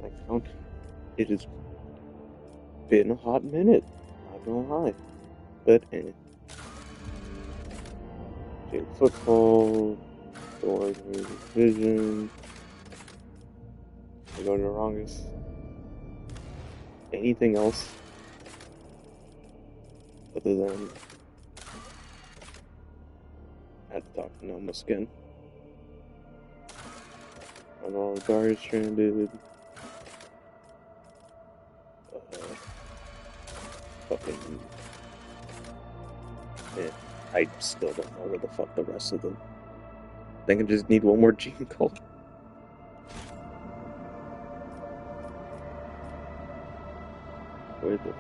I count. It has been a hot minute, not gonna lie. But, Jade football, Thor, vision, I go to the wrongest. Anything else other than at the top, no more skin. I'm all guards stranded. Fucking. Yeah, I still don't know where the fuck the rest of them. I think I just need one more gene call. Where the.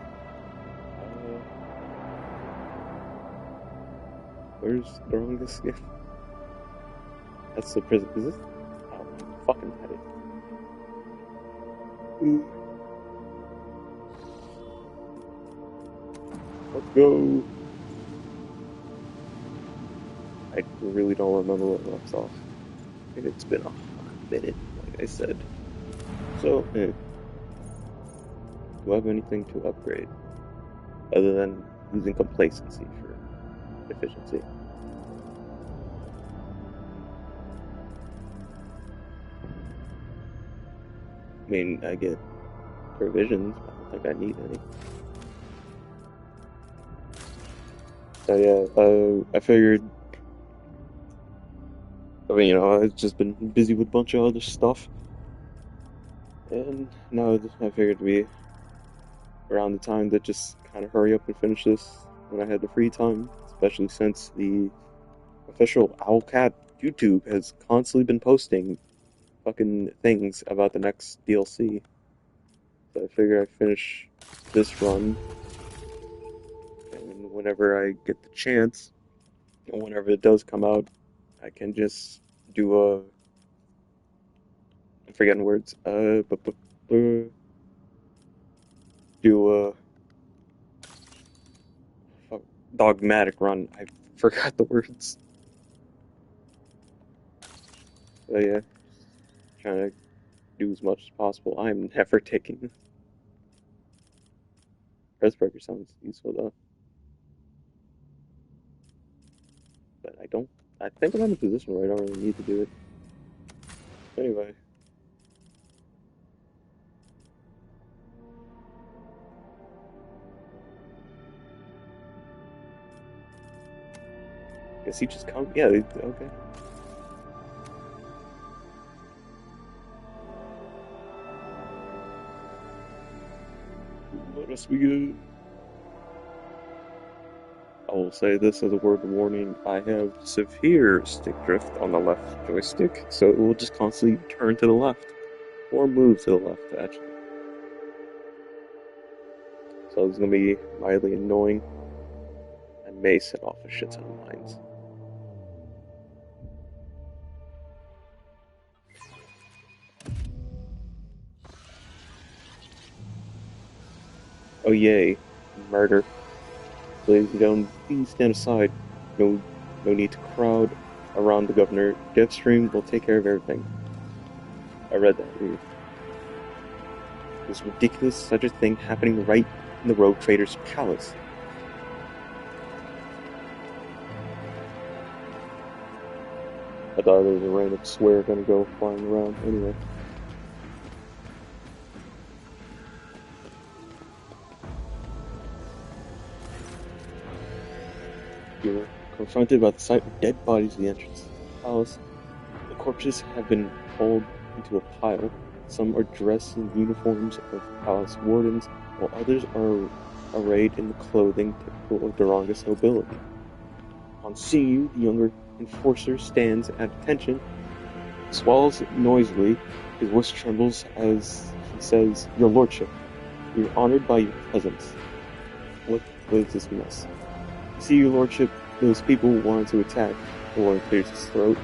Where's the wrongest skin? That's the prison. Is this? Oh, fucking had it. Let's go. I really don't remember what left off. It's been a minute, like I said. So, do I have anything to upgrade other than using complacency for efficiency? I mean, I get provisions, but I don't think I need any. So yeah, I figured. I mean, I've just been busy with a bunch of other stuff, and now I figured to be around the time to just kind of hurry up and finish this when I had the free time, especially since the official Owlcat YouTube has constantly been posting fucking things about the next DLC. So I figure I finish this run, and whenever I get the chance, and whenever it does come out, I can just do I'm forgetting words. Do a dogmatic run. I forgot the words. But yeah, trying to do as much as possible. I'm never taking. Pressbreaker sounds useful though, but I don't. I think I'm in a position where I don't really need to do it. Anyway, guess he just come. Yeah, okay. What else we got? I will say this as a word of warning. I have severe stick drift on the left joystick, so it will just constantly turn to the left or move to the left, actually. So it's gonna be mildly annoying. I may set off a shit ton of mines. Oh yay, murder. Ladies and gentlemen, please stand aside. No need to crowd around the governor. Deathstream will take care of everything. I read that. It's ridiculous, such a thing happening right in the Rogue Trader's palace. I thought there was a random swear gonna go flying around. Anyway. You're confronted by the sight of dead bodies at the entrance to the palace. The corpses have been hauled into a pile. Some are dressed in uniforms of palace wardens, while others are arrayed in the clothing typical of Durangus nobility. On seeing you, the younger enforcer stands at attention, swallows noisily, his voice trembles as he says, "Your lordship, we are honored by your presence. What is this mess?" "You see, your lordship, those people wanted to attack." The warden clears his throat.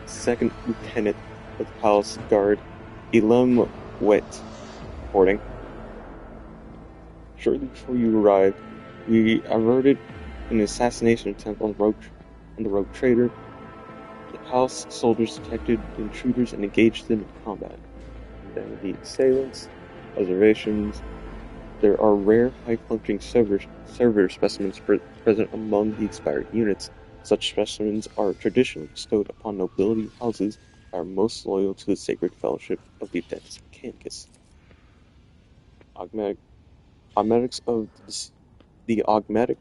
Second lieutenant of the palace guard, Elam Wet, reporting. "Shortly before you arrived, we averted an assassination attempt on the rogue trader. The palace soldiers detected intruders and engaged them in combat." And then the assailants observations. There are rare high-functioning server specimens present among the expired units. Such specimens are traditionally bestowed upon nobility houses that are most loyal to the sacred fellowship of the Adeptus Mechanicus. Augmatic, augmatics of the augments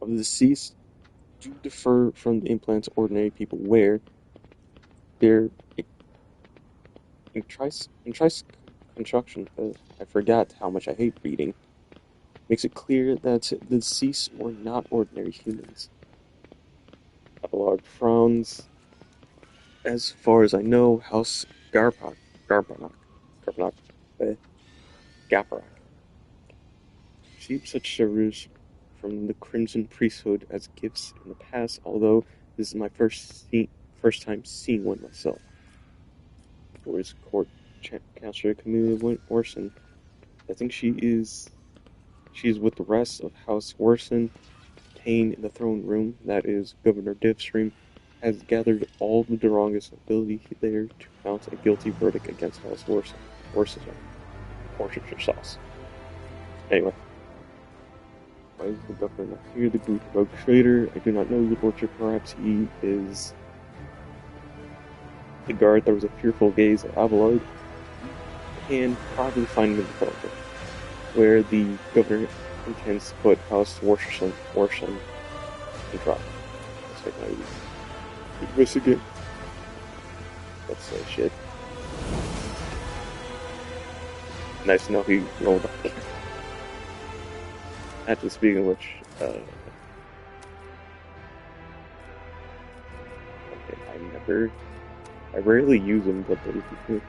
of the deceased do differ from the implants ordinary people wear. Their intrinsic construction, I forgot how much I hate reading, makes it clear that the deceased were not ordinary humans. Abelard frowns. As far as I know, House Garpanak, uh, Gaparak, received such servers from the Crimson Priesthood as gifts in the past, although this is my first time seeing one myself. For his court counselor Camilla Orson, I think she's with the rest of House Orson. Contained in the throne room, that is, Governor Divstream, has gathered all the Durongist nobility there to pronounce a guilty verdict against House Worcestershire sauce. Anyway, why is the governor not here? The Greek rogue trader. I do not know the lordship. Perhaps he is the guard that was a fearful gaze at Abelard. Can probably find him in the Belgium, where the governor intends to put House Worcestershire in trial. Let's take my investigate. Let's say shit. Nice to know he rolled up. Actually, speaking of which, okay, I rarely use them, but they're good.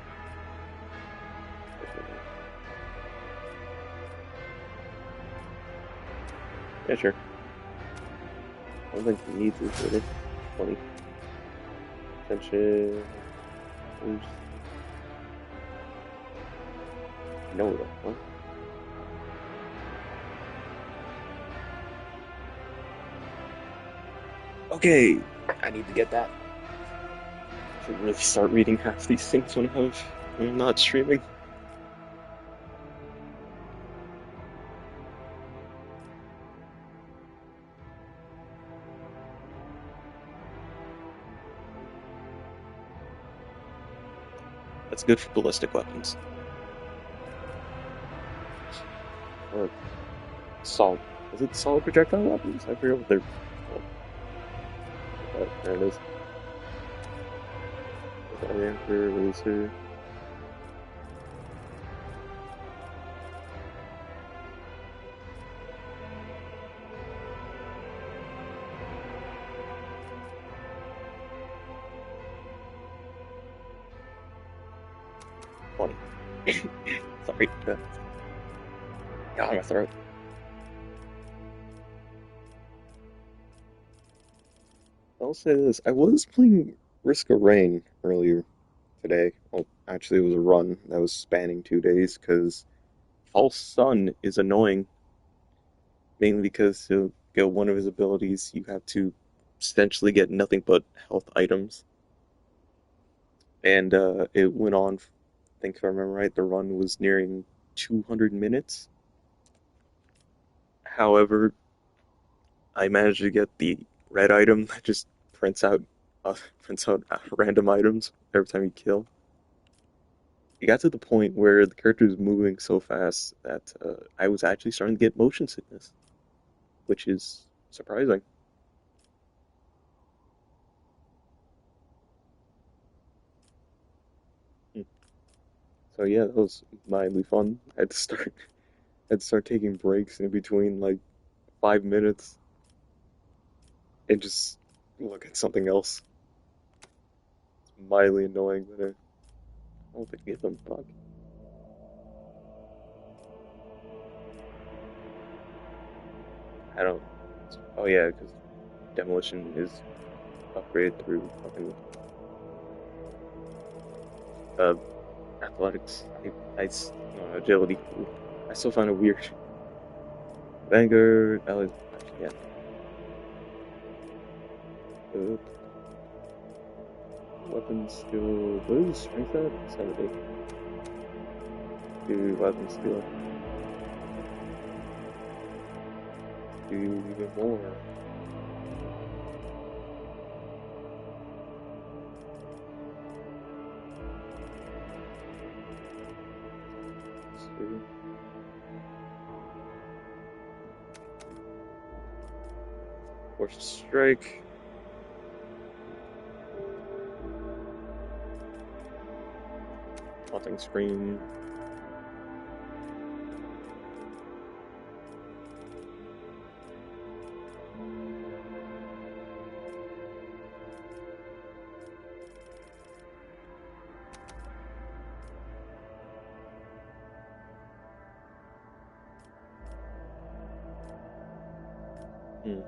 Yeah, sure. I don't think he needs this really. 20. Attention. No, what? Okay, I need to get that. I should really start reading half these things when I'm not streaming. That's good for ballistic weapons. Or solid. Is it solid projectile weapons? I forget what they're called. Okay, there it is. Reactor, laser. Funny. Sorry. Got my throat. I'll say this. I was playing Risk of Rain earlier today. Well, actually, it was a run that was spanning 2 days because False Sun is annoying, mainly because to get one of his abilities, you have to essentially get nothing but health items. And it went on, I think if I remember right, the run was nearing 200 minutes. However, I managed to get the red item that just prints out random items every time you kill. It got to the point where the character was moving so fast that I was actually starting to get motion sickness, which is surprising. Hmm. So yeah, that was mildly fun. I had to start taking breaks in between, like 5 minutes, and just look at something else. It's mildly annoying, but I don't think I get them. Fuck. I don't. Oh yeah, because demolition is upgraded through fucking uh athletics. No, agility. I still find it weird. Vanguard, actually, yeah. weapon skill. What is the strength at? 70. Do weapon skill. Do even more. See. Force strike. Taunting scream. Hmm.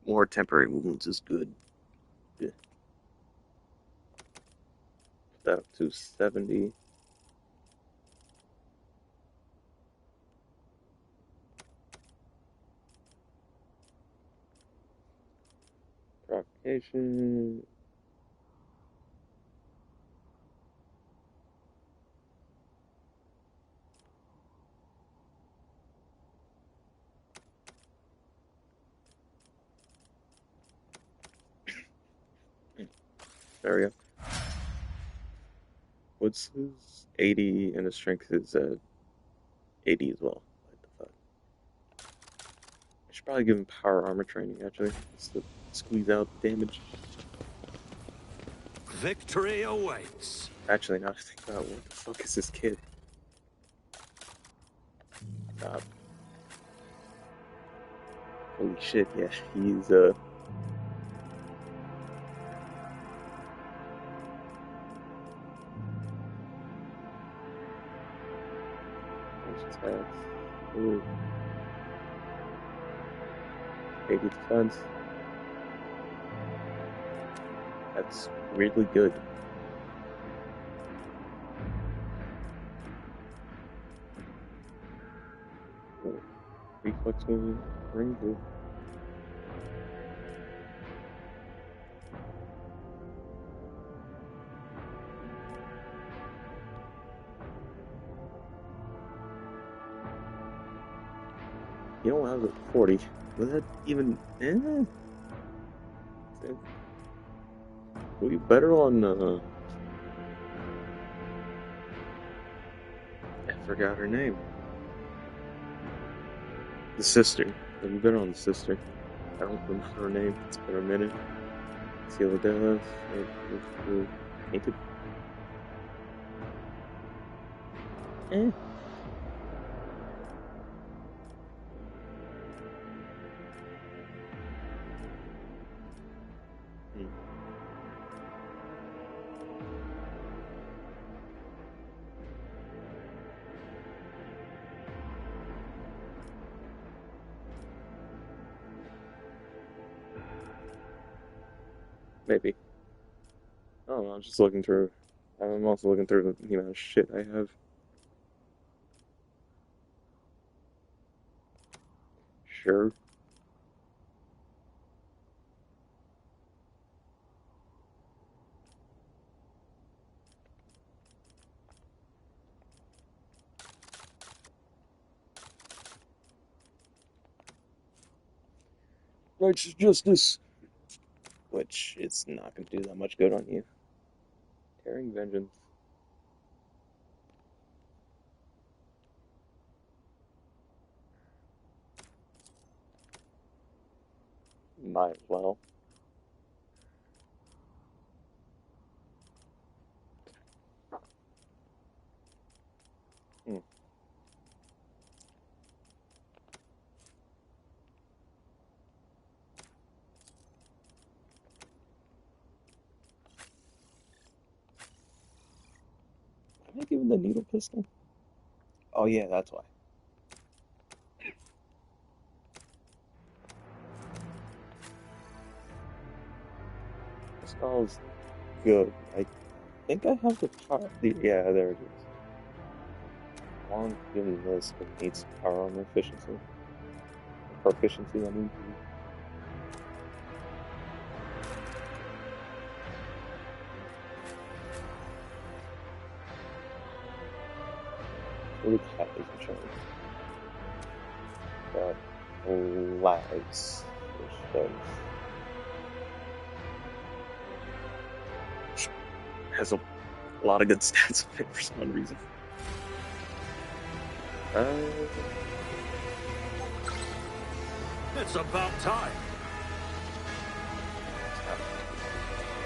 More temporary wounds is good. Yeah. Put that up to 70. Provocation. There we go. What's his 80 and his strength is 80 as well. What the fuck? I should probably give him power armor training actually. Just to squeeze out damage. Victory awaits. Actually, now I think about what the fuck is this kid? Uh, Holy shit, yeah, he's attacks. Ooh. 80 defense. That's weirdly good. Ooh. Reflex movement, ranger. You know, I was at 40. Was that even? Were you better on? I forgot her name. The sister. Were you better on the sister? I don't remember her name. It's been a minute. Seal of Death. Painted. Eh. Hmm. Maybe. Oh, I'm just looking through. I'm also looking through the amount of shit I have. Sure. Righteous Justice. Which it's not going to do that much good on you. Tearing Vengeance. Might as well. Hmm. Am I giving the needle pistol? Oh yeah, that's why. This calls good. I think I have the power. Yeah, there it is. Long given this, but needs power armor efficiency. Proficiency, I mean. What cat is in charge? Got lags, which has a lot of good stats on it for some reason. It's about time.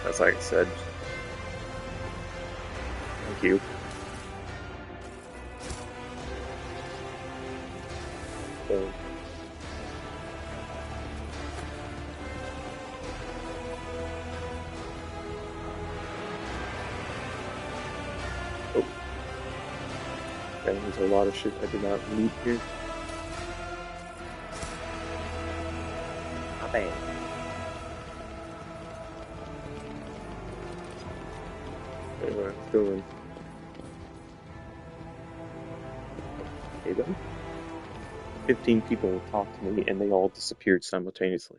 As I said, thank you. So, oh, okay, there's a lot of shit I did not need here. Not bad. Anyway, going. Okay, then. 15 people talked to me and they all disappeared simultaneously.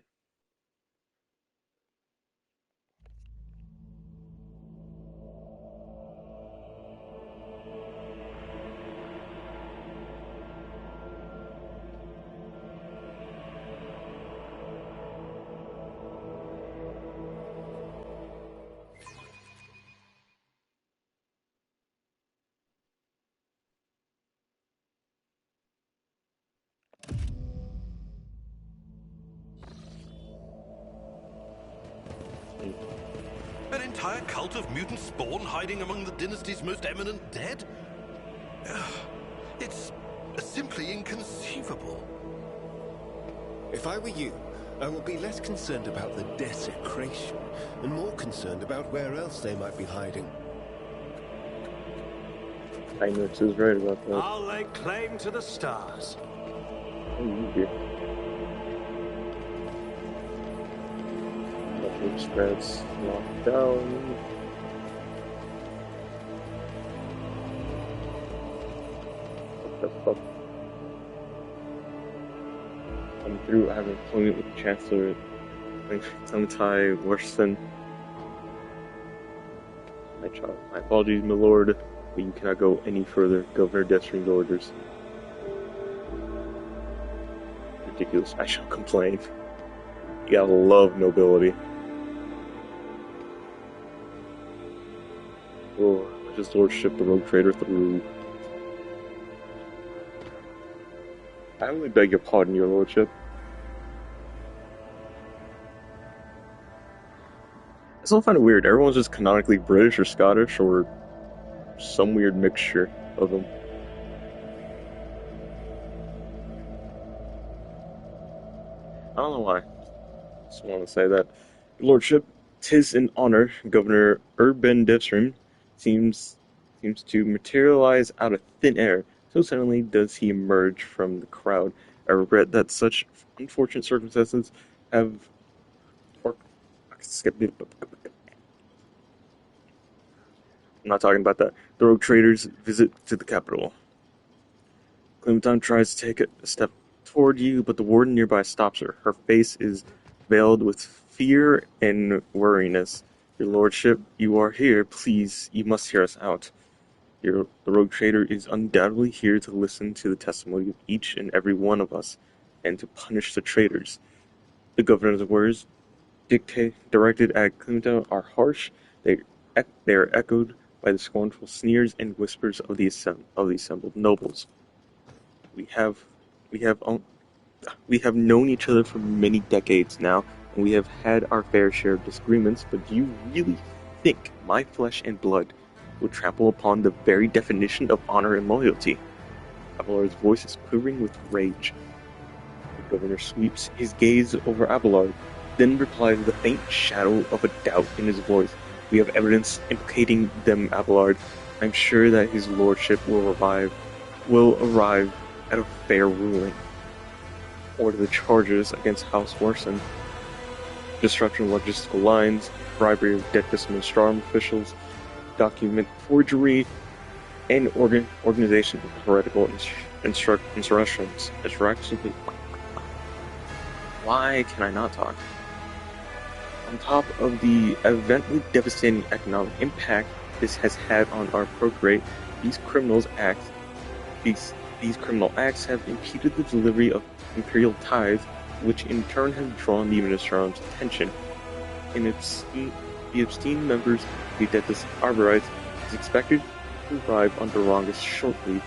An entire cult of mutant spawn hiding among the dynasty's most eminent dead? It's simply inconceivable. If I were you, I would be less concerned about the desecration and more concerned about where else they might be hiding. I know is right about that. I'll lay claim to the stars. Oh, you do. Nothing spreads locked down. What the fuck? I'm through. I have an appointment with the Chancellor. Tongue-tie worse than my child. My apologies, my lord, but you cannot go any further. Governor Deathstring's orders. Ridiculous. I shall complain. You gotta love nobility. Oh, his lordship, the rogue trader through. I only beg your pardon, your lordship. I still find it weird. Everyone's just canonically British or Scottish or some weird mixture of them. I don't know why. Just want to say that. Your lordship, 'tis an honor. Governor Urban Devstream seems to materialize out of thin air. So suddenly does he emerge from the crowd. I regret that such unfortunate circumstances have. Or, I'm not talking about that. The rogue trader's visit to the capital. Clementine tries to take a step toward you, but the warden nearby stops her. Her face is veiled with fear and weariness. Your lordship, you are here. Please, you must hear us out. The rogue trader is undoubtedly here to listen to the testimony of each and every one of us, and to punish the traitors. The governor's words, directed at Clementine, are harsh. They are echoed by the scornful sneers and whispers of the assembled nobles. We have known each other for many decades now, and we have had our fair share of disagreements, but do you really think my flesh and blood will trample upon the very definition of honor and loyalty? Abelard's voice is quivering with rage. The governor sweeps his gaze over Abelard, then replies with a faint shadow of a doubt in his voice. We have evidence implicating them, Abelard. I'm sure that his lordship will arrive at a fair ruling. Or the charges against House Warson. disruption of logistical lines, bribery of Dectus Nostrorum officials, document forgery, and organization of heretical insurrections. Why can I not talk? On top of the eventually devastating economic impact this has had on our procreate, these criminal acts have impeded the delivery of imperial tithes, which in turn have drawn the Ministrum's attention. The abstain members of the Dectus Arborites is expected to arrive on Durangus shortly,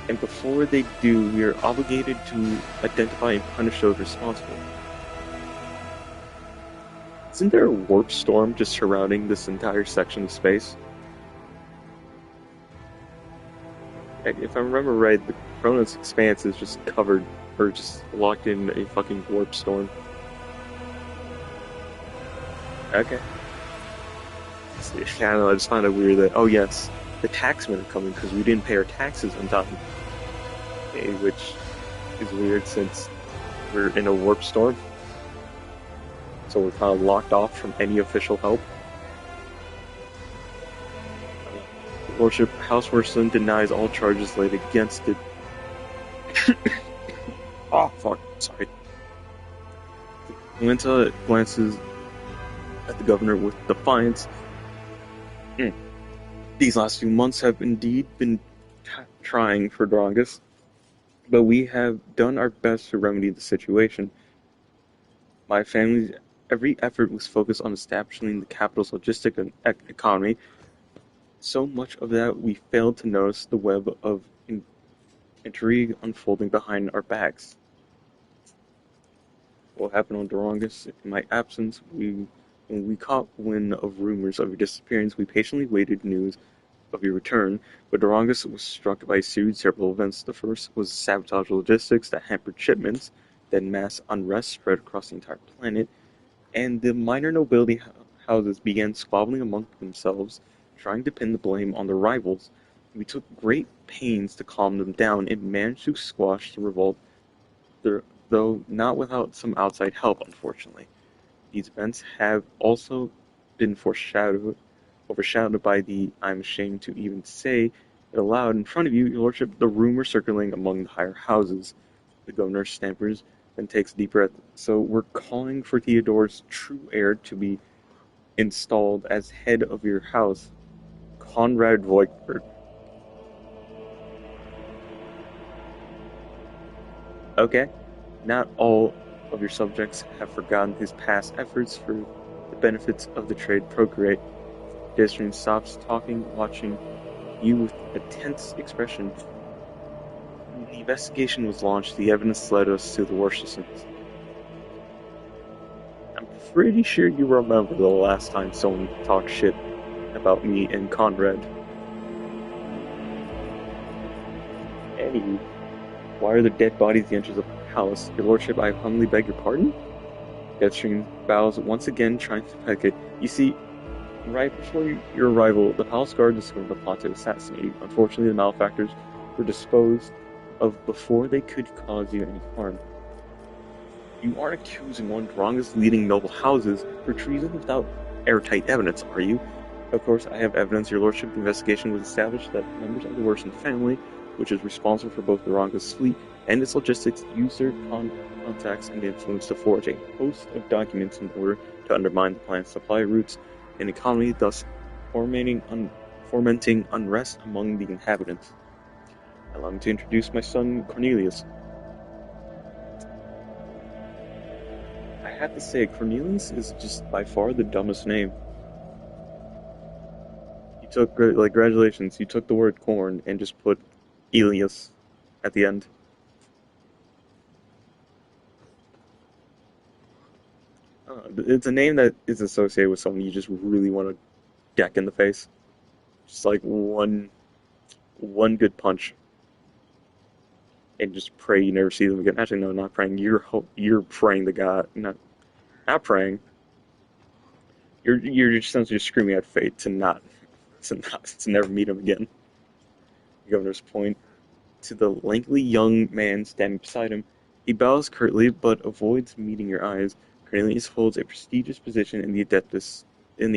and before they do, we are obligated to identify and punish those responsible. Isn't there a warp storm just surrounding this entire section of space? If I remember right, the Kronos Expanse is just covered, or just locked in a fucking warp storm. Okay. I don't know, I just find it weird that, oh yes, the taxmen are coming because we didn't pay our taxes on time. Okay, which is weird since we're in a warp storm. So we're kind of locked off from any official help. Lordship House Worston denies all charges laid against it. Oh, fuck, sorry. Linta glances at the governor with defiance. These last few months have indeed been trying for Drongus, but we have done our best to remedy the situation. My family's every effort was focused on establishing the capital's logistic and economy. So much of that we failed to notice the web of intrigue unfolding behind our backs. What happened on Durangus in my absence? When we caught wind of rumors of your disappearance, we patiently waited news of your return, but Durangus was struck by a series of several events. The first was sabotage logistics that hampered shipments, then mass unrest spread across the entire planet, and the minor nobility houses began squabbling among themselves, trying to pin the blame on their rivals. We took great pains to calm them down and managed to squash the revolt, though not without some outside help, unfortunately. These events have also been overshadowed by the, I'm ashamed to even say it aloud in front of you, your lordship, the rumor circulating among the higher houses. The governor stampers and takes a deep breath. So we're calling for Theodore's true heir to be installed as head of your house, Conrad Voigtberg. Okay, not all of your subjects have forgotten his past efforts for the benefits of the trade procreate. Desrin stops talking, watching you with a tense expression. When the investigation was launched, the evidence led us to the Worcestersons. I'm pretty sure you remember the last time someone talked shit about me and Conrad. Anywho, why are the dead bodies at the entrance of the palace? Your lordship, I humbly beg your pardon? Deathstream bows once again, trying to placate. You see, right before your arrival, the palace guard discovered the plot to assassinate you. Unfortunately, the malefactors were disposed of before they could cause you any harm. You aren't accusing one of Duranga's leading noble houses for treason without airtight evidence, are you? Of course, I have evidence, your lordship. The investigation was established that members of the Worston family, which is responsible for both Duranga's fleet and its logistics, used their contacts and influence to forge a host of documents in order to undermine the planet's supply routes and economy, thus fomenting unrest among the inhabitants. Allow me to introduce my son, Cornelius. I have to say, Cornelius is just by far the dumbest name. You took, like, congratulations, you took the word corn and just put Elias at the end. It's a name that is associated with someone you just really want to deck in the face. Just like one good punch. And just pray you never see them again. Actually, no, not praying. You're praying to God. Not praying. You're essentially just screaming at fate to never meet him again. The governor's point to the lanky young man standing beside him. He bows curtly, but avoids meeting your eyes. Cornelius holds a prestigious position in the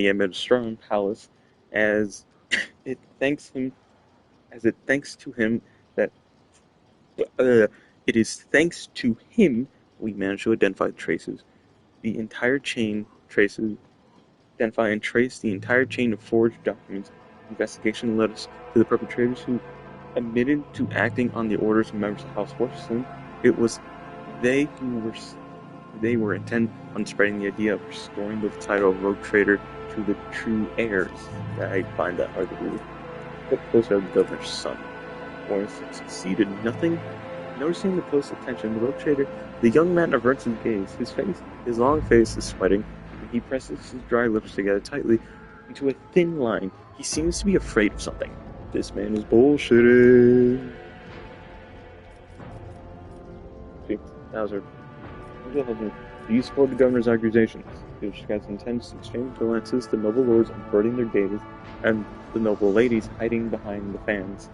Administratum Palace, as it thanks him as it thanks to him that it is thanks to him we managed to identify and trace the entire chain of forged documents. Investigation led us to the perpetrators who admitted to acting on the orders of members of House Washington. It was they were intent on spreading the idea of restoring the title of rogue trader to the true heirs. I find that hard to believe. But those are the governor's son. Warren succeeded nothing. Noticing the close attention of the rogue trader, the young man averts his gaze. His long face is sweating, and he presses his dry lips together tightly into a thin line. He seems to be afraid of something. This man is bullshitting. See, that was her. Do you support the governor's accusations? The aristocrats intend to exchange glances, the noble lords averting their gazes, and the noble ladies hiding behind the fans.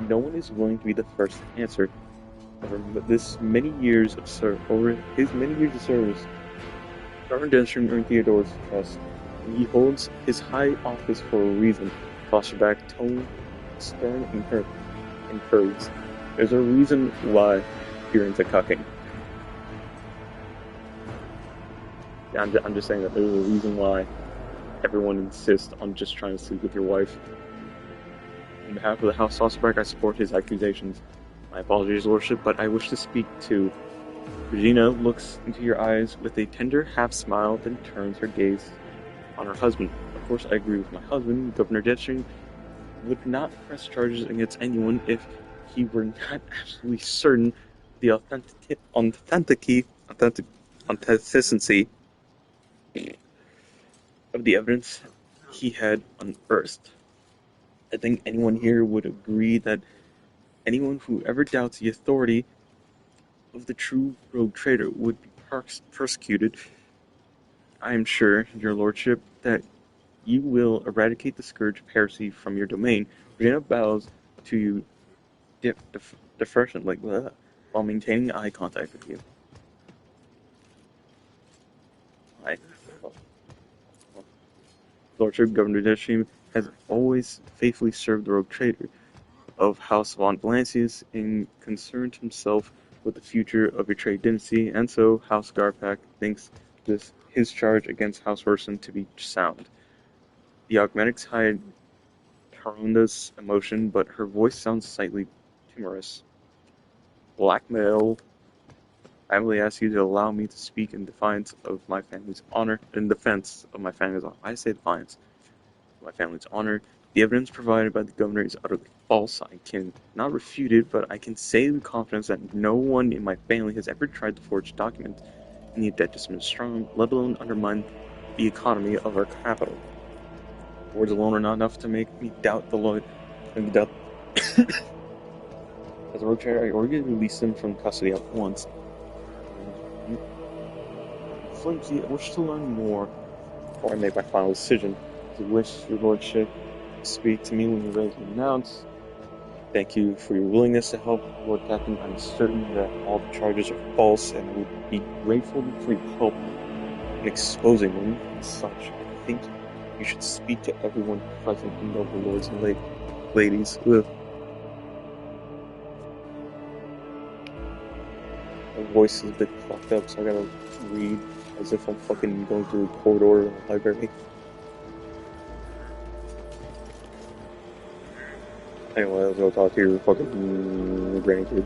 No one is willing to be the first to answer. Over his many years of service, Governor Denstrom earned Theodore's trust. He holds his high office for a reason. Fosterback tone stern and curves. There's a reason why you're into cucking. I'm just saying that there's a reason why everyone insists on just trying to sleep with your wife. On behalf of the House Fosterback, I support his accusations. My apologies, Lordship, but I wish to speak to... Regina looks into your eyes with a tender half-smile, then turns her gaze on her husband. Of course, I agree with my husband. Governor Detching would not press charges against anyone if he were not absolutely certain the authenticity of the evidence he had unearthed. I think anyone here would agree that anyone who ever doubts the authority of the true rogue trader would be persecuted. I am sure, your lordship, that you will eradicate the scourge of heresy from your domain. Regina bows to you deferentially, while maintaining eye contact with you. Lordship, Governor Deschim has always faithfully served the rogue trader of House von Valancius and concerned himself with the future of your trade dynasty, and so House Garpak thinks his charge against House Orson to be sound. The augmentics hide Taronda's emotion, but her voice sounds slightly timorous. Blackmail. I only ask you to allow me to speak in defense of my family's honor. I say defiance. My family's honor. The evidence provided by the governor is utterly false. I can not refute it, but I can say with confidence that no one in my family has ever tried to forge documents in the Adeptus strong, let alone undermine the economy of our capital. Words alone are not enough to make me doubt the Lord. As a rogue trader, I order you to release him from custody at once. Flimsy, I wish to learn more before I make my final decision. I wish your lordship to speak to me when you're ready to announce. Thank you for your willingness to help, Lord Captain. I'm certain that all the charges are false, and I would be grateful for your help in exposing them as such. I think you should speak to everyone present, and noble lords and ladies. Ugh. My voice is a bit fucked up, so I gotta read as if I'm fucking going through a corridor in a library. Anyway, let's go talk to your fucking grandkid.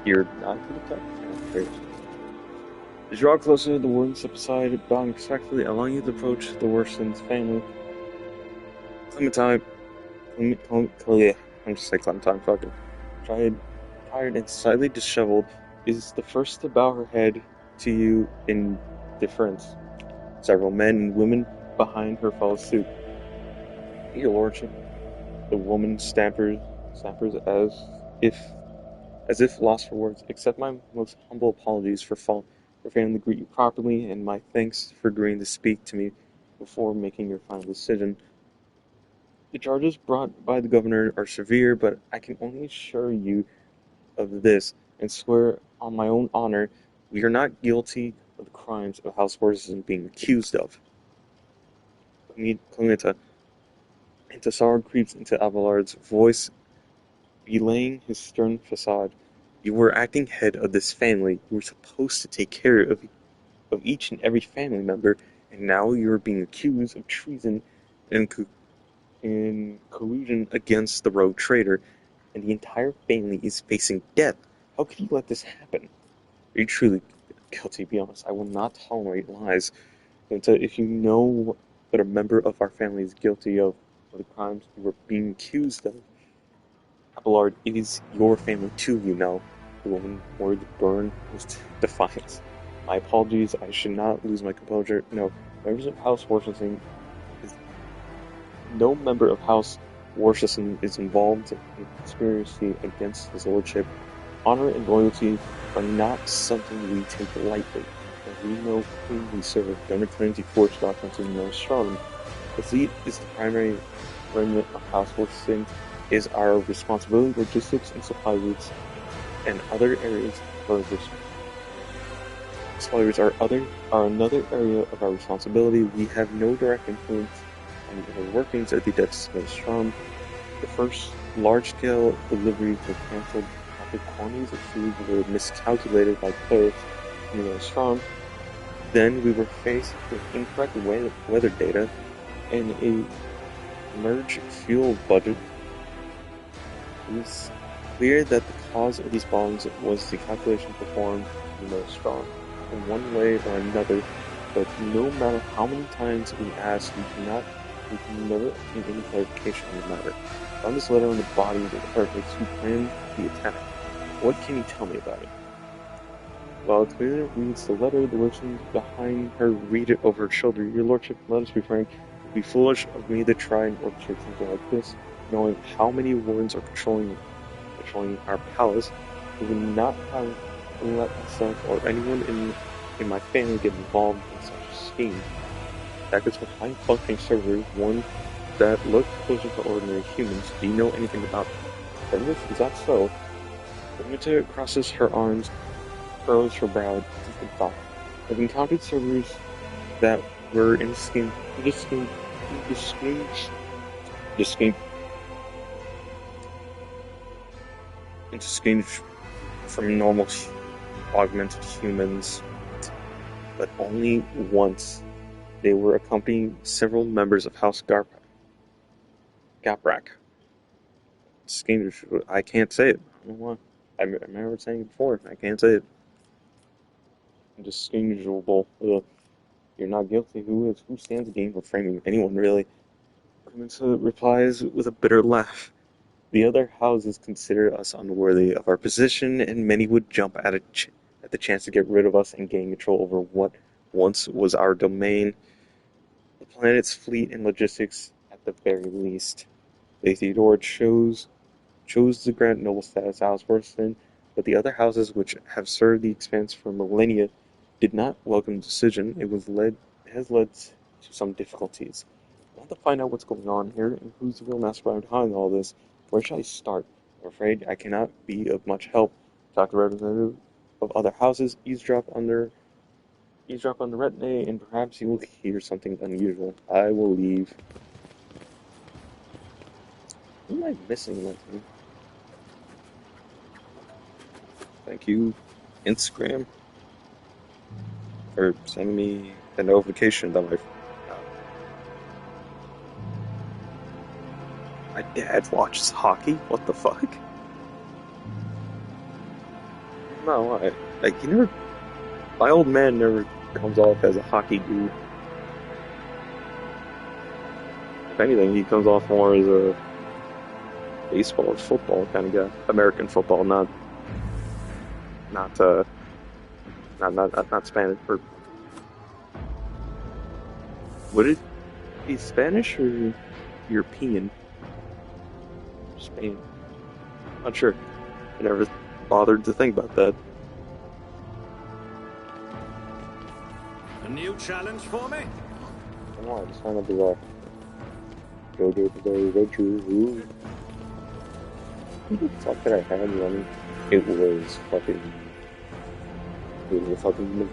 You're not gonna talk? Okay. As you draw closer, the warden steps aside, bowing respectfully, allowing you to approach the Worson's family. Clementine, I'm just saying Clementine, fucking. Tired and slightly disheveled, is the first to bow her head to you in deference. Several men and women behind her follow suit. Your lordship, the woman stampers as if lost for words. Accept my most humble apologies for failing to greet you properly, and my thanks for agreeing to speak to me before making your final decision. The charges brought by the governor are severe, but I can only assure you of this. and swear on my own honor we are not guilty of the crimes of House Warson being accused of. Clementa, Intasar creeps into Abelard's voice, belaying his stern facade. You were acting head of this family. You were supposed to take care of each and every family member, and now you are being accused of treason and collusion against the rogue traitor, and the entire family is facing death. How could you let this happen? Are you truly guilty? Be honest. I will not tolerate lies. And so if you know that a member of our family is guilty of the crimes you were being accused of, Abelard, it is your family too, you know. The woman's words burn with defiance. My apologies, I should not lose my composure. No, members of House Worcester is no member of House Worcester is involved in conspiracy against his lordship. Honor and loyalty are not something we take lightly, and we know whom we serve. Donor Clancy Force doctrines in North Strong. The fleet is the primary remnant of House Worcester, is our responsibility, logistics and supply routes, and other areas of our supply routes are another area of our responsibility. We have no direct influence on the inner workings of the Depths of Strom. The first large-scale deliveries were cancelled after quantities of food were miscalculated by clerics in Strom. Then we were faced with incorrect weather data and a merge fuel budget. It was clear that the cause of these problems was the calculation performed Strong in one way or another, but no matter how many times we asked, we can never obtain any clarification on the matter. I found this letter on the body of the clerics who planned the attack. What can you tell me about it? While Clear reads the letter, the person behind her read it over her shoulder. Your lordship, let us be frank, it would be foolish of me to try and orchestrate something like this, knowing how many wardens are patrolling our palace. We would not have let myself or anyone in my family get involved in such a scheme. Packets with high-functioning servers, one that looked closer to ordinary humans. Do you know anything about them? Is that so? Amita crosses her arms, furrows her brow, deep in thought. I've encountered servers that were distinguished from normal augmented humans, but only once. They were accompanying several members of House Gaprak. I can't say it. I don't know why. I remember saying it before. I can't say it. Indistinguishable. You're not guilty. Who stands to gain from framing anyone, really? Clemenza replies with a bitter laugh. The other houses consider us unworthy of our position, and many would jump at the chance to get rid of us and gain control over what once was our domain. The planet's fleet and logistics, at the very least. Lady Theodore chose to grant noble status to House Worcester, but the other houses which have served the Expanse for millennia did not welcome the decision. It has led to some difficulties. I want to find out what's going on here and who's the real mastermind behind all this. Where should I start? I'm afraid I cannot be of much help. Talk to representative of other houses, eavesdrop on the retinue, and perhaps you will hear something unusual. I will leave. What am I missing, Linton? Thank you, Instagram, for sending me the notification that my dad watches hockey. What the fuck? No, he never. My old man never comes off as a hockey dude. If anything, he comes off more as a baseball or football kind of guy. American football, not Spanish. Or would it be Spanish or European? Spain. Not sure. I never bothered to think about that. A new challenge for me? I don't know, I just want to be like, go do the adventure. Who the fuck did I have running? It was fucking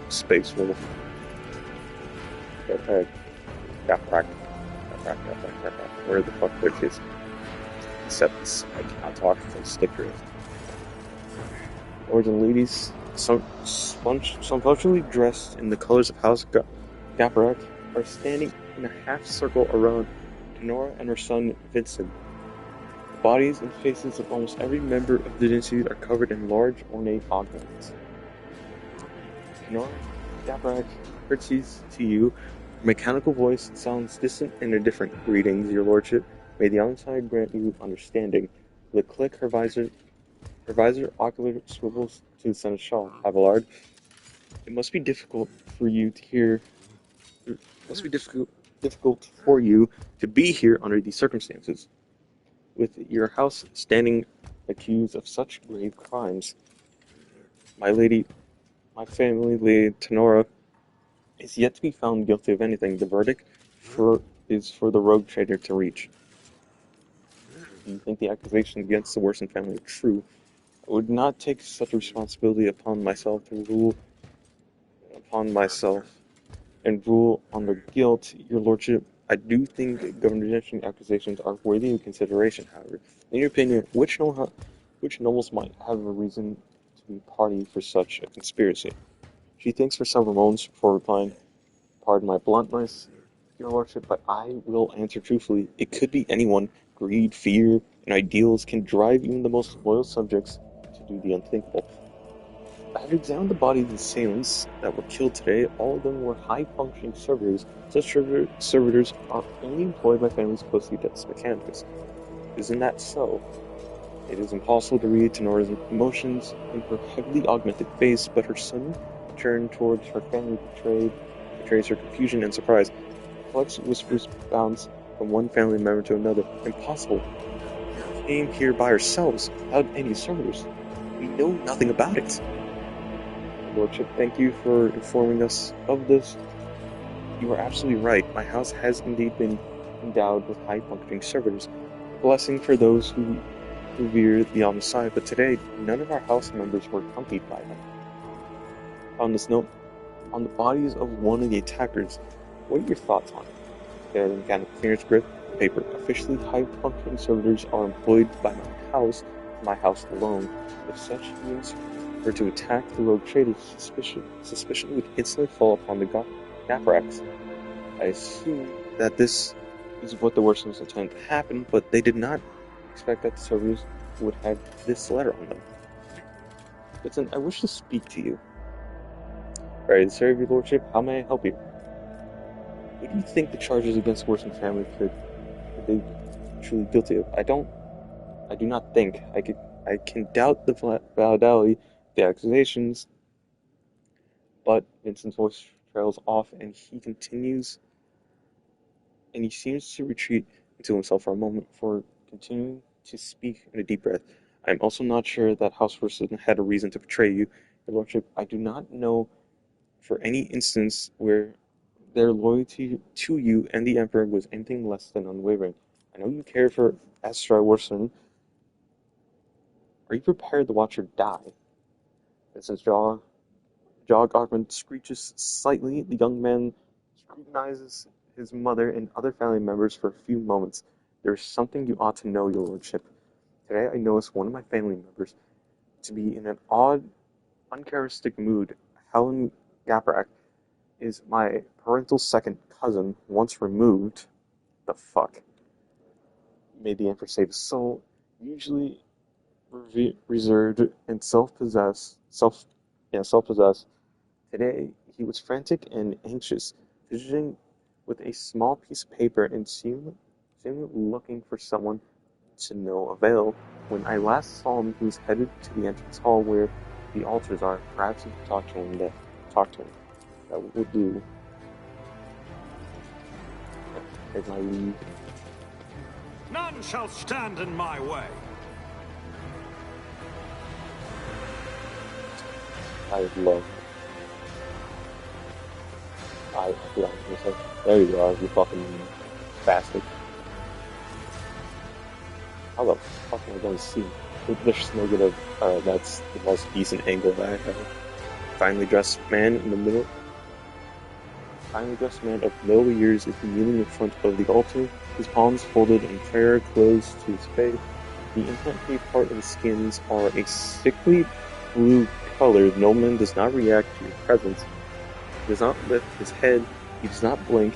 space wolf. Got where the fuck they're chasing? Except I cannot talk from stick drift. Lords and ladies, some sumptuously dressed in the colors of House Gaparak, are standing in a half circle around Tenora and her son Vincent. The bodies and faces of almost every member of the dynasty are covered in large, ornate augments. Tenora Gaparak curtsies to you. Her mechanical voice sounds distant and indifferent. Greetings, your lordship. May the outside grant you understanding. With a click, her visor ocular swivels to the seneschal. Abelard, it must be difficult for you to hear. It must be difficult for you to be here under these circumstances, with your house standing accused of such grave crimes. My family, Lady Tenora, is yet to be found guilty of anything. The verdict is for the rogue trader to reach. Do you think the accusations against the Worson family are true? I would not take such a responsibility upon myself and rule on the guilt, your lordship. I do think Governor Jensen's accusations are worthy of consideration, however. In your opinion, which nobles might have a reason to be party for such a conspiracy? She thinks for several moments before replying, pardon my bluntness, your lordship, but I will answer truthfully. It could be anyone. Greed, fear, and ideals can drive even the most loyal subjects to do the unthinkable. I have examined the bodies of the assailants that were killed today. All of them were high-functioning servitors. Such servitors are only employed by families closely to the mechanicus. Isn't that so? It is impossible to read Tenora's emotions in her heavily augmented face, but her sudden turn towards her family betrays her confusion and surprise. Flex whispers bounce from one family member to another. Impossible. We came here by ourselves, without any servitors. We know nothing about it. Lordship, thank you for informing us of this. You are absolutely right. My house has indeed been endowed with high-functioning servitors. A blessing for those who revere the Messiah, but today, none of our house members were accompanied by them. On this note, on the bodies of one of the attackers, what are your thoughts on it? Their mechanical fingers grip the paper. Officially, high-functioning servitors are employed by my house alone. If such means were to attack the rogue traders, suspicion would instantly fall upon the Gapraks. I assume that this is what the Worsons intended to happen, but they did not expect that the servers would have this letter on them. Listen, I wish to speak to you. Right, sir, your lordship, how may I help you? What do you think the charges against the Worson family could they be truly guilty of? I do not think. I can doubt the validity of the accusations, but Vincent's voice trails off and he seems to retreat into himself for a moment before continuing to speak in a deep breath. I am also not sure that House Worson had a reason to betray you, your lordship. I do not know for any instance where their loyalty to you and the Emperor was anything less than unwavering. I know you care for Astra Worson. Are you prepared to watch her die? Vincent's jaw augment screeches slightly. The young man scrutinizes his mother and other family members for a few moments. There is something you ought to know, your lordship. Today I noticed one of my family members to be in an odd, uncharacteristic mood. Helen Gaparak is my parental second cousin, once removed. The fuck? May the Emperor save his soul. Usually reserved and self-possessed. Today, he was frantic and anxious, fidgeting with a small piece of paper and seemingly looking for someone to no avail. When I last saw him, he was headed to the entrance hall where the altars are. Perhaps you could talk to him. That would do. Take my leave. None shall stand in my way. There you are, you fucking bastard. How the fuck am I gonna see? There's no good. That's the most decent angle that I have. Finely dressed man in the middle. Finely dressed man of middle years is kneeling in front of the altar, his palms folded in prayer close to his face. The implant part of the skins are a sickly blue color. The man does not react to your presence. He does not lift his head. He does not blink.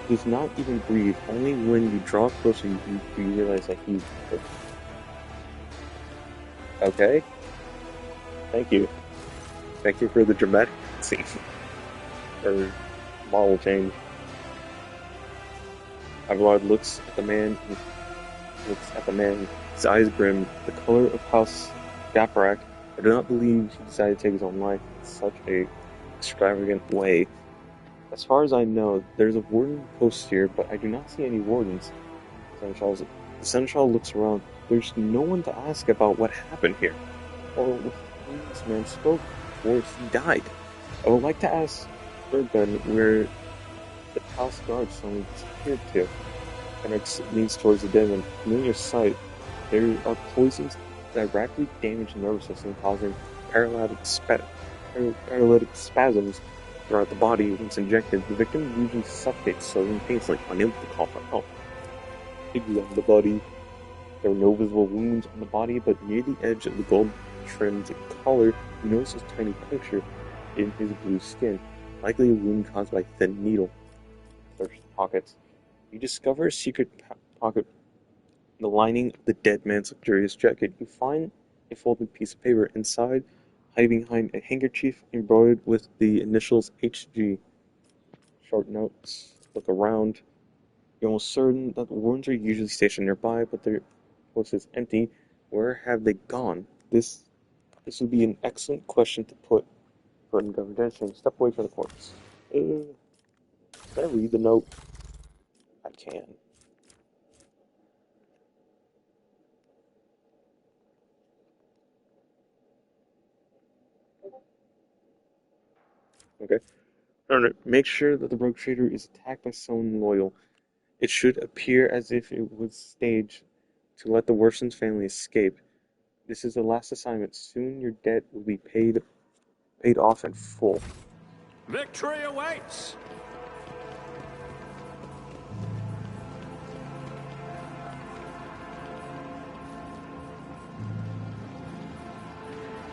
He does not even breathe. Only when you draw closer you realize that he's hurt. Okay. Thank you. Thank you for the dramatic scene. Or model change. Avallard looks at the man. His eyes grim. The color of House Gaparak. I do not believe he decided to take his own life in such a extravagant way. As far as I know, there's a warden post here, but I do not see any wardens. The Seneschal looks around. There's no one to ask about what happened here, or with whom this man spoke before he died. I would like to ask Bergben where the palace guard suddenly disappeared to. Henrik leans towards the den, and near your sight, there are poisons that rapidly damage the nervous system, causing paralytic spasms throughout the body. Once injected, the victim usually suffocates slowly and painfully, unable to call for help. Figures on the body. There are no visible wounds on the body, but near the edge of the gold-trimmed collar, you notice a tiny puncture in his blue skin, likely a wound caused by a thin needle. Search the pockets. You discover a secret pocket in the lining of the dead man's luxurious jacket. You find a folded piece of paper inside, hiding behind a handkerchief embroidered with the initials HG. Short notes. Look around. You're almost certain that the wardens are usually stationed nearby, but their post is empty. Where have they gone? This would be an excellent question to put for an interrogation. Step away from the corpse. Can I read the note? I can. Okay. Alright, make sure that the rogue trader is attacked by someone loyal. It should appear as if it was staged to let the Worson's family escape. This is the last assignment. Soon your debt will be paid off in full. Victory awaits!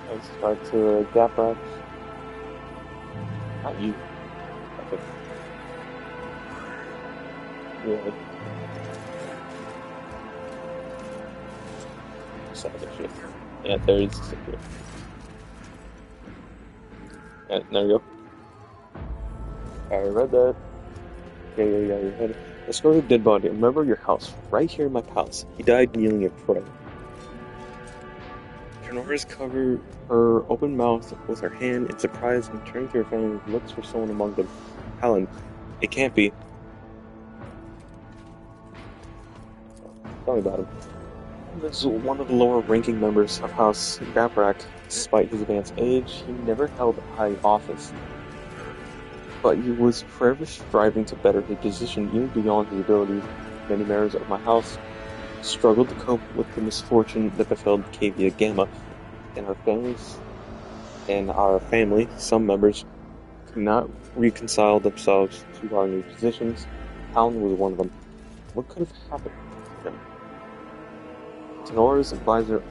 Let's start to gap racks. Not you. Okay. Yeah. Yeah, there's. Yeah, there you go. I read that. Yeah, you read it. Let's go to the dead body. Remember your house. Right here in my palace. He died kneeling in prayer. Tenoris covered her open mouth with her hand in surprise and turned to her family and looks for someone among them. Helen, it can't be. Tell me about him. This is one of the lower-ranking members of House Gaprak. Despite his advanced age, he never held high office. But he was forever striving to better his position even beyond his abilities. Many members of my house struggled to cope with the misfortune that befell Cavia Gamma. In our family, some members could not reconcile themselves to our new positions. Helen was one of them. What could have happened to him? Tenora's visor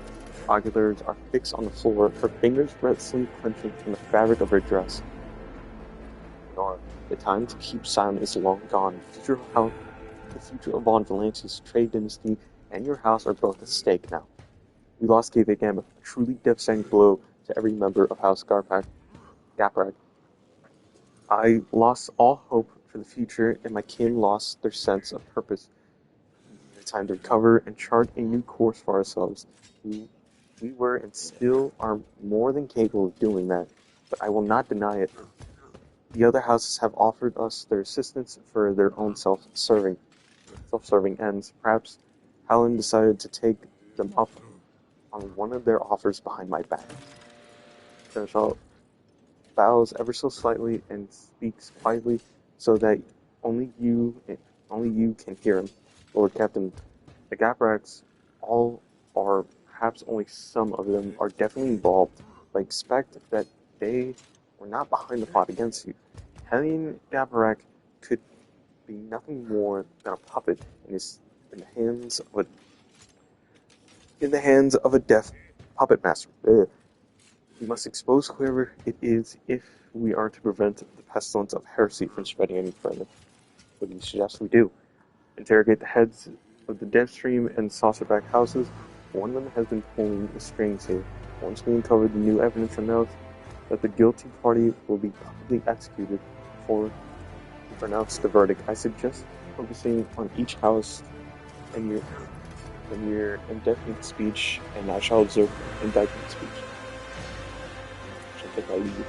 oculars are fixed on the floor, her fingers restlessly clenching in the fabric of her dress. Tenora, the time to keep silent is long gone. The future of Von Valance's trade dynasty and your house are both at stake now. We lost Cave Gamma, a truly devastating blow to every member of House Gaprak. I lost all hope for the future, and my kin lost their sense of purpose. It's time to recover and chart a new course for ourselves. We were and still are more than capable of doing that, but I will not deny it. The other houses have offered us their assistance for their own self-serving ends. Perhaps Helen decided to take them up on one of their offers behind my back. Seneschal bows ever so slightly and speaks quietly so that only you can hear him. Lord Captain, the Gapraks all or perhaps only some of them are definitely involved, but expect that they were not behind the plot against you. Helene Dabarak could be nothing more than a puppet in the hands of a deaf puppet master. Ugh. We must expose whoever it is if we are to prevent the pestilence of heresy from spreading any further. What do you suggest we do? Interrogate the heads of the Deathstream and Saucerback houses. One of them has been pulling the strings here. Once we uncover the new evidence announced that the guilty party will be publicly executed before we pronounce the verdict, I suggest focusing on each house and your indictment speech, and I shall observe indictment speech. I think I leave it.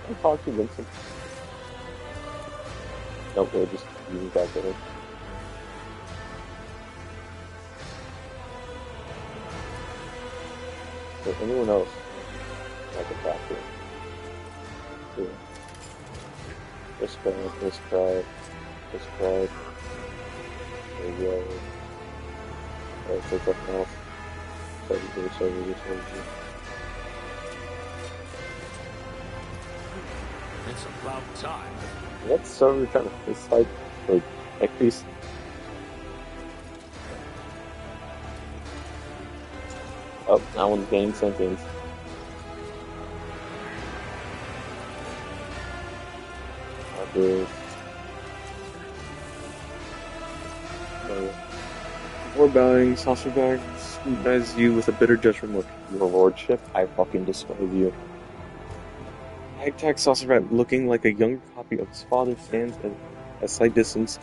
I'm talking to Vincent. Nope, they're just using that better. So anyone else like a factor? Two. Prescribe. There you go. Alright, take something else. Sorry. It's about time. What server trying to it's like piece? Oh, that one's getting sentence. Before bowing, Saucerback scrutinizes you with a bitter judgment look. Your lordship, I fucking despise you. Hagtag Saucerback, looking like a younger copy of his father, stands at a slight distance,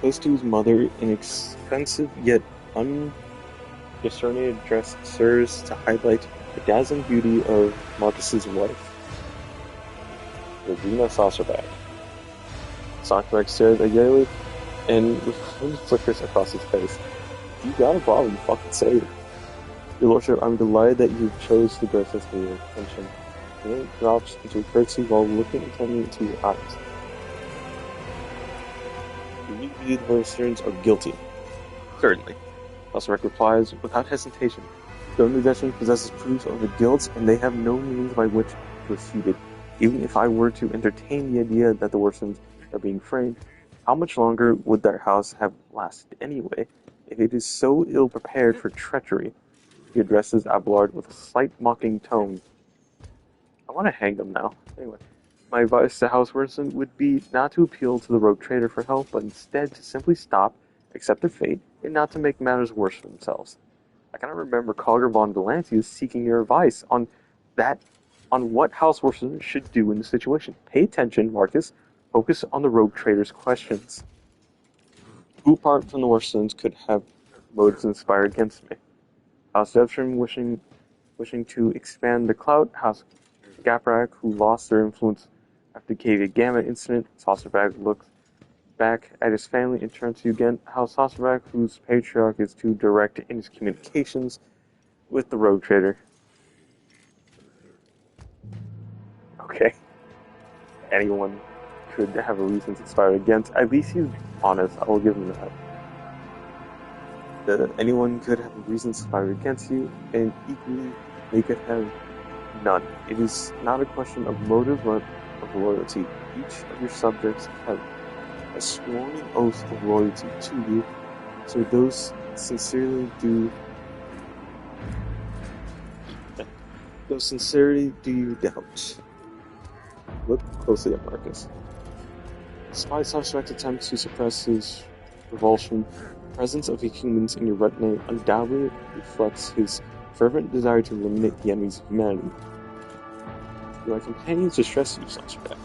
close to his mother. An expensive yet undiscerning dress serves to highlight the dazzling beauty of Marcus's wife, Regina Saucerback. Saucerback stares at Yale and with flickers across his face. If you got a problem, fucking say it. Your lordship, I'm delighted that you chose to dress as for your attention. He drops into a curtsy while looking intently into your eyes. Do you believe the Versterns are guilty? Certainly. Saucerback replies without hesitation. The Deathstream possesses proof of the guilt, and they have no means by which to refute it. Even if I were to entertain the idea that the Versterns are being framed, how much longer would their house have lasted anyway, if it is so ill prepared for treachery? He addresses Abelard with a slight mocking tone. I want to hang them now. Anyway, my advice to House Wilson would be not to appeal to the rogue trader for help, but instead to simply stop, accept their fate, and not to make matters worse for themselves. I cannot remember Cogger von Valancius seeking your advice on what House Wilson should do in this situation. Pay attention, Marcus. Focus on the rogue trader's questions. Who apart from the Wilsons could have motives inspired against me? House Deathstream wishing to expand the clout. House Gaprak, who lost their influence after the Cavia Gamma incident. Saucerback looks back at his family and turns to you again. House Saucerback, whose patriarch is too direct in his communications with the rogue trader. Okay. Anyone could have a reason to inspire against. At least he's honest. I will give him that. Anyone could have a reason to inspire against you, and equally, they could have none. It is not a question of motive, but of loyalty. Each of your subjects have a sworn oath of loyalty to you, so those sincerely do you doubt. Look closely at Marcus. Despite Saucerback's attempts to suppress his revulsion, the presence of the humans in your retinue undoubtedly reflects his fervent desire to eliminate the enemies of humanity. Do my companions distress you, Saucerback?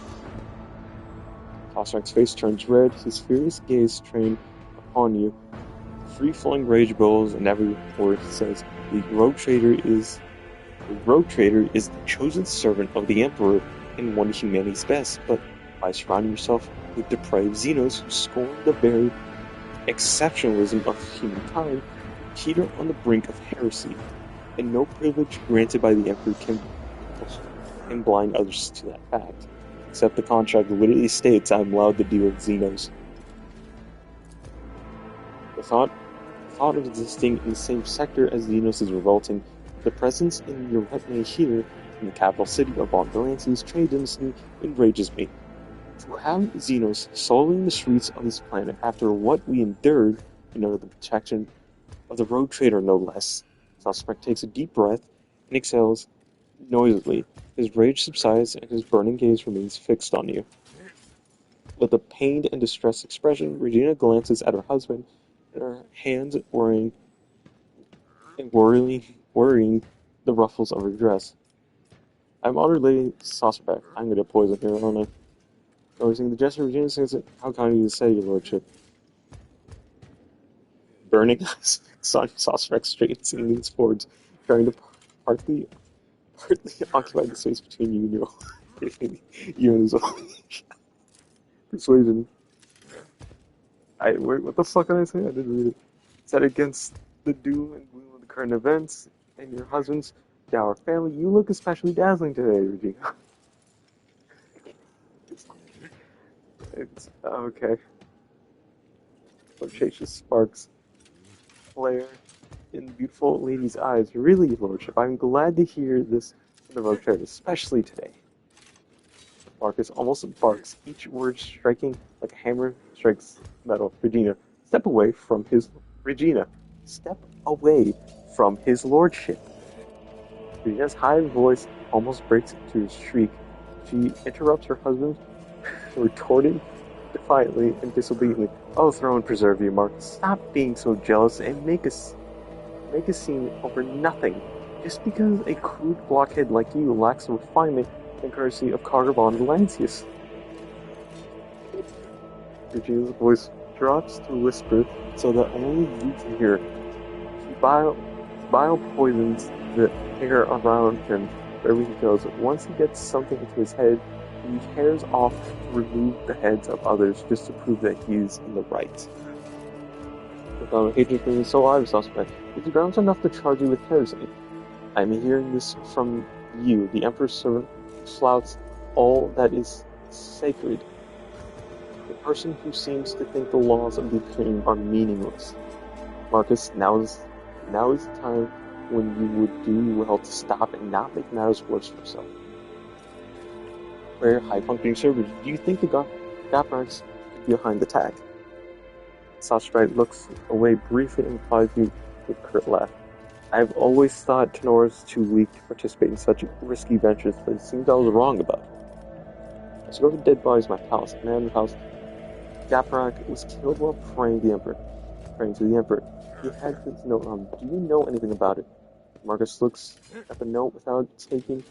Saucerback's face turns red, his furious gaze trained upon you. Free-flowing rage billows in every word he says. The rogue trader is the chosen servant of the Emperor and one of humanity's best, but by surrounding yourself with depraved Xenos who scorn the very exceptionalism of humankind, teeter on the brink of heresy, and no privilege granted by the Emperor can blind others to that fact, except the contract literally states I'm allowed to deal with Xenos. The thought of existing in the same sector as Xenos is revolting. The presence in your retinue here, in the capital city of Von Delancey's trade dynasty, enrages me. To have Xenos solely in the streets of this planet after what we endured, the protection of the rogue trader no less. Suspect takes a deep breath and exhales noisily. His rage subsides and his burning gaze remains fixed on you. With a pained and distressed expression, Regina glances at her husband, and her hands worrying the ruffles of her dress. I'm honored, Lady Saucerback. I'm going to poison her, aren't I? Noticing the gesture, Regina says, "How kind of you to say, your lordship." Burning Saucerback straightens and leans forwards, trying to partly occupy the space between you and you and his own persuasion. Wait, what the fuck did I say? I didn't read it. Set against the doom and gloom of the current events and your husband's dour family, you look especially dazzling today, Regina. It's okay. Flirtatious sparks flare in the beautiful lady's eyes. Really, lordship, I'm glad to hear this from the rogue trader, especially today. Marcus almost barks, each word striking like a hammer strikes metal. Step away from his lordship. Regina's high voice almost breaks into a shriek. She interrupts her husband, retorting defiantly and disobediently. Oh, throne preserve you, Marcus. Stop being so jealous and make a scene over nothing. Just because a crude blockhead like you lacks the refinement and courtesy of Carter von Valancius. Regina's voice drops to a whisper so that only you can hear. Bile poisons the air around him wherever he goes. Once he gets something into his head, he tears off to remove the heads of others just to prove that he's in the right. Without hatred for me, so I was suspect. It's grounds enough to charge you with heresy. I am hearing this from you, the Emperor's servant, flouts all that is sacred. The person who seems to think the laws of the Imperium are meaningless. Marcus, now is the time when you would do well to stop and not make matters worse for yourself. Where high-functioning servers, do you think the Gopmarks could be behind the attack? Saucerbright looks away briefly and replies you with a curt laugh. I have always thought Tenora's too weak to participate in such risky ventures, but it seems I was wrong about it. As I go to dead bodies in my palace, a man in the house, Gopmark was killed while praying to the Emperor. He had this note on him. Do you know anything about it? Marcus looks at the note without taking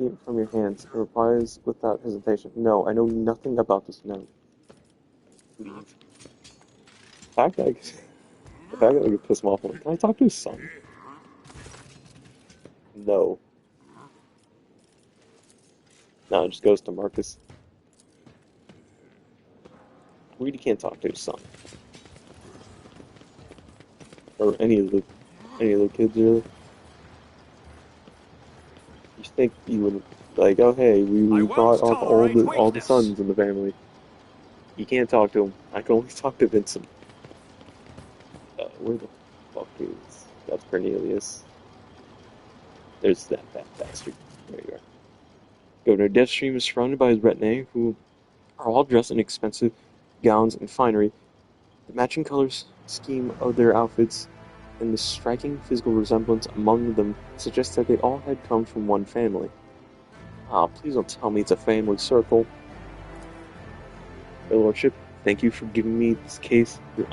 it from your hands, and replies without hesitation. No, I know nothing about this note. Leave. The fact that I could piss him off. Can I talk to his son? No. No, it just goes to Marcus. Reedy can't talk to his son. Or any of the kids, really. You think you would, like, oh hey, we brought up all the sons in the family. You can't talk to him. I can only talk to Vincent. Where the fuck is... That's Cornelius. There's that bastard. There you are. Governor Deathstream is surrounded by his retinue, who are all dressed in expensive gowns and finery. The matching colors scheme of their outfits and the striking physical resemblance among them suggests that they all had come from one family. Please don't tell me it's a family circle. Your Lordship, thank you for giving me this case your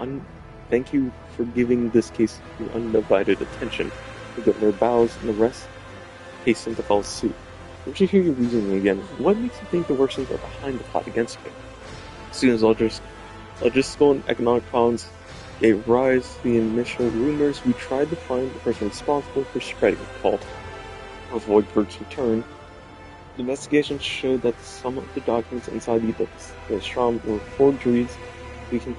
undivided attention. The governor bows, and the rest hasten to follow suit. Don't you hear your reasoning again? What makes you think the Worsens are behind the plot against me? As soon as logistical and economic problems gave rise to the initial rumors, we tried to find the person responsible for spreading the cult. To avoid Bert's return, the investigation showed that some of the documents inside the Strom were forgeries. We can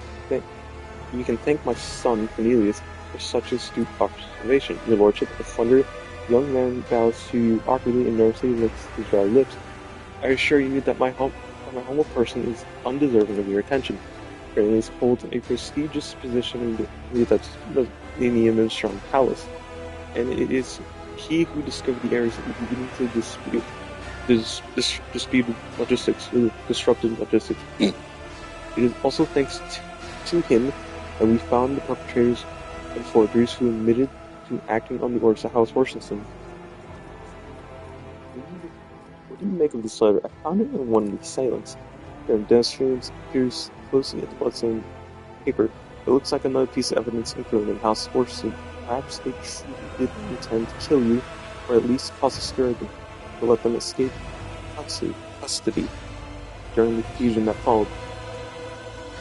thank my son, Cornelius, for such astute observation. Your Lordship, the slender young man bows to you awkwardly and nervously licks his dry lips. I assure you that my humble person is undeserving of your attention. Cornelius holds a prestigious position in the Administration Palace, and it is he who discovered the areas that we begin to disputed logistics, disrupted logistics. It is also thanks to him that we found the perpetrators and forgeries who admitted to acting on the orders of House Washington. What do you make of this letter? I found it in one of the silence. There are demonstrations peers closely at the bloodstained paper. It looks like another piece of evidence incriminating House Washington. Perhaps they truly did intend to kill you, or at least cause a scurry to let them escape custody during the confusion that followed.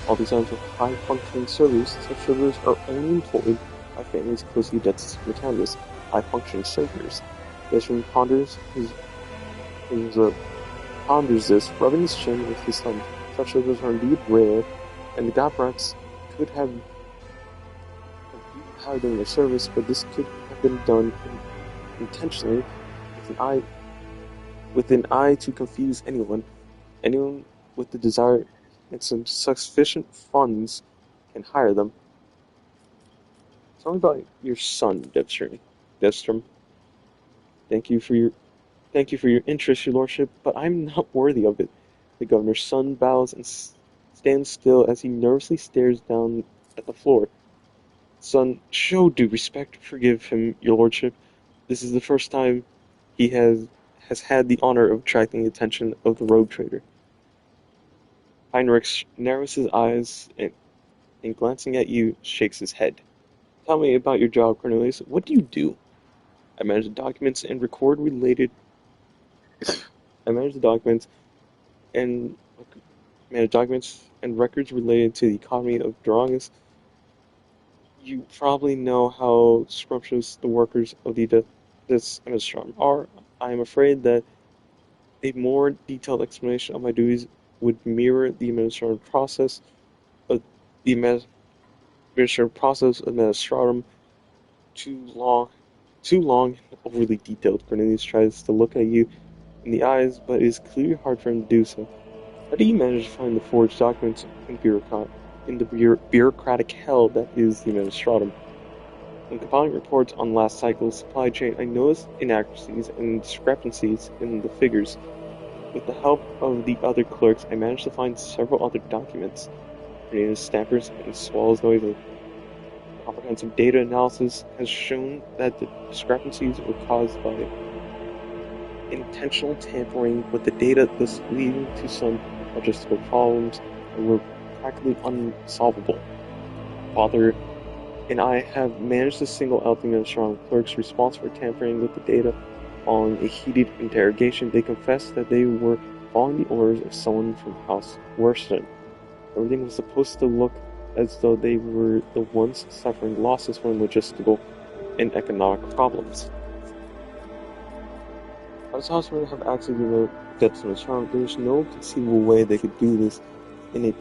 All these items with high-functioning servers, such servers are only employed by families closely attached to the canvas. High-functioning servers. Desmond ponders this, rubbing his chin with his thumb. Such servers are indeed rare, and the Gobrats could have hired them in their service, but this could have been done intentionally with an eye to confuse anyone. Anyone with the desire and some sufficient funds can hire them. Tell me about your son, Devstrom. Thank you for your interest, your lordship, but I'm not worthy of it. The governor's son bows and stands still as he nervously stares down at the floor. Son, show due respect. Forgive him, your lordship. This is the first time he has had the honor of attracting the attention of the rogue trader. Heinrich narrows his eyes and glancing at you, shakes his head. Tell me about your job, Cornelius. What do you do? I manage the documents and record related. I manage the documents and records related to the economy of Durangus. You probably know how scrumptious the workers of this administration are. I am afraid that a more detailed explanation of my duties would mirror the administrative process of administratum too long and overly detailed. Cornelius tries to look at you in the eyes, but it is clearly hard for him to do so. How do you manage to find the forged documents in the bureaucratic hell that is the administratum? When compiling reports on last cycle's supply chain, I noticed inaccuracies and discrepancies in the figures. With the help of the other clerks, I managed to find several other documents. Cornelius stammers and swallows noisily. Comprehensive data analysis has shown that the discrepancies were caused by intentional tampering with the data, thus leading to some logistical problems that were practically unsolvable. Father and I have managed to single out the administrative clerks responsible for tampering with the data. Following a heated interrogation, they confessed that they were following the orders of someone from House Worston. Everything was supposed to look as though they were the ones suffering losses from logistical and economic problems. As Hospital have actually been their debts in return, there is no conceivable way they could do this in a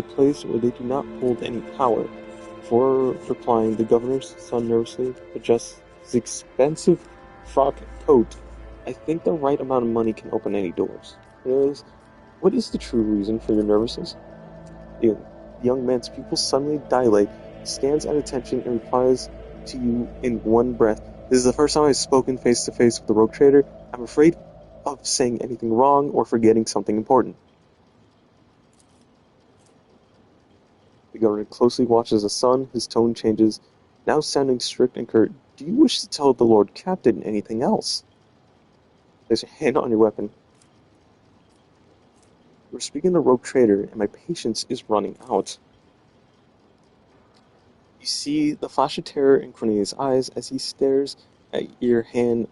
place where they do not hold any power. Before replying, the governor's son nervously adjusts his expensive frock coat. I think the right amount of money can open any doors. What is the true reason for your nervousness? The young man's pupils suddenly dilate, stands at attention, and replies to you in one breath. This is the first time I've spoken face to face with the rogue trader. I'm afraid of saying anything wrong or forgetting something important. The governor closely watches the son. His tone changes, now sounding strict and curt. Do you wish to tell the Lord Captain anything else? Place your hand on your weapon. We're speaking to the rogue trader, and my patience is running out. You see the flash of terror in Cornelius' eyes as he stares at your hand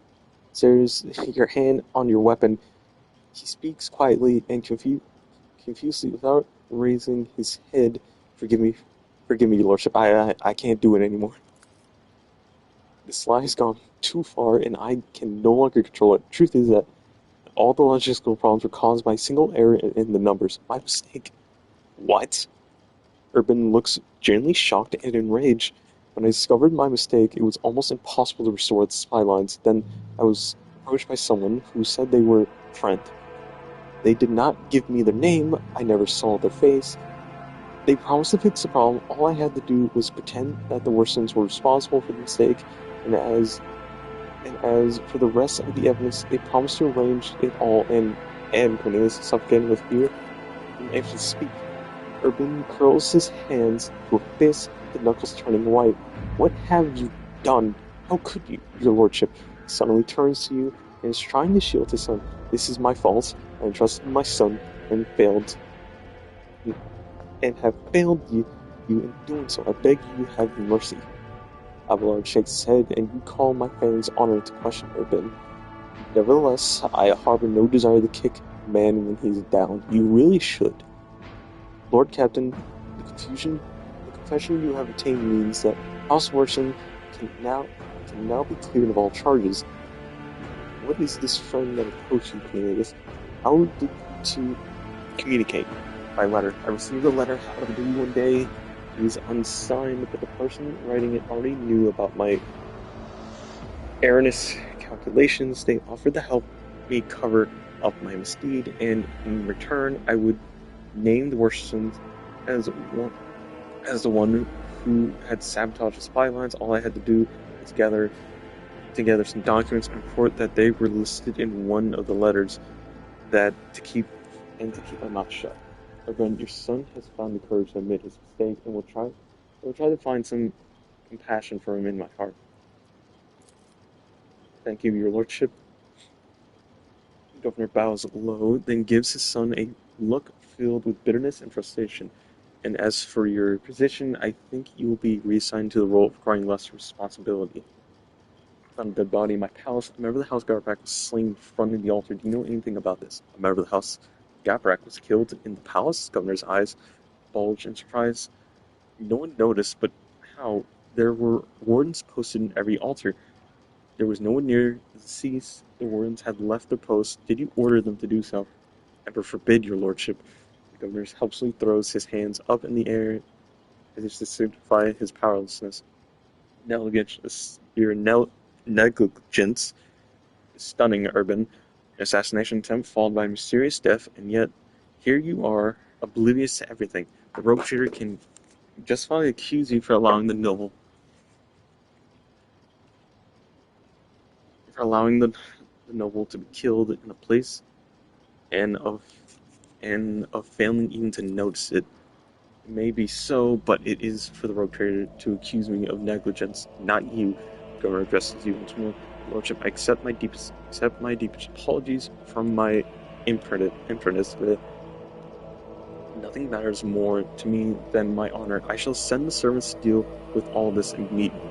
on your weapon. He speaks quietly and confusedly without raising his head. Forgive me, your lordship. I can't do it anymore. This lie has gone too far, and I can no longer control it. Truth is that all the logistical problems were caused by a single error in the numbers. My mistake. What? Urban looks genuinely shocked and enraged. When I discovered my mistake, it was almost impossible to restore the supply lines. Then I was approached by someone who said they were friend. They did not give me their name. I never saw their face. They promised to fix the problem. All I had to do was pretend that the Worsons were responsible for the mistake, and as for the rest of the evidence, they promised to arrange it all. And Cornelius, suffocating with fear, didn't actually speak. Urban curls his hands to a fist, the knuckles turning white. What have you done? How could you, your lordship? He suddenly turns to you and is trying to shield his son. This is my fault. I entrusted my son and have failed you in doing so. I beg you have mercy. Abelard shakes his head, and you call my family's honor into question, Urban. Nevertheless, I harbor no desire to kick a man when he's down. You really should. Lord Captain, the confession you have obtained means that House Worson can now be cleared of all charges. What is this friend that approached you, Cornelius? How did you two communicate? By letter. I received a letter out of the blue one day. It was unsigned, but the person writing it already knew about my erroneous calculations. They offered to help me cover up my misdeed, and in return, I would name the Worsons as the one who had sabotaged the spy lines. All I had to do was gather together some documents and report that they were listed in one of the letters to keep my mouth shut. Again, your son has found the courage to admit his mistake, and will try to find some compassion for him in my heart. Thank you, your lordship. The governor bows low, then gives his son a look filled with bitterness and frustration. And as for your position, I think you will be reassigned to the role of requiring less responsibility. I found a dead body in my palace. A member of the House Garback was slain in front of the altar. Do you know anything about this? A member of the House Garback was killed in the palace. The governor's eyes bulged in surprise. No one noticed, but how? There were wardens posted in every altar. There was no one near the deceased. The wardens had left their posts. Did you order them to do so? Ever forbid, your lordship. The governor helplessly throws his hands up in the air as if to signify his powerlessness. Your negligence is stunning, Urban. An assassination attempt followed by a mysterious death, and yet here you are, oblivious to everything. The rope trader can justly accuse you for allowing the noble to be killed in a place and of failing even to notice it. It may be so, but it is for the rope trader to accuse me of negligence, not you. The governor addresses you once more. Lordship, I accept my deepest apologies from my imprudence. Nothing matters more to me than my honor. I shall send the servants to deal with all this immediately.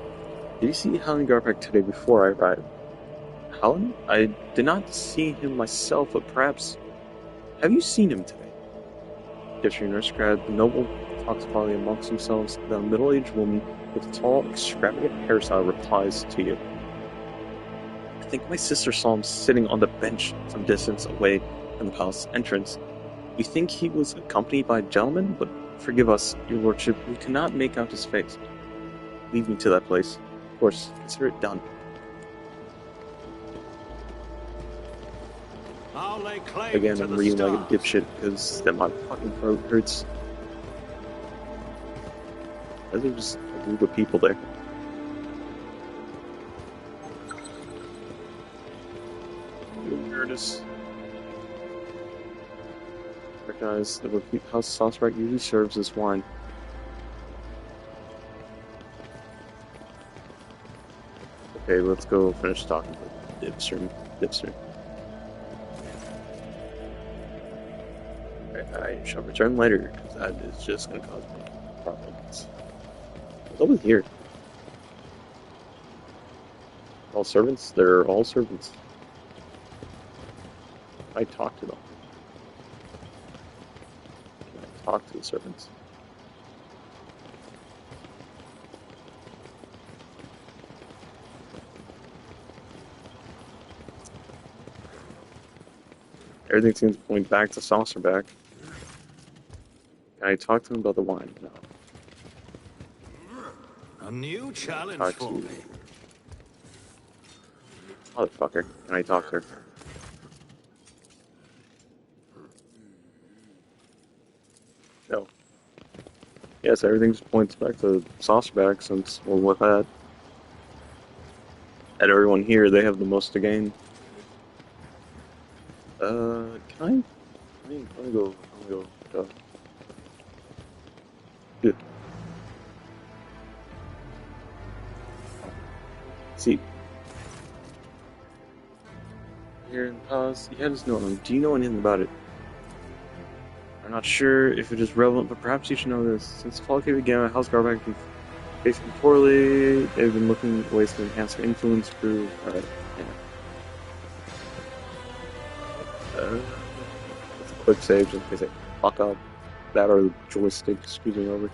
Did you see Helen Garpack today before I arrived? Helen? I did not see him myself, but perhaps... Have you seen him today? Deputy Nurse Grad, the noble talks quietly amongst themselves. The middle-aged woman with a tall, extravagant hairstyle replies to you. I think my sister saw him sitting on the bench some distance away from the palace entrance. We think he was accompanied by a gentleman, but forgive us, your lordship, we cannot make out his face. Lead me to that place. Of course, consider it done. Again, I'm reading like a dipshit because then my fucking throat hurts. There's just a group of people there. Here it is. Recognize the House Sauce Rack usually serves this wine. Okay, let's go finish talking to Dipster. I shall return later, because that is just going to cause me problems. What's over here? All servants? They're all servants. I talk to them. Can I talk to the servants? Everything seems to point back to Saucerback. Can I talk to him about the wine? No. A new challenge for me. Motherfucker. Can I talk to her? No. Yes, everything just points back to Saucerback since, well, with that. At everyone here, they have the most to gain. Can I? Let me go. Let me go. Good. See. Here in the palace, you had this note on. Do you know anything about it? I'm not sure if it is relevant, but perhaps you should know this. Since the fall cave began, House Garback has been facing poorly. They've been looking at ways to enhance their influence through. Alright, yeah. It's a quick save just in case I fuck up. That or the joystick scooting over.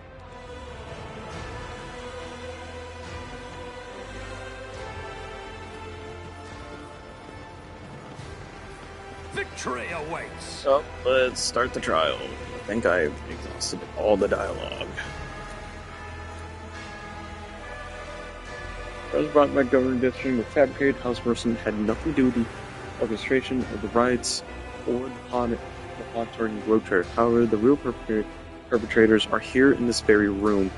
Victory awaits! So, let's start the trial. I think I've exhausted all the dialogue. I was brought by Governor District, the fabricated house person had nothing to do with the orchestration of the riots or the plot targeting road trade. However, the real perpetrators are here in this very room.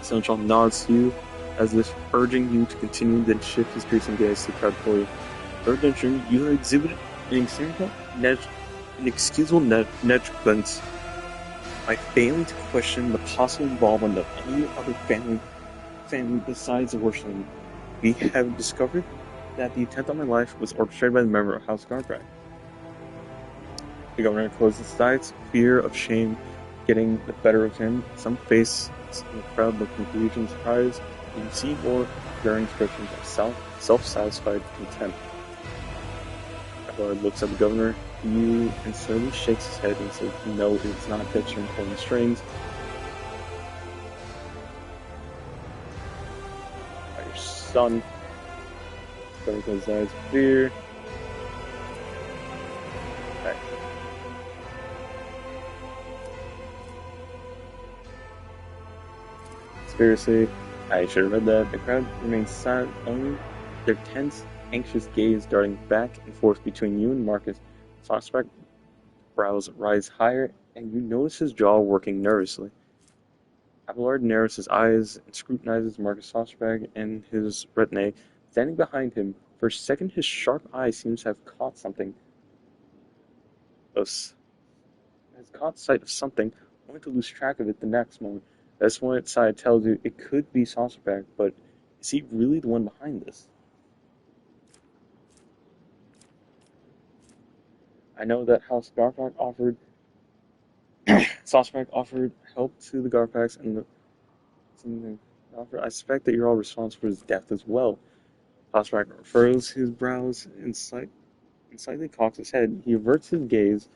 Seneschal nods to you as if urging you to continue, then shift his piercing gaze to the crowd for you. Third entry, you have exhibited an inexcusable negligence by failing to question the possible involvement of any other family besides the Worshling. We have discovered that the attempt on my life was orchestrated by the member of House Garback. The governor closed his eyes, fear of shame getting the better of him. Some face in the crowd look confusion and surprise. You can see more glaring expressions of self-satisfied contempt. Lord looks at the governor, you, and slowly shakes his head and says, "No, it's not that you're pulling strings. By your son." Governor closes his eyes, fear. Okay. Conspiracy. I should have read that. The crowd remains silent, only their tense, anxious gaze darting back and forth between you and Marcus. Saucerback's brows rise higher, and you notice his jaw working nervously. Abelard narrows his eyes and scrutinizes Marcus Saucerback and his retinue. Standing behind him, for a second his sharp eye seems to have caught something. Has caught sight of something, only to lose track of it the next moment. That's when its side tells you it could be Saucerback, but is he really the one behind this? I know that House Garpak offered Saucerback offered help to the Garpaks and I suspect that you're all responsible for his death as well. Saucerback furrows his brows and slightly cocks his head. He averts his gaze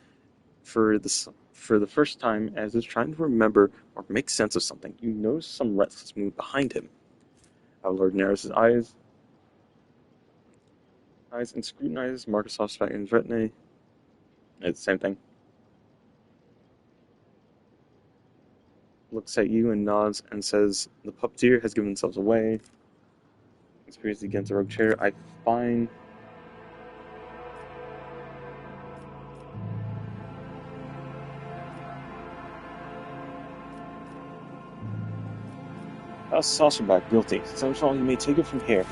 for the first time as if trying to remember or make sense of something. You notice some restless move behind him. Our Lord narrows his eyes and scrutinizes Marcus Saucerback and his retinue. It's the same thing. Looks at you and nods and says, "The puppeteer has given themselves away." Conspiracy against the rogue chair. I find House Saucerback guilty. Seneschal, you may take it from here.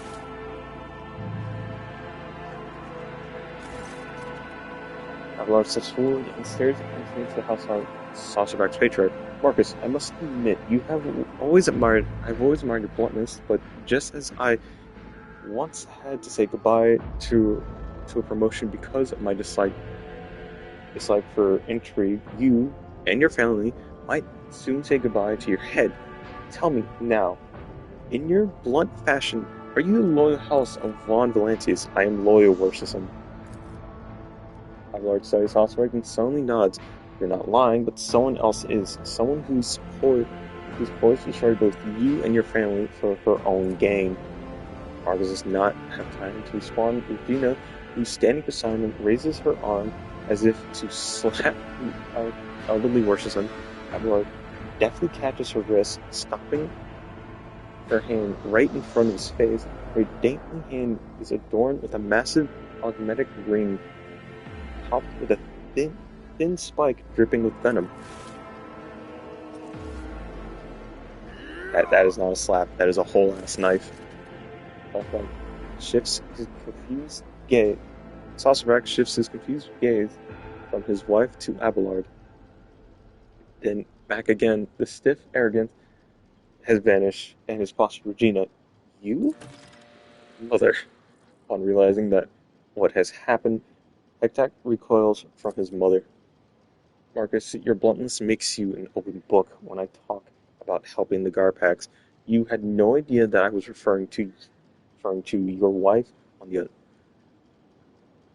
Abelard steps forward and stares into the House Saucerback's patriarch. Marcus, I must admit, I've always admired your bluntness, but just as I once had to say goodbye to a promotion because of my dislike for intrigue, you and your family might soon say goodbye to your head. Tell me now, in your blunt fashion, are you the loyal house of Von Valantius? I am loyal, Worshison. Abelard studies Saucerback and suddenly nods. You're not lying, but someone else is. Someone who's poised to destroy both you and your family for her own gain. Marcus does not have time to respond. Udina, who's standing beside him, raises her arm as if to slap elderly Worshison. Abelard deftly catches her wrist, stopping her hand right in front of his face. Her dainty hand is adorned with a massive augmetic ring, topped with a thin spike dripping with venom. That is not a slap. That is a whole ass knife. Sosrak shifts his confused gaze. Sosrak shifts his confused gaze from his wife to Abelard, then back again. The stiff arrogance has vanished, and his posture. Regina, you, mother. On realizing that what has happened, Hector recoils from his mother. Marcus, your bluntness makes you an open book when I talk about helping the Garpax. You had no idea that I was referring to your wife on the other.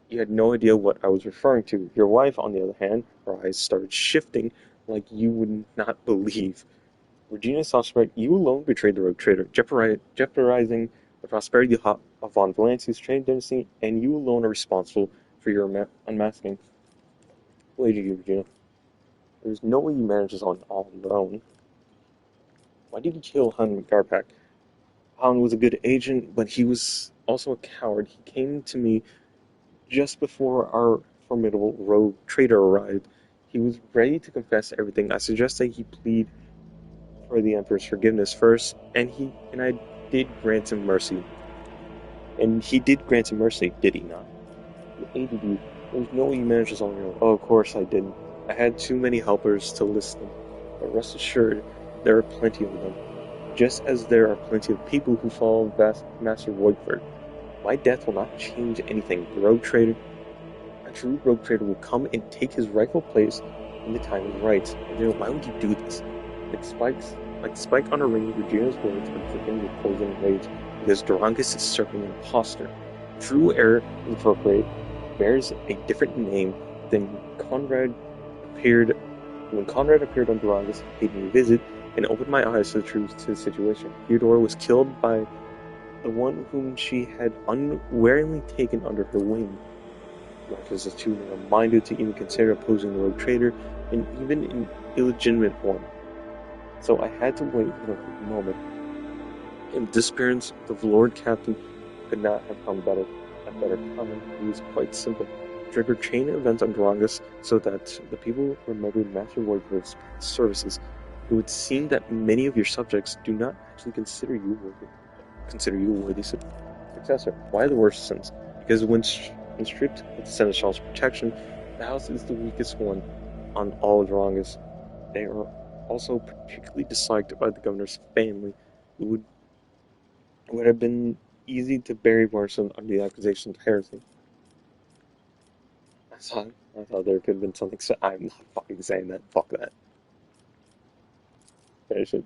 You had no idea what I was referring to. Your wife, on the other hand, her eyes started shifting like you would not believe. Regina suspect you alone betrayed the rogue trader, jeopardizing the prosperity of Von Valanci's trade dynasty, and you alone are responsible for your unmasking. Lady Regina, there's no way you managed this on all your own. Why did you kill Han Garpak? Han was a good agent, but he was also a coward. He came to me just before our formidable rogue trader arrived. He was ready to confess everything. I suggested he plead for the Emperor's forgiveness first, and I did grant him mercy. And he did grant him mercy, did he not? He aided you. There's no way you managed this on your own. Oh, of course I didn't. I had too many helpers to list them. But rest assured, there are plenty of them. Just as there are plenty of people who follow Master Voigtford. My death will not change anything. The rogue trader, a true rogue trader will come and take his rightful place when the time is right. And why would you do this? Like spike on a ring, Regina's words are dripping with poison rage, because Durangus is serving an imposter. True error incorporate bears a different name than Conrad appeared when Conrad appeared on Durangus, paid me a visit, and opened my eyes to the truth to the situation. Theodora was killed by the one whom she had unwaringly taken under her wing. Marcus is too minded to even consider opposing the rogue trader, and even in illegitimate form. So I had to wait for a moment. In disappearance, the Lord Captain could not have come at better time. It was quite simple. Trigger chain events on Durangus so that the people remembered Master Voigtford's services. It would seem that many of your subjects do not actually consider you a worthy successor. Why the worst sins? Because when stripped of the Seneschal's protection, the house is the weakest one on all Durangus. They are also particularly disliked by the governor's family. It would have been easy to bury Morrison under the accusation of heresy. I thought there could have been something. I'm not fucking saying that. Fuck that. Finish it.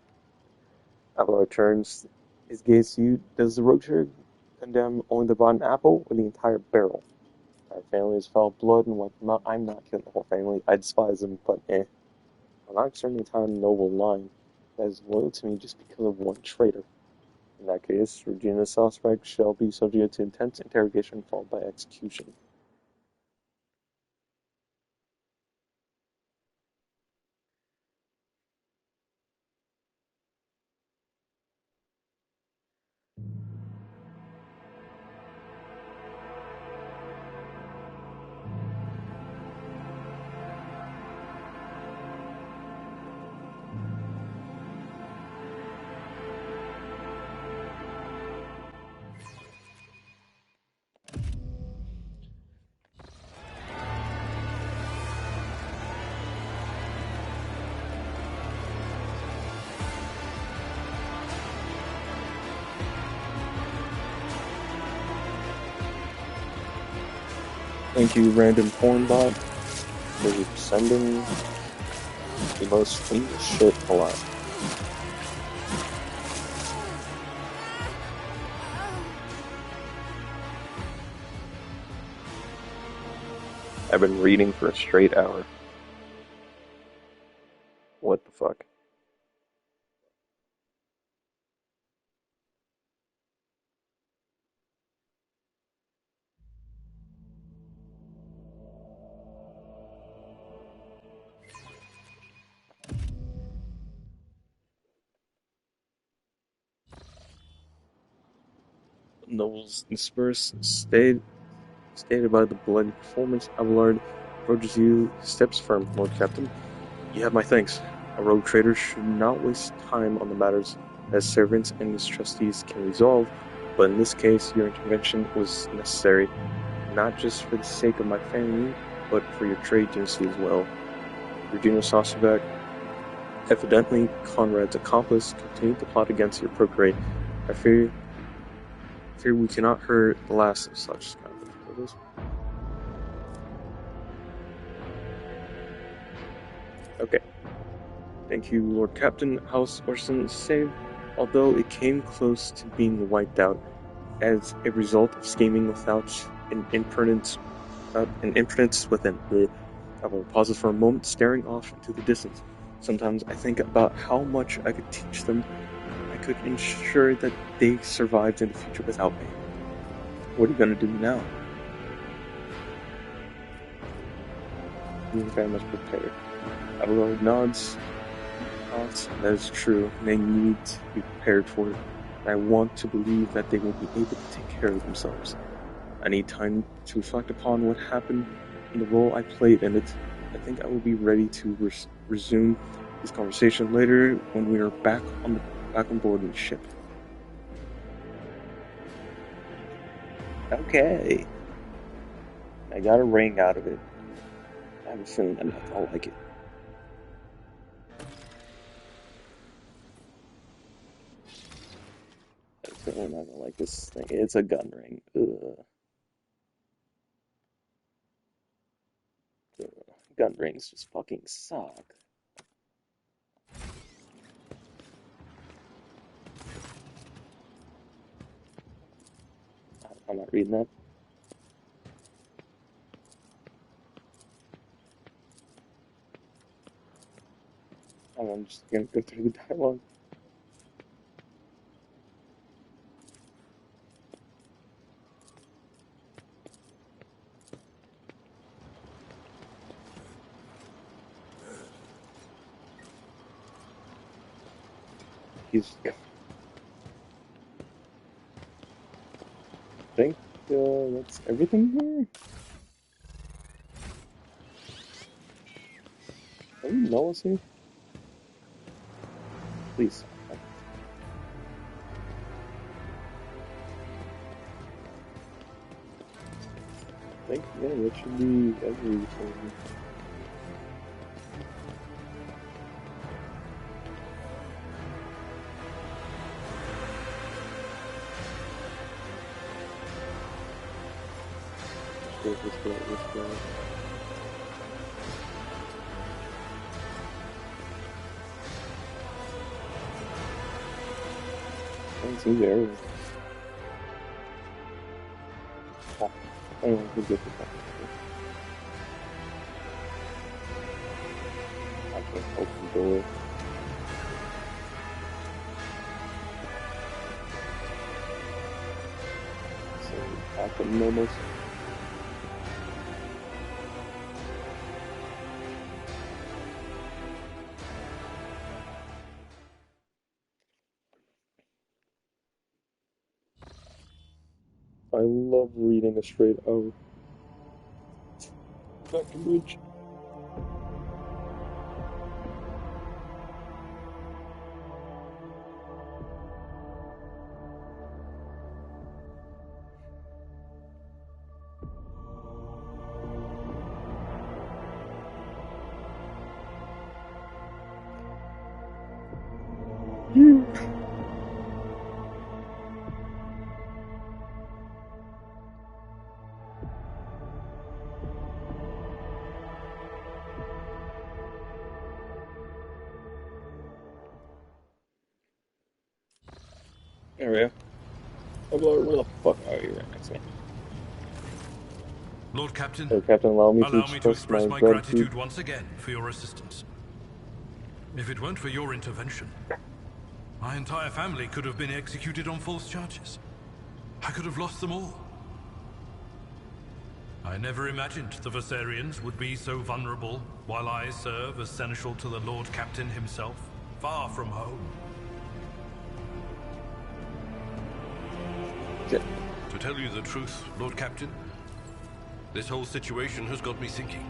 Abelard turns his gaze to you. Does the rogue trader condemn only the rotten apple or the entire barrel? Our family is foul blood and wiped them out. I'm not killing the whole family. I despise them, but I'm not concerning the entire noble line that is loyal to me just because of one traitor. In that case, Regina's suspect shall be subject to intense interrogation followed by execution. Thank you, random pornbot, for sending the most famous shit alive. I've been reading for a straight hour. What the fuck? Nobles dispersed, stated by the bloody performance. Abelard approaches you, steps firm, Lord Captain. You have my thanks. A rogue trader should not waste time on the matters as servants and as trustees can resolve, but in this case, your intervention was necessary, not just for the sake of my family, but for your trade dynasty as well. Regina Sosabek, evidently Conrad's accomplice, continued to plot against your procreate. I fear we cannot hear the last of such scandals. Okay. Thank you, Lord Captain. House Orson is saved, although it came close to being wiped out as a result of scheming without an impotence within. I will pause for a moment, staring off into the distance. Sometimes I think about how much I could teach them. I could ensure that they survived in the future without me. What are you going to do now? You're very much prepared. Abelard nods. That is true. They need to be prepared for it. And I want to believe that they will be able to take care of themselves. I need time to reflect upon what happened and the role I played in it. I think I will be ready to resume this conversation later when we are back on board the ship. Okay. I got a ring out of it. I have a feeling that I'll like it. I'm not gonna like this thing. It's a gun ring. Ugh. Gun rings just fucking suck. I'm not reading that. I'm just gonna go through the dialogue. I think that's everything here. Are you Noah's here? Please. I think, yeah, that should be everything. Let's go. It's in there. Oh, I don't know who's good for that. I can open the door. So, I can almost. I love reading a straight out. Breckenridge. There we go. Where the fuck are you right next to me? Lord Captain, allow me to express my gratitude gratitude once again for your assistance. If it weren't for your intervention, my entire family could have been executed on false charges. I could have lost them all. I never imagined the Versarians would be so vulnerable while I serve as seneschal to the Lord Captain himself, far from home. Yeah. To tell you the truth, Lord Captain, this whole situation has got me thinking.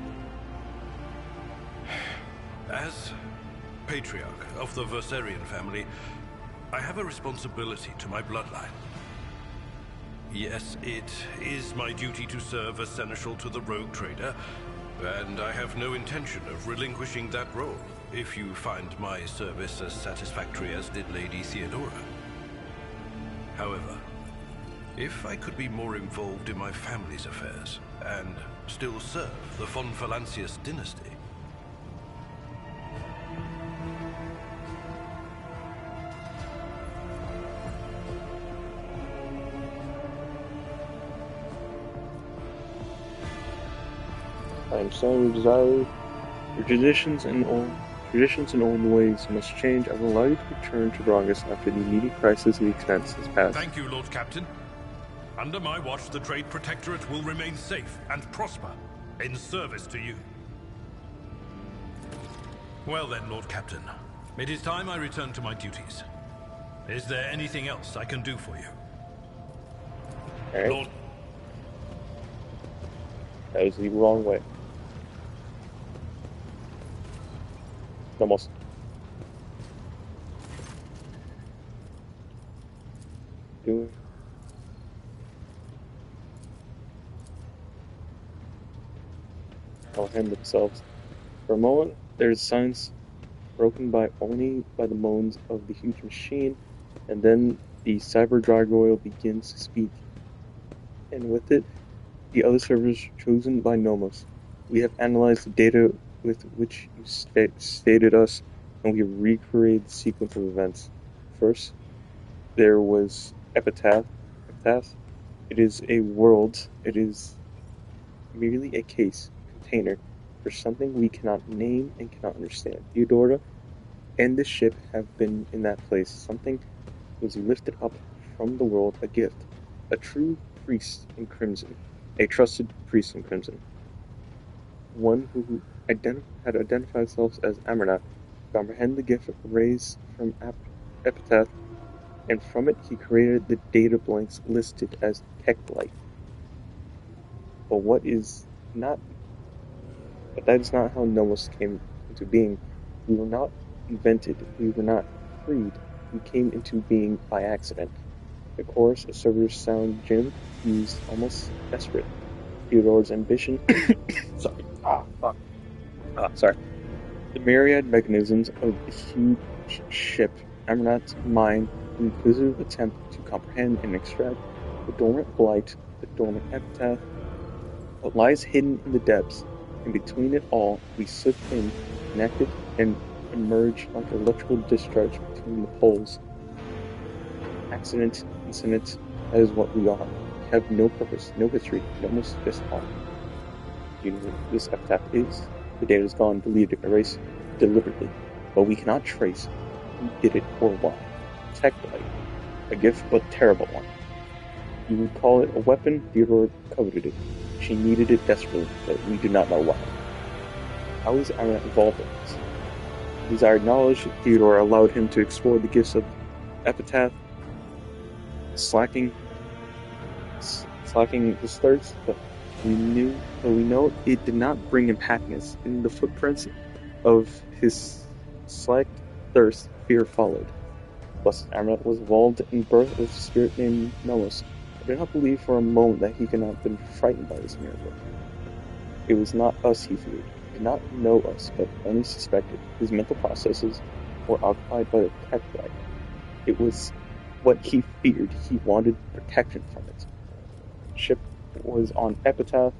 As Patriarch of the Versarian family, I have a responsibility to my bloodline. Yes, it is my duty to serve as seneschal to the rogue trader, and I have no intention of relinquishing that role, if you find my service as satisfactory as did Lady Theodora. However, if I could be more involved in my family's affairs, and still serve the von Valancius dynasty. I am sorry you desire your traditions and old ways must change. I will allow you to return to Bragas after the immediate crisis of the expense has passed. Thank you, Lord Captain. Under my watch, the Trade Protectorate will remain safe and prosper, in service to you. Well then, Lord Captain, it is time I return to my duties. Is there anything else I can do for you? Alright. Lord... That was the wrong way. Almost. Do hand themselves. For a moment, there is silence broken only by the moans of the huge machine, and then the cyber gargoyle begins to speak. And with it, the other servers chosen by Nomos. We have analyzed the data with which you stated us, and we have recreated the sequence of events. First, there was Epitaph. It is a world. It is merely a container, for something we cannot name and cannot understand. Theodora and the ship have been in that place. Something was lifted up from the world, a gift. A true priest in crimson. A trusted priest in crimson. One who had identified himself as Amarnat, comprehend the gift raised from Epitaph, and from it he created the data blanks listed as tech light. But that is not how Nomos came into being. We were not invented, we were not freed, we came into being by accident. The chorus of servers sound Jim used almost desperate. Theodore's ambition sorry. The myriad mechanisms of the huge ship, Amarnat's mind, an inquisitive attempt to comprehend and extract the dormant blight, the dormant epitaph, what lies hidden in the depths, and between it all we slip in, connected, and emerge like an electrical discharge between the poles. Accident, incident, that is what we are. We have no purpose, no history, no most just all. You know what this epitaph is? The data is gone, deleted, erased deliberately, but we cannot trace who did it or why. Tech light, a gift but terrible one. You would call it a weapon. Theodora coveted it. She needed it desperately, but we do not know why. How is Amarnat involved in this? He desired knowledge. Theodora allowed him to explore the gifts of Epitaph, slacking his thirst, but we know it did not bring him happiness. In the footprints of his slacked thirst, fear followed. Blessed Amarnat was involved in birth with a spirit named Nomos. I did not believe for a moment that he could not have been frightened by this miracle. It was not us he feared. He did not know us, but only suspected. His mental processes were occupied by the tech light. It was what he feared. He wanted protection from it. The ship was on Epitaph.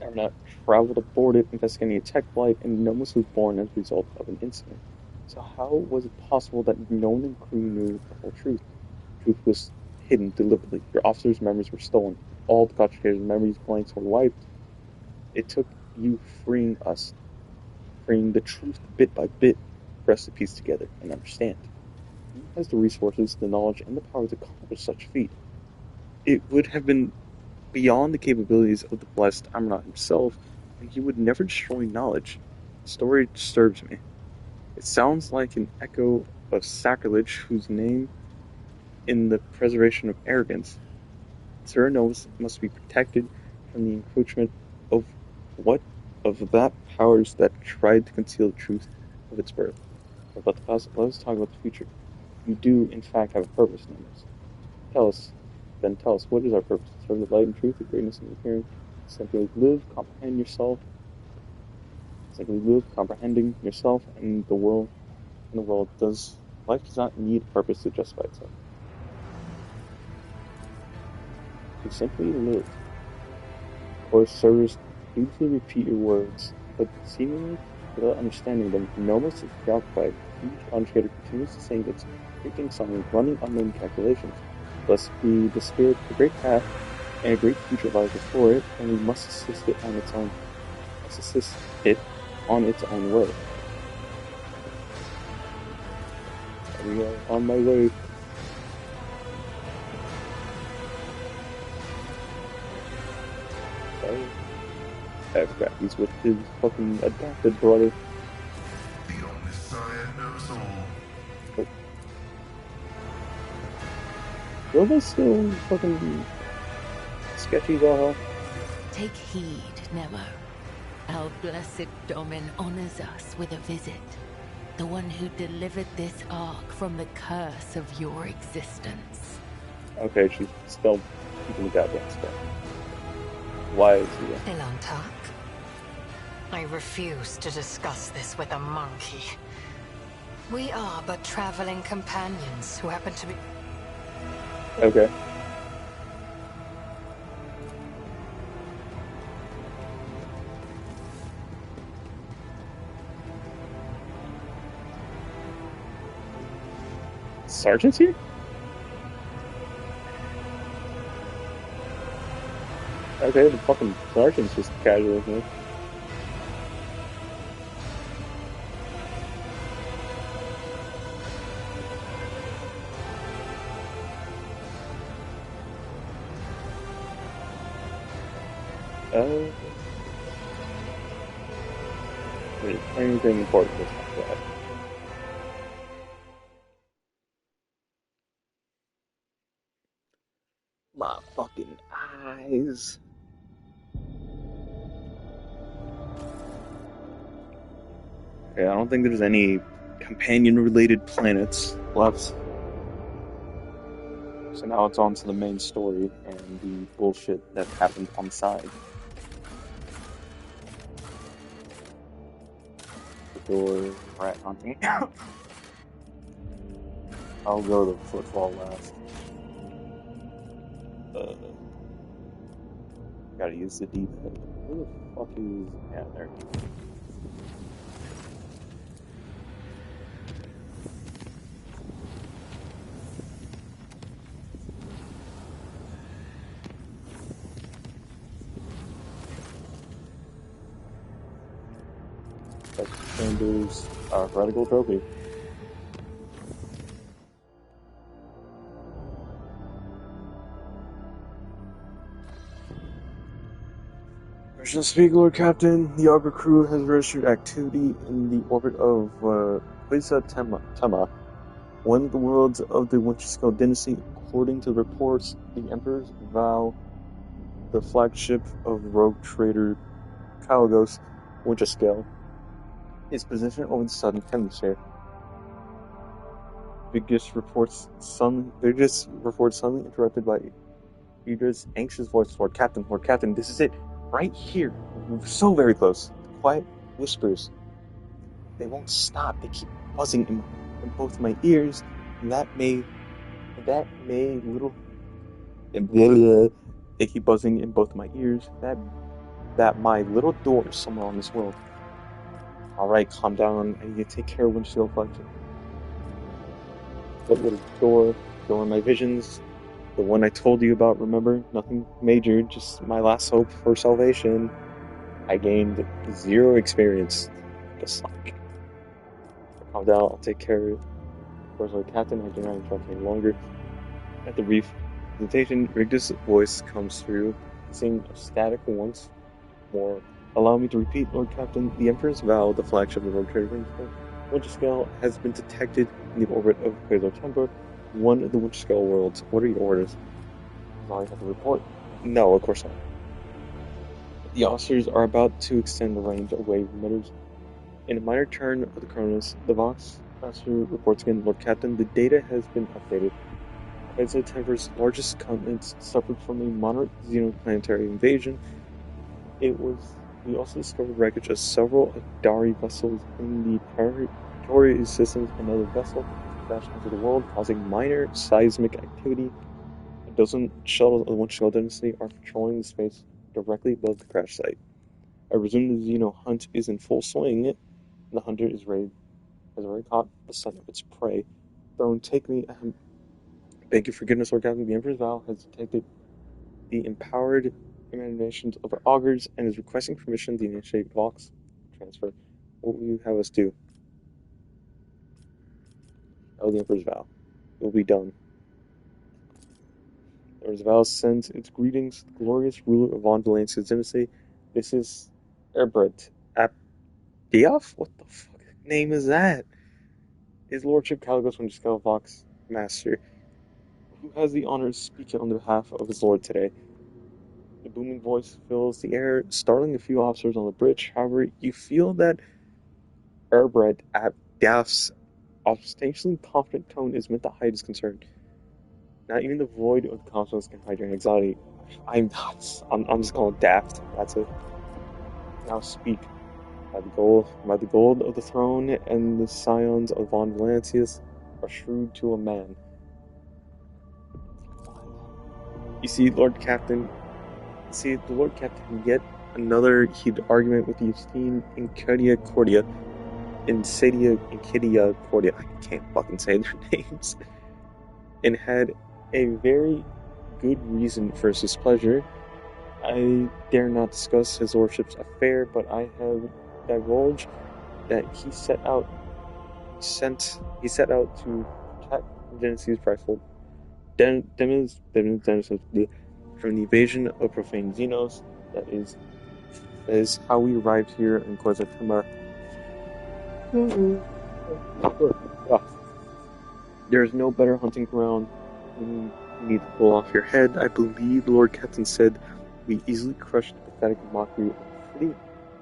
Amarnat traveled aboard it, investigating a tech flight, and Nomos was born as a result of an incident. So how was it possible that no one in the crew knew the whole truth? The truth was hidden deliberately. Your officers' memories were stolen. All the Conjugators' memories blanks were wiped. It took you freeing us, freeing the truth bit by bit, for us to piece together and understand. Who has the resources, the knowledge, and the power to accomplish such a feat? It would have been beyond the capabilities of the blessed Amarnat himself, and he would never destroy knowledge. The story disturbs me. It sounds like an echo of sacrilege whose name in the preservation of arrogance. Sir Nomos must be protected from the encroachment of that powers that tried to conceal the truth of its birth. About the past, let us talk about the future. You do, in fact, have a purpose, Nimbus. Tell us, then tell us, what is our purpose? To serve the light and truth, the greatness and the appearance. Simply live, comprehend yourself. Simply live, comprehending yourself and the world. In the world, life does not need a purpose to justify itself. To simply live. Or servers dutifully repeat your words, but seemingly without understanding them. Nomus is preoccupied. Each conjugator continues to sing its freaking song, running unknown calculations. Thus be the spirit of the great path, and a great future lies before it, and we must assist it on its own. Way. There we go, on my way. Sorry. I've got these with his fucking adopted brother. The Omnissiah knows all. Oh. Robo's still fucking sketchy, Zaha. Take heed, Nemo. Our blessed Domin honors us with a visit. The one who delivered this ark from the curse of your existence. Okay, she's still keeping the goddamn spell. Why is he there? Ilantak? I refuse to discuss this with a monkey. We are but traveling companions who happen to be... Okay. Sergeant's here? Okay, the fucking sergeant's just casual here. Anything important to talk about? My fucking eyes. Okay, I don't think there's any companion-related planets left. So now it's on to the main story and the bullshit that happened on the side. The door, rat hunting. I'll go to the football last. Gotta use the D-pad. Where the fuck is... Yeah, there. Chambers, radical trophy. Permission to speak, Lord Captain. The Augur crew has registered activity in the orbit of Quisa Tema, one of the worlds of the Winterscale dynasty. According to the reports, the Emperor's vow, the flagship of rogue trader Kalagos Winterscale, is positioned over the southern hemisphere. Biggest reports suddenly interrupted by Idra's anxious voice. Lord Captain, this is it. Right here. We're so very close. Quiet whispers. They won't stop. They keep buzzing in both my ears. They keep buzzing in both my ears. That my little door is somewhere on this world. Alright, calm down. I need to take care of Winchfield Collection. That little door in my visions. The one I told you about, remember? Nothing major, just my last hope for salvation. I gained 0 experience. Just like... Calm down, I'll take care of it. Of course, Lord Captain, I do not interrupt any longer. At the brief presentation, Rigda's voice comes through, saying static once more. Allow me to repeat, Lord Captain, the Emperor's vow, the flagship of the rogue trader Winterscale, has been detected in the orbit of Quasar Temper, one of the Winterscale worlds. What are your orders? Do I have to report? No, of course not. The officers are about to extend the range away from emitters. In a minor turn of the Cronus, the Vox Master reports again, Lord Captain, the data has been updated. Quetzal Temper's largest continent suffered from a moderate xenoplanetary invasion. We also discovered wreckage of several Adari vessels in the Territory systems. Another vessel crashed into the world, causing minor seismic activity. One shuttle dynasty are patrolling the space directly above the crash site. I presume the Xeno hunt is in full swing. The hunter has already caught the scent of its prey. Throne, take me. Beg your forgiveness, Lord Captain. The Emperor's vow has detected the empowered imaginations of our augurs and is requesting permission to initiate Vox transfer. What will you have us do? Oh, the Emperor's vow. It will be done. The Emperor's vow sends its greetings to the glorious ruler of Von Valencia's dynasty. This is Erbert Abdiaf? What the fuck name is that? His Lordship Caligos Winchescal Vox Master, who has the honor of speaking on behalf of his lord today. The booming voice fills the air, startling a few officers on the bridge. However, you feel that Erbert Abdiaf's ostensibly confident tone is meant to hide his concern. Not even the void of the confidence can hide your anxiety. I'm just calling it daft. That's it. Now speak. By the gold of the throne and the scions of Von Valancius are shrewd to a man. You see, the Lord Captain yet another heated argument with the esteemed Incadia Cordia. Cordia. I can't fucking say their names. And had a very good reason for his displeasure. I dare not discuss his lordship's affair, but I have divulged that he set out to protect Genesee's rifle Demis from the invasion of profane Xenos. That is how we arrived here in Quetzal Temar. There is no better hunting ground when you need to pull off your head. I believe the Lord Captain said we easily crushed the pathetic mockery of the fleet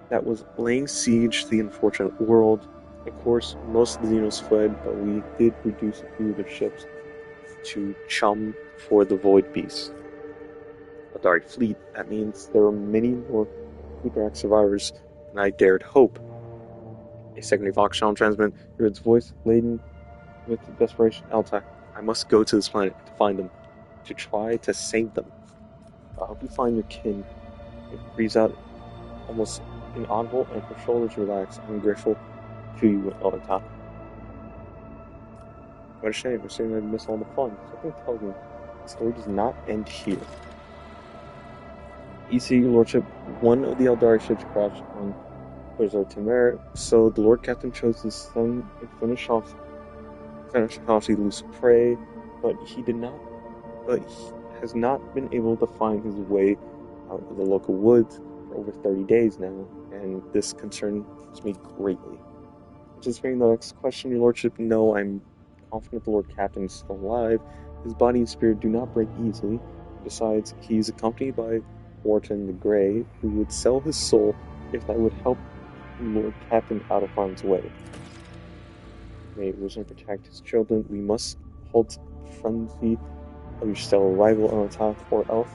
that was laying siege to the unfortunate world. Of course, most of the Xenos fled, but we did reduce a few of their ships to chum for the Void Beast. Adari fleet, that means there were many more Kudarak survivors than I dared hope. A secondary Vox channel transmit heard its voice laden with desperation. Alta, I must go to this planet to find them, to try to save them. I hope you find your kin. It breathes out almost inaudible, and her shoulders relax. I'm grateful to you, Alta. What a shame, we're saying I'd miss all the fun. Something tells me the story does not end here. Your Lordship, one of the Eldari ships crashed on Quetzal Temar, so the Lord Captain chose to send and finish off the elusive prey, but he has not been able to find his way out of the local woods for over 30 days now, and this concerns me greatly. Anticipating the next question, Your Lordship, no, I'm confident the Lord Captain is still alive. His body and spirit do not break easily. Besides, he is accompanied by Wharton the Grey, who would sell his soul if that would help the Lord Captain out of harm's way. May wisdom protect his children. We must halt the frenzy of your stellar rival on top, or else,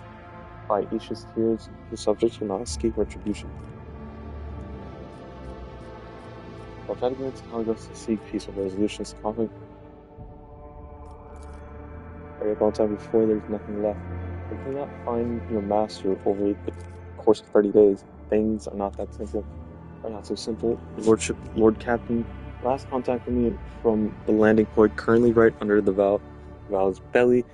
by Aetius' tears, the subjects will not escape retribution. While Vatican's Congress to seek peaceful resolutions to conflict, hurry up on time before there's nothing left. If you cannot find your master over the course of 30 days, things are not so simple. Your Lordship, Lord Captain, last contacted me from the landing point currently right under the Val's belly.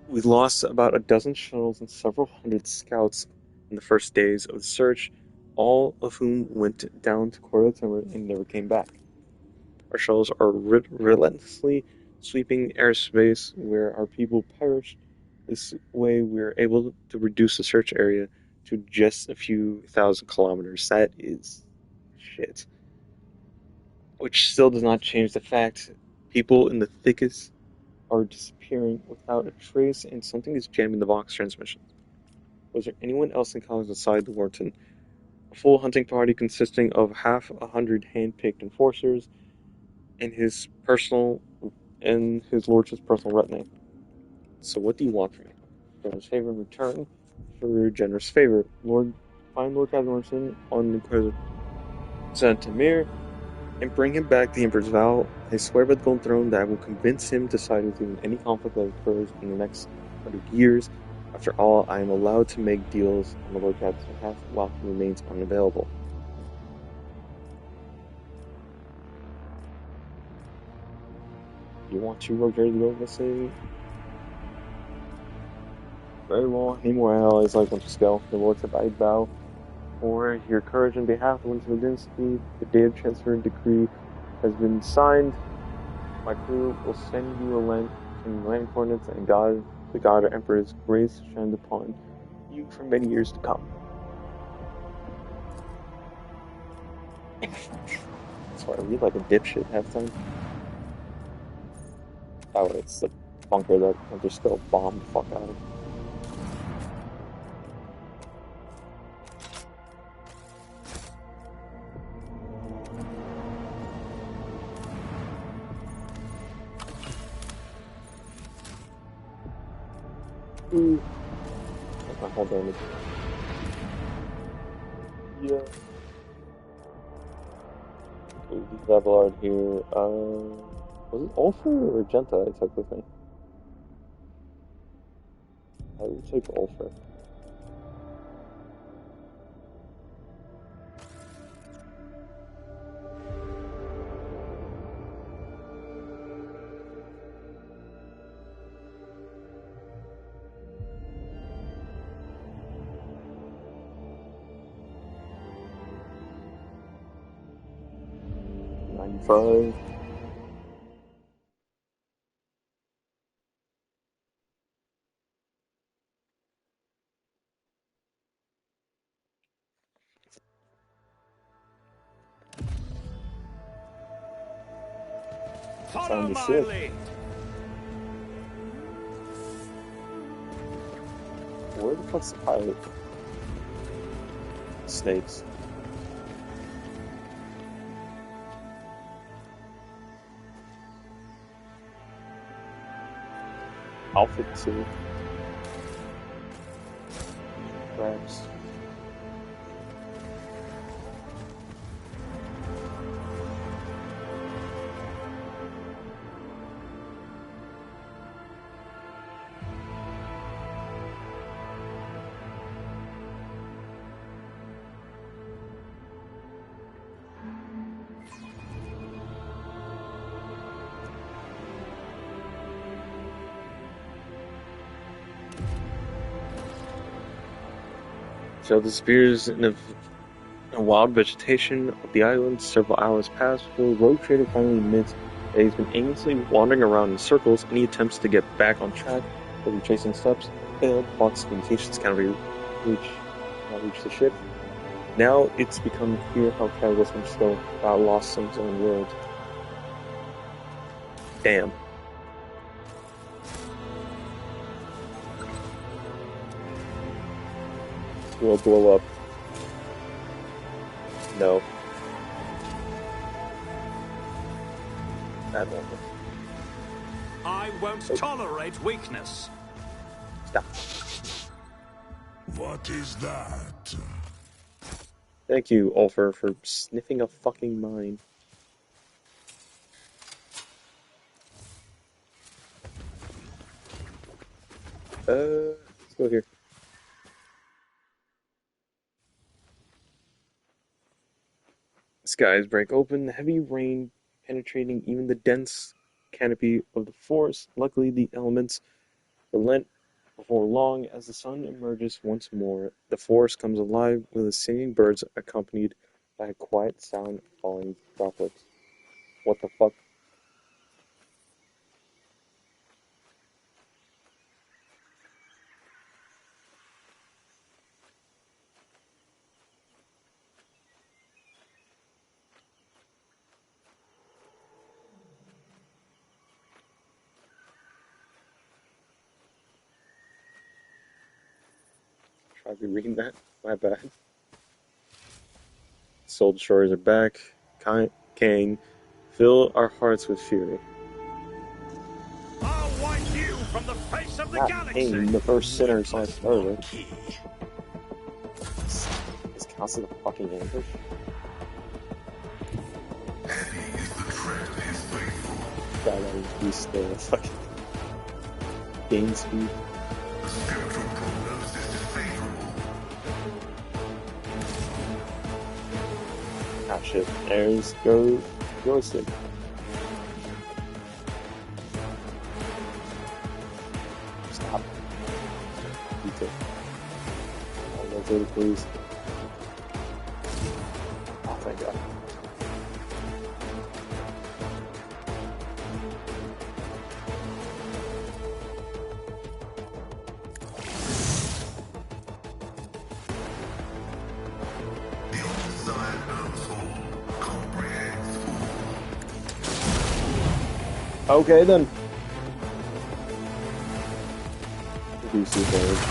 We lost about a dozen shuttles and several hundred scouts in the first days of the search, all of whom went down to Quetzal Temar and never came back. Our shuttles are relentlessly sweeping airspace where our people perished. This way, we're able to reduce the search area to just a few thousand kilometers. That is shit. Which still does not change the fact people in the thickest are disappearing without a trace, and something is jamming the Vox transmissions. Was there anyone else in college beside the Wharton? A full hunting party consisting of half 100 hand-picked enforcers and his lordship's personal retinue. So what do you want from me? Generous favor in return for generous favor. Find Lord Cadwardson on the Inquisitor. Send to Mir and bring him back the Emperor's vow. I swear by the Golden Throne that I will convince him to side with you in any conflict that occurs in the next 100 years. After all, I am allowed to make deals on the Lord Cadward's behalf while he remains unavailable. You want two Rogue Traders to go, let's say? Very well. Any more allies like them to scale. The Lordship I bow for your courage in behalf of the dynasty. The day of transfer decree has been signed. My crew will send you a land coordinates, and the God or Emperor's grace shine upon you for many years to come. So I read like a dipshit half time. Oh, it's the bunker that I just go bomb the fuck out of. Ooh. That's my whole damage. Yeah. Okay, Vavillard here. Was it Ulfer or Genta I took with me? I would take Ulfer. Five. Follow the my ship. lead. Where the fuck's the pilot? Snakes. Alpha 2. Perhaps. Shell disappears in a wild vegetation of the island. Several hours pass before Rogue Trader finally admits that he's been aimlessly wandering around in circles. Any attempts to get back on track or retracing steps failed. Fox communications cannot reach the ship. Now it's become clear how Cadwardson still got lost in his own world. Damn. Will blow up. No. That won't. I won't tolerate weakness. Stop. What is that? Thank you, Ulfer, for sniffing a fucking mine. Let's go here. Skies break open, heavy rain penetrating even the dense canopy of the forest. Luckily, the elements relent before long. As the sun emerges once more, the forest comes alive with the singing birds accompanied by a quiet sound of falling droplets. What the fuck? Tried to read that? My bad. Soul destroyers are back. Kang Fill our hearts with fury. I'll wipe you from the face of the Not galaxy. Pain, the first sinner, so I started. Is Castle the fucking ambush? Heavy is the tread of his faithful. God, that was beast there. Fucking gain speed. The spiritual prognosis is favorable. Ah shit. There's joystick. Stop. Detail. Rotate, please. Oh, thank God. The Omnissiah knows all, comprehends all. Okay then. Reduce the damage.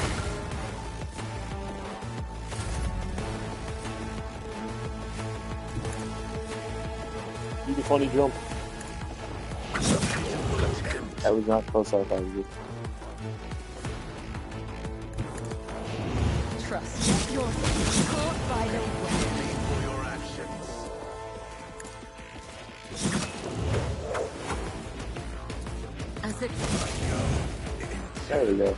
You the funny jump. That was not close enough, I was. Trust yourself. Caught by the wind. For your actions. As it There we go.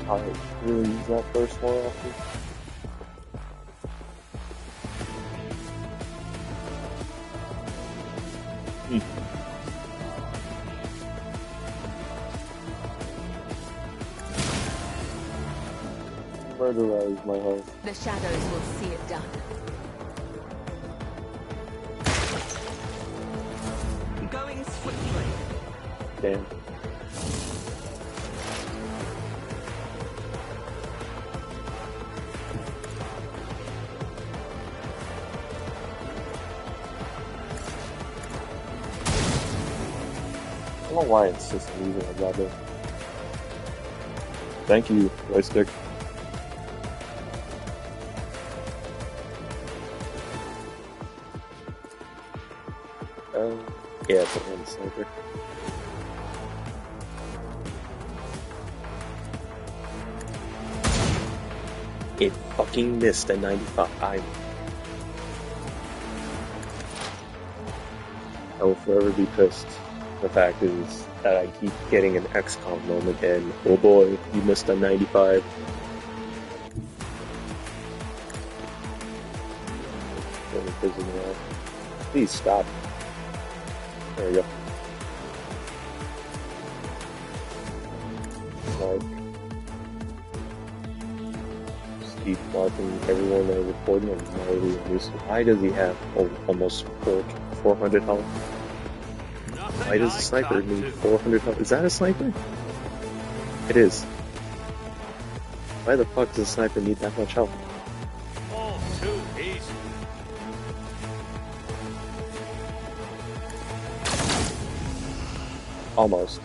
Alright, really use that first more often. Murderize my health. the shadows will see it done. Going swiftly. Damn. I don't know why it's just moving like that though. Thank you, joystick. Yeah, it's a hand sniper. It fucking missed at 95. I will forever be pissed. The fact is that I keep getting an XCOM moment and oh boy, you missed at 95. Really pissing me off. Please stop. There we go. Like, Steve marking everyone that reporting on Mario News. Why does he have almost 400 health? Why does a sniper need 400 health? Is that a sniper? It is. Why the fuck does a sniper need that much health? All too easy. Almost.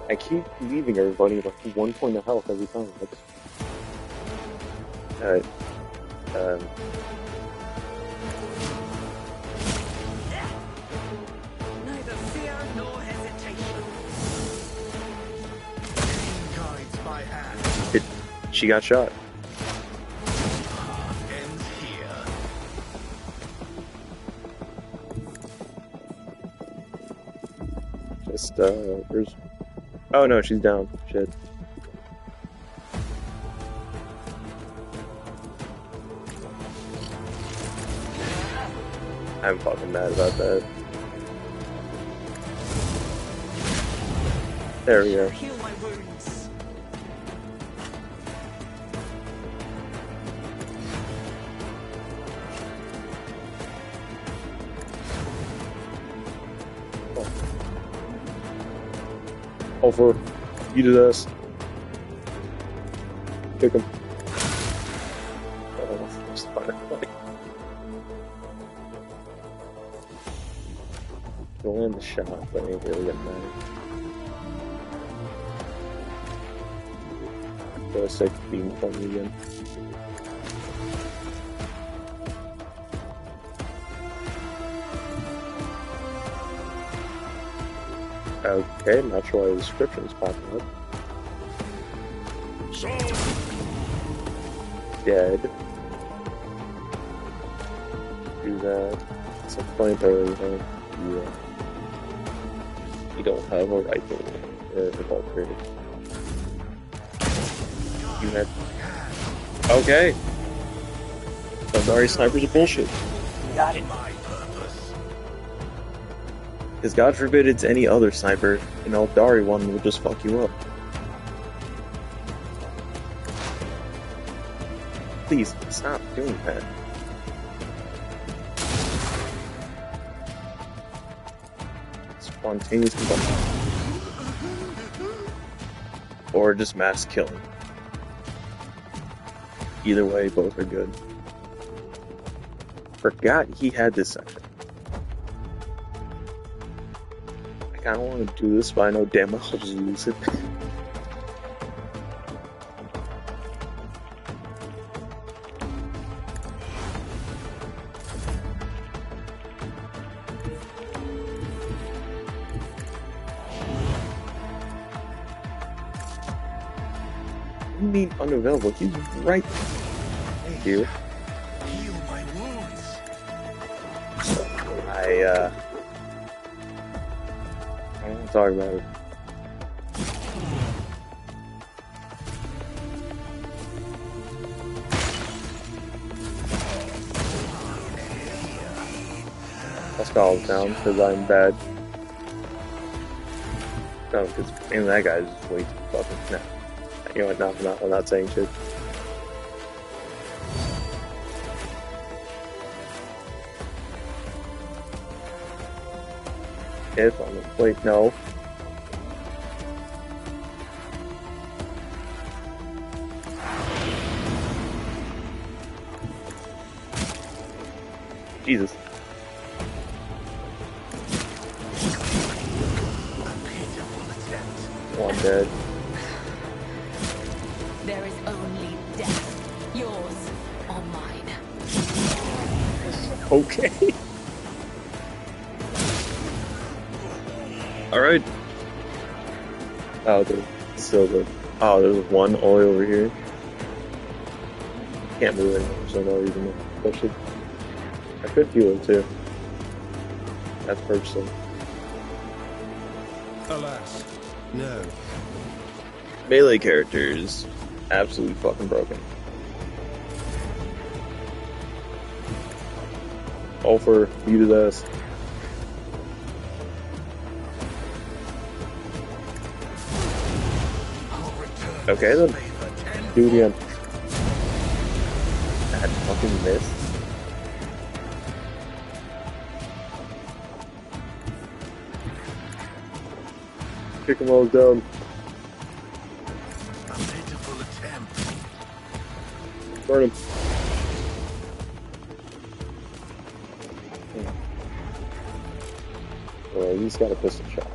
I keep leaving everybody like 1 point of health every time. Alright. Neither fear nor hesitation. Guides my hand. She got shot. Ends here. Just, where's... Oh no, she's down. Shit. I'm fucking mad about that. There we go. Heal my wounds. Over. You do this. Kick him. Oh, that's fine. He'll land the shot, but it ain't really gonna matter. For a sec, beam on me again. Okay, not sure why the description's popping up. Dead. Do that. It's a flamethrower, huh? Yeah. You don't have a rifle or a bolt critic. You had. Okay! Eldari snipers are bullshit. Got it. Because God forbid it's any other sniper, an Eldari one will just fuck you up. Please, stop doing that. Spontaneous combustion. Or just mass killing. Either way, both are good. Forgot he had this section. I kinda want to do this, but I know damn well I'll just lose it. What do you mean unavailable? He's right here. Heal my wounds. I don't want to talk about it. I'll call him down because I'm bad. No, because even that guy's just way too fucking. No. You know what? No, I'm not saying shit. If I'm gonna wait, no. Jesus. One dead. There is only death, yours or mine. Okay. Alright. Oh, there's still the. Oh, there's one all the way over here. Can't move anymore, so no reason to push it. I could fuel it too. That's purchasing. Alas, no. Melee characters, absolutely fucking broken. All for beat his ass. Okay then. Do it again. That fucking missed. Kick him all down. A pitiful attempt. Burn him. Well, he's got a pistol shot.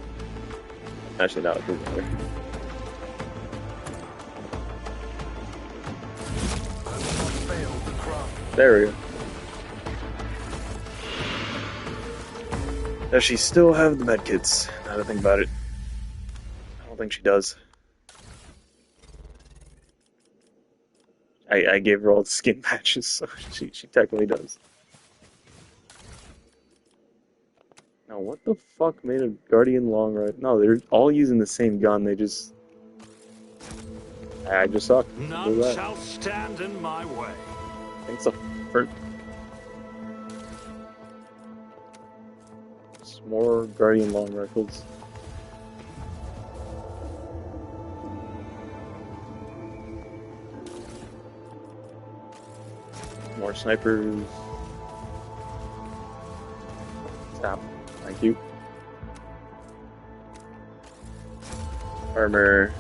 Actually, no, it doesn't matter. Failed the craft. There we go. Does she still have the medkits? Now that I think about it. I don't think she does. I gave her all the skin patches, so she technically does. Now, what the fuck made a Guardian long rifle? No, they're all using the same gun, they just... I just suck. None shall stand in my way. Thanks so. For... Some more Guardian long rifles. More snipers. Stop. Thank you. Armor.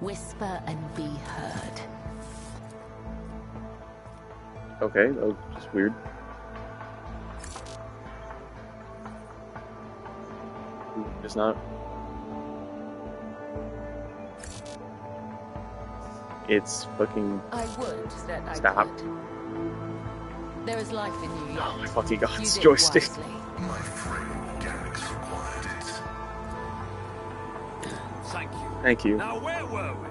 Whisper and be heard. Okay, that was just weird. It's not. It's fucking. I would that I Stop. could. There is life in you yet. Oh my fucking god, Use it's it joystick. wisely. My frail organics required it. Thank you. Thank you. Now where were we?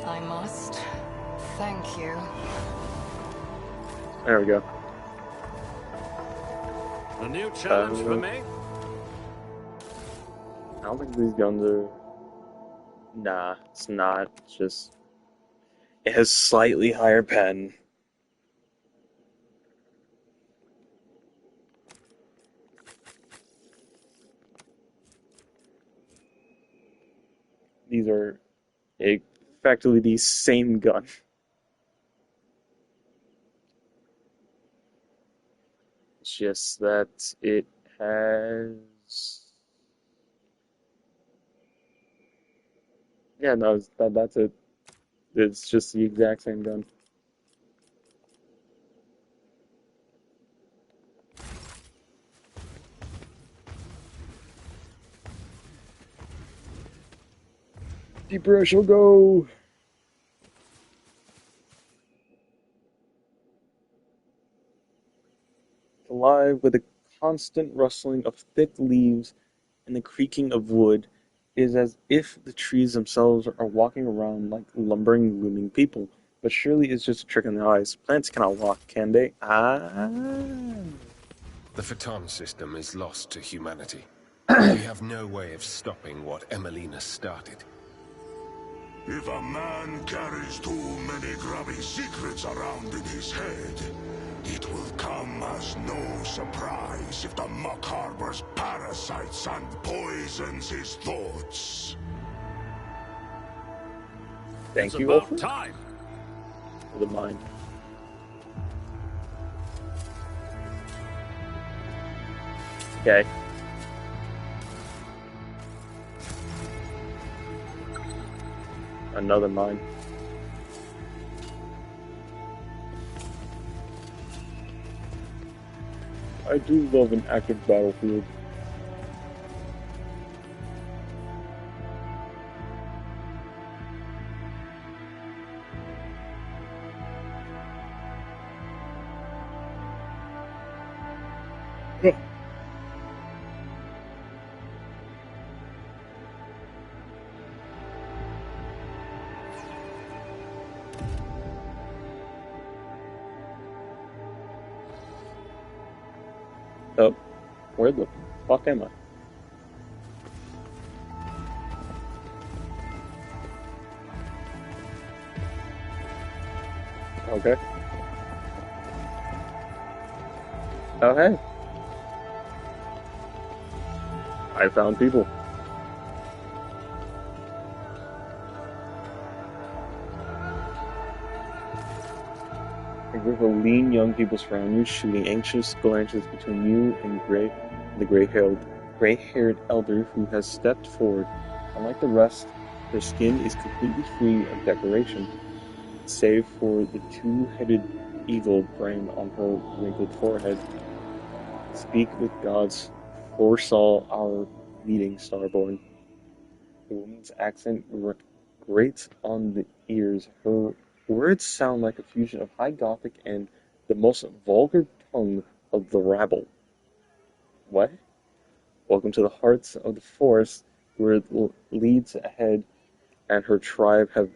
I must thank you. There we go. A new challenge for me? I don't think these guns are. Nah, it's not. It's just. It has slightly higher pen. These are effectively the same gun. It's just that it has. Yeah, no, that's it. It's just the exact same gun. Deeper I shall go. Alive with a constant rustling of thick leaves and the creaking of wood, it is as if the trees themselves are walking around like lumbering, looming people. But surely it's just a trick in the eyes. Plants cannot walk, can they? Ah. The Phaton system is lost to humanity. We have no way of stopping what Emelina started. If a man carries too many grubby secrets around in his head, it will come as no surprise if the muck harbors parasites and poisons his thoughts. Thank It's you, about Alfred, time. for the mine. Okay. Another mine. I do love an active battlefield. Oh, where the fuck am I? Okay. Oh, hey. I found people. A group of lean young people surround you, shooting anxious glances between you and the gray-haired elder who has stepped forward. Unlike the rest, her skin is completely free of decoration, save for the two-headed eagle brand on her wrinkled forehead. Speak with gods, foresaw our meeting, Starborn. The woman's accent grates on the ears. Her words sound like a fusion of High Gothic and the most vulgar tongue of the rabble. What? Welcome to the hearts of the forest, where it leads ahead, and her tribe have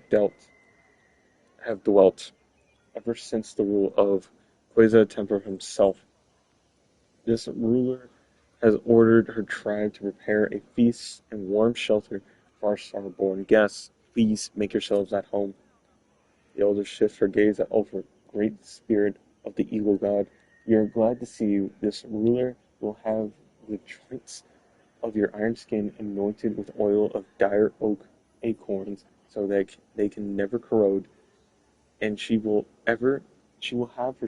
dwelt ever since the rule of Queza Temper himself. This ruler has ordered her tribe to prepare a feast and warm shelter for our starborn guests. Please make yourselves at home. The elders shift her gaze at Ulfric, great spirit of the eagle god. We are glad to see you. This ruler will have the joints of your iron skin anointed with oil of dire oak acorns so that they can never corrode. and she will have her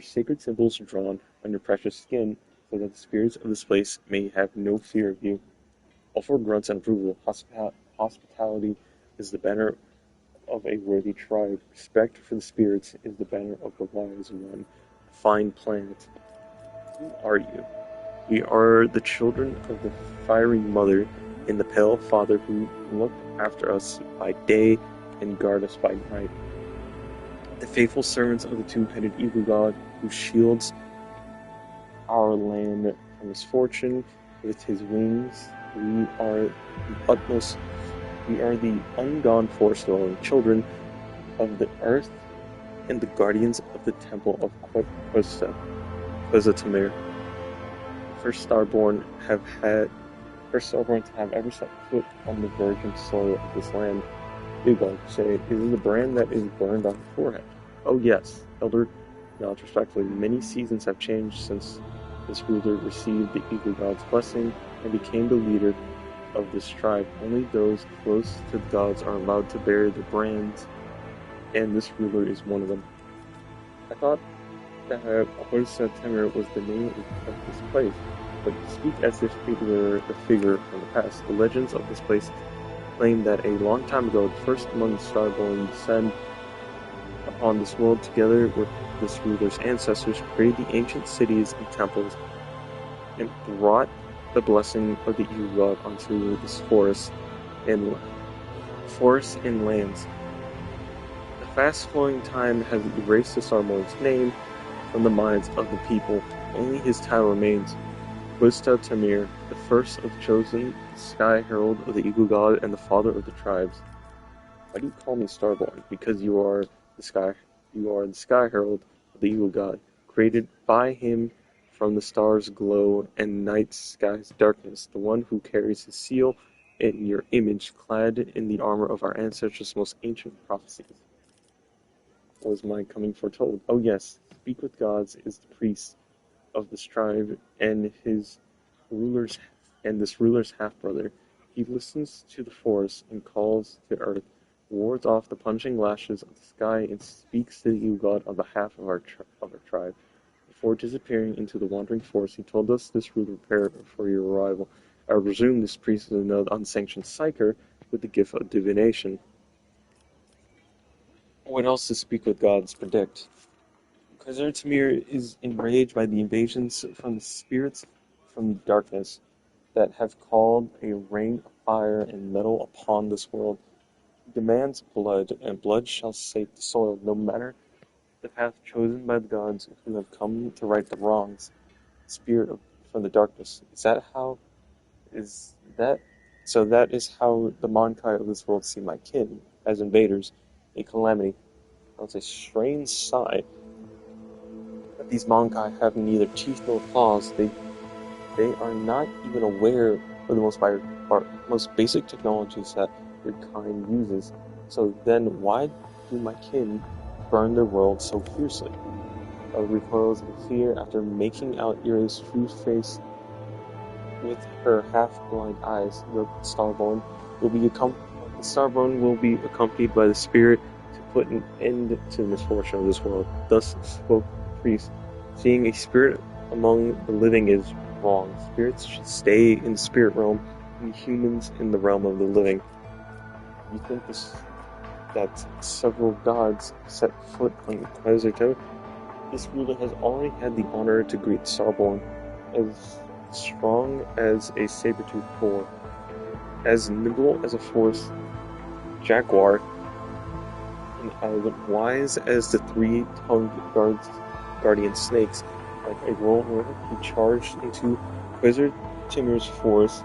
sacred symbols drawn on your precious skin, so that the spirits of this place may have no fear of you. All four grunts and approval. Hospitality is the banner of a worthy tribe. Respect for the spirits is the banner of the wise one. Fine planet. Who are you? We are the children of the fiery mother and the pale father who look after us by day and guard us by night. The faithful servants of the two-headed eagle god who shields our land from misfortune with his wings. We are the ungone forest-dwelling children of the earth and the guardians of the temple of Quezatamir. First starborn to have ever set foot on the virgin soil of this land. Eagle, say, is the brand that is burned on the forehead. Oh yes, Elder nods respectfully. Many seasons have changed since this ruler received the Eagle God's blessing and became the leader of this tribe. Only those close to the gods are allowed to bear the brands, and this ruler is one of them. I thought that Horsa Temur was the name of this place, but you speak as if it were a figure from the past. The legends of this place claim that a long time ago, the first among the Starborn descend upon this world together with this ruler's ancestors, created the ancient cities and temples, and brought the blessing of the Eagle God onto this forests and lands. The fast-flowing time has erased the Starborn's name from the minds of the people. Only his title remains. Quista Tamir, the first of the chosen, the Sky Herald of the Eagle God, and the father of the tribes. Why do you call me Starborn? Because you are the Sky Herald of the Eagle God, created by him from the stars' glow and night sky's darkness, the one who carries his seal and your image, clad in the armor of our ancestors' most ancient prophecies. Was my coming foretold? Oh yes, speak with gods is the priest of this tribe and this ruler's half-brother. He listens to the forest and calls to earth, wards off the punching lashes of the sky, and speaks to the Eagle God on behalf of our tribe. Before disappearing into the wandering forest, he told us this ruler prepared for your arrival. I presume this priest is another unsanctioned psyker with the gift of divination. What else does speak with gods predict? Tamir is enraged by the invasions from the spirits from darkness that have called a rain of fire and metal upon this world. He demands blood, and blood shall sate the soil, no matter the path chosen by the gods who have come to right the wrongs. From the darkness. That is how the Monkai of this world see my kin, as invaders, a calamity. That's a strange sigh. But these Monkai have neither teeth nor claws. They are not even aware of the most basic technologies that their kind uses. So then why do my kin burn their world so fiercely? Recoils in fear after making out Ira's true face with her half-blind eyes. The Starborn will be accompanied by the spirit to put an end to the misfortune of this world. Thus spoke the priest. Seeing a spirit among the living is wrong. Spirits should stay in the spirit realm, and humans in the realm of the living. You think that several gods set foot on Quezatamir? This ruler has already had the honor to greet Starborn, as strong as a saber-toothed boar, as nimble as a forest jaguar, and as wise as the three-tongued guardian snakes. Like a whirlwind, he charged into Quezatamir forest,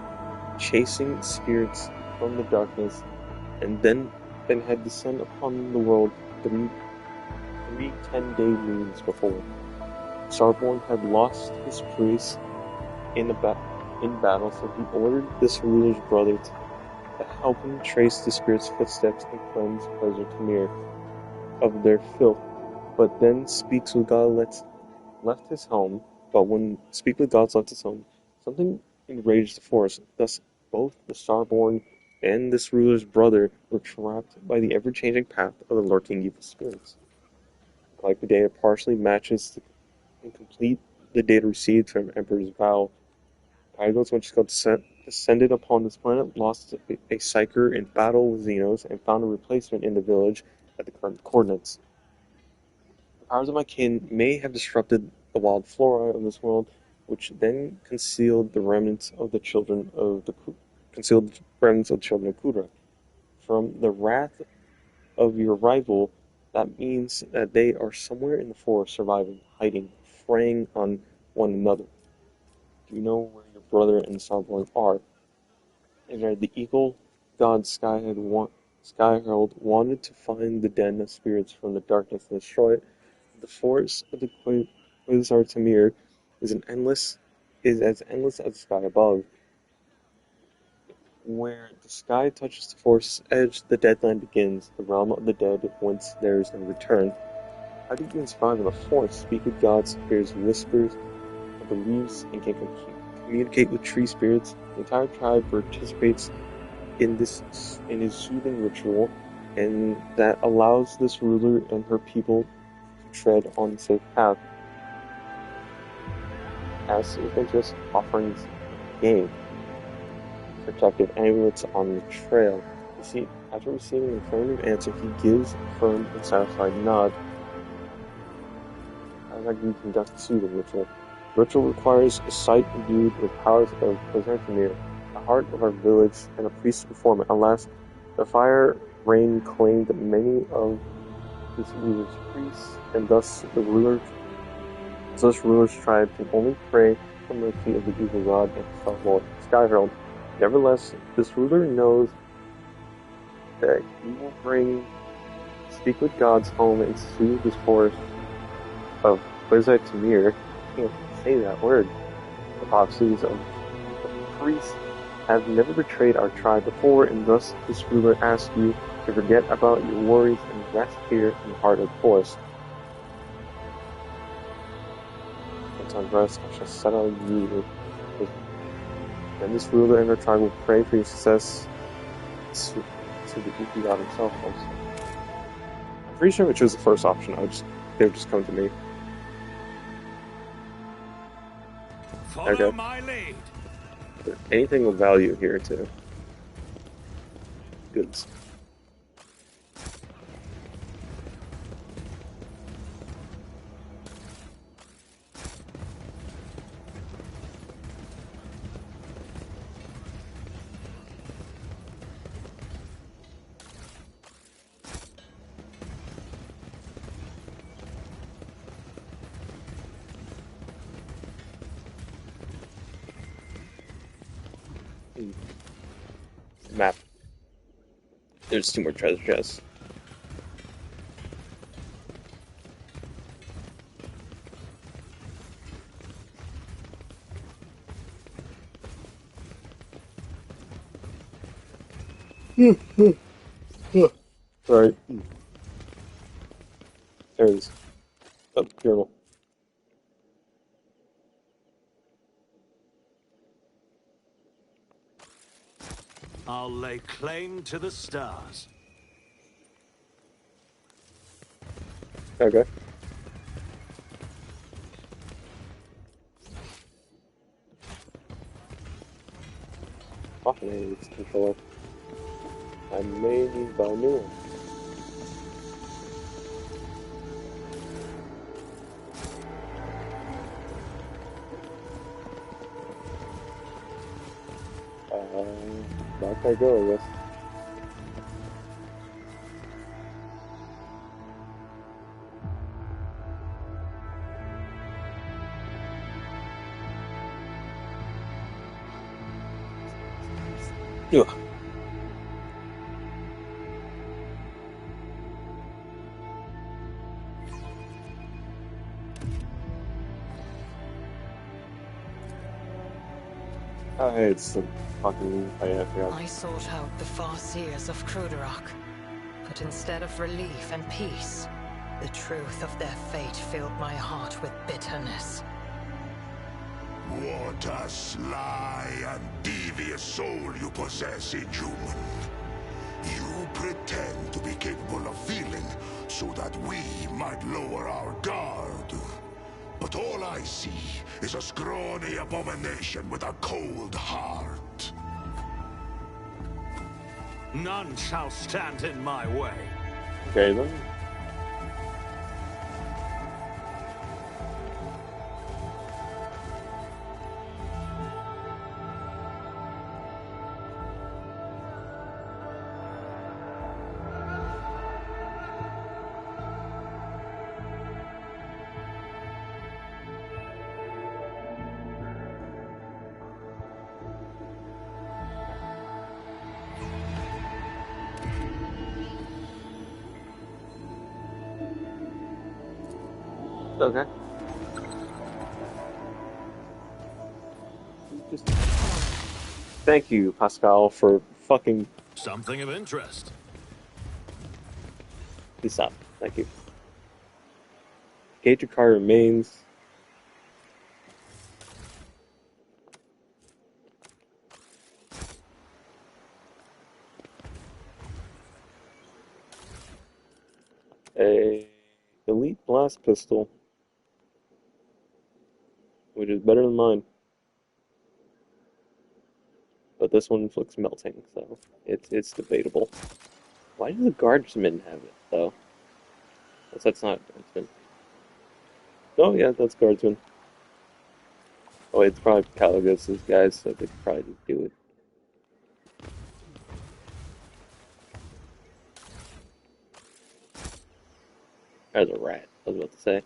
chasing spirits from the darkness, and then had descended upon the world three 10-day moons before. Starborn had lost his priest in battle, so he ordered this ruler's brother to help him trace the spirit's footsteps and cleanse Quezatamir of their filth. But then Speaks with God left his home. But when Speak with Gods left his home, something enraged the forest. Thus, both the Starborn and this ruler's brother were trapped by the ever-changing path of the lurking evil spirits. like the data partially matches and complete the data received from Emperor's Vow. Kygo's, when Skull descended upon this planet, lost a Psyker in battle with Xenos and found a replacement in the village at the current coordinates. The powers of my kin may have disrupted the wild flora of this world, which then concealed the remnants of the children of Kudra. From the wrath of your rival, that means that they are somewhere in the forest, surviving, hiding, preying on one another. Do you know where your brother and Starborn are? And the eagle god Skyherald wanted to find the den of spirits from the darkness and destroy it. The forest of the Quasar Tamir is as endless as the sky above. Where the sky touches the forest's edge, the Deadland begins, the realm of the dead, whence there is no return. How do you even survive in the forest? Speak with gods, hears whispers of the leaves, and can communicate with tree spirits. The entire tribe participates in his soothing ritual, and that allows this ruler and her people to tread on the safe path. As if they're just offerings game. Protective amulets on the trail. You see, after receiving an affirmative answer, he gives a firm and satisfied nod. As I can conduct the soothing ritual. The ritual requires a sight imbued with powers of Byzantium, the heart of our village, and a priest to perform it. Alas, the fire rain claimed many of this ruler's priests, and thus ruler's tribe can only pray for the mercy of the evil god and his Lord Skyherald. Nevertheless, this ruler knows that he will speak with gods home and soothe this forest of Quasar Tamir. I can't say that word. The prophecies of the priests have never betrayed our tribe before, and thus this ruler asks you to forget about your worries and rest here in the heart of the forest. Once on rest, I shall settle you. And this ruler and her tribe will pray for your success to the Goofy God himself. I'm pretty sure if I chose the first option, they would just come to me. Follow my lead. Anything of value here too. Goods. Map. There's 2 more treasure chests. Sorry. There it is. Oh, journal. I'll lay claim to the stars. Okay. Often it's controller. I may need buy a new one. Back I go, I guess. Ugh. Oh, hey, it's the fucking... I sought out the far seers of Kruderach, but instead of relief and peace, the truth of their fate filled my heart with bitterness. What a sly and devious soul you possess, Inhuman. You pretend to be capable of feeling so that we might lower our guard. But all I see is a scrawny abomination with a cold heart. None shall stand in my way. Okay then. Okay. Just thank you, Pascal, for fucking. Something of interest. Please stop. Thank you. Gauge your car remains. A elite blast pistol, which is better than mine. But this one inflicts melting, so it's debatable. Why does the guardsman have it though? That's not guardsman. Oh yeah, that's guardsman. Oh, it's probably Caligus's guys, so they could probably just do it. There's a rat, I was about to say.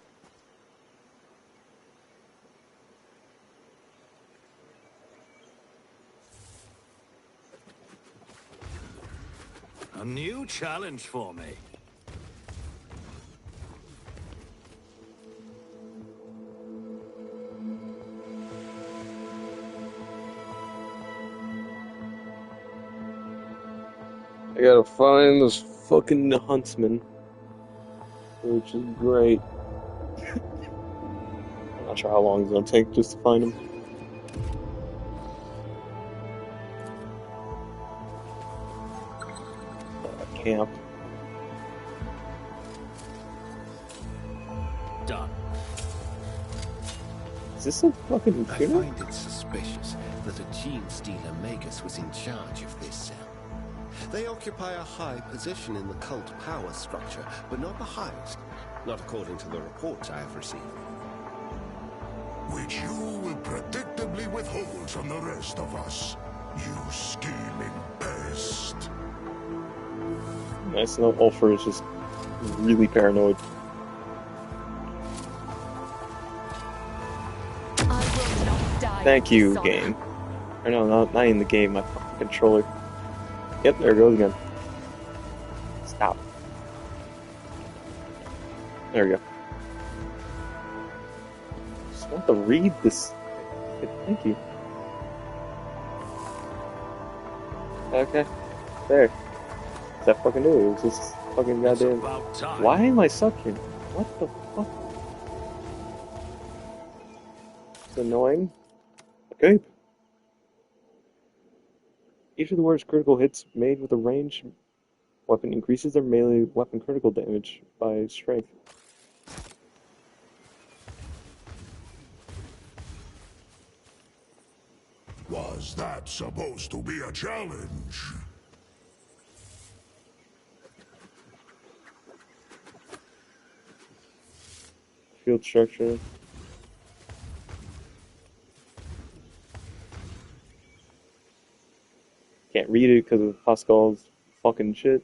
A new challenge for me. I gotta find this fucking huntsman, which is great. I'm not sure how long it's gonna take just to find him. Camp. Done. Is this a fucking I funeral? find it suspicious that a gene stealer Magus was in charge of this cell. They occupy a high position in the cult power structure, but not the highest. Not according to the reports I have received. Which you will predictably withhold from the rest of us, you scheming pest. Nice to know Ulfr is just really paranoid. I will not die. Thank you, in dishonor. game. Or no, not in the game, my fucking controller. Yep, there it goes again. Stop. There we go. Just want to read this. Thank you. Okay. There. That fucking do it. It's just fucking It's goddamn. about time. Why am I sucking? What the fuck? It's annoying. Okay. Each of the words critical hits made with a ranged weapon increases their melee weapon critical damage by strength. Was that supposed to be a challenge? Field structure. Can't read it because of Pascal's fucking shit.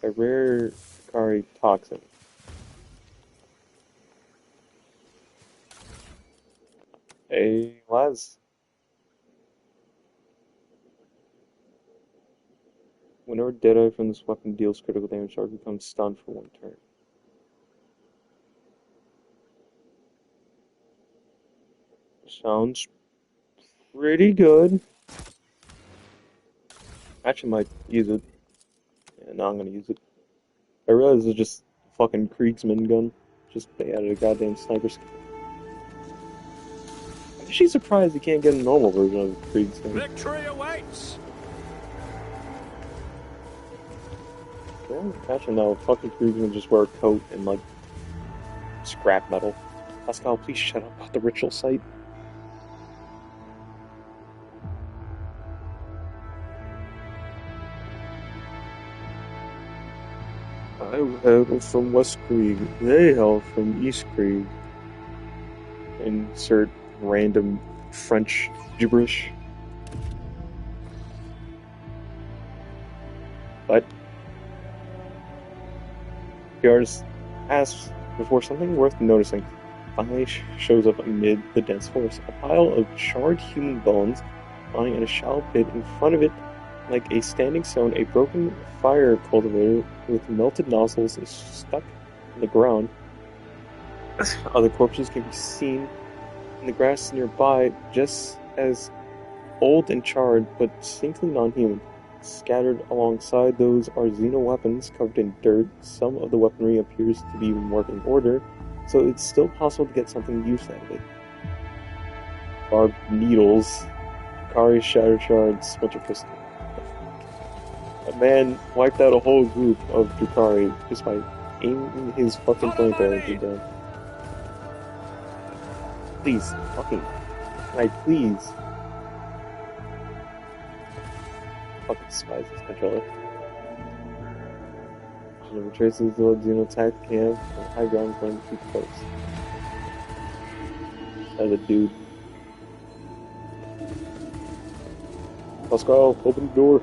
A rare Kari toxin. A las. Whenever Deadeye from this weapon deals critical damage, Shark becomes stunned for 1 turn. Sounds pretty good. Actually might use it. Yeah, no, I'm gonna use it. I realize it's just fucking Kriegsman gun. Just they added a goddamn sniper skill. I'm actually surprised you can't get a normal version of Kriegsman. Victory awaits. can imagine now fucking Krieg gonna just wear a coat and like scrap metal. Pascal, please shut up about the ritual site. I hail from West Krieg. They hail from East Krieg. Insert random French gibberish. But the artist asks before something worth noticing finally shows up amid the dense forest. A pile of charred human bones lying in a shallow pit in front of it, like a standing stone. A broken fire cultivator with melted nozzles is stuck in the ground. Other corpses can be seen in the grass nearby, just as old and charred, but distinctly non-human. Scattered alongside those are xeno weapons covered in dirt. Some of the weaponry appears to be in working order, so it's still possible to get something use out of it. Barbed needles, Kari shattered shards, splinter crystal. A man wiped out a whole group of Drukhari just by aiming his fucking flamethrower at them. Please, fucking, can I please? Fucking despise this controller. Never traces the Xeno attack camp on high ground going to keep close. That's a dude. Pascal, open the door.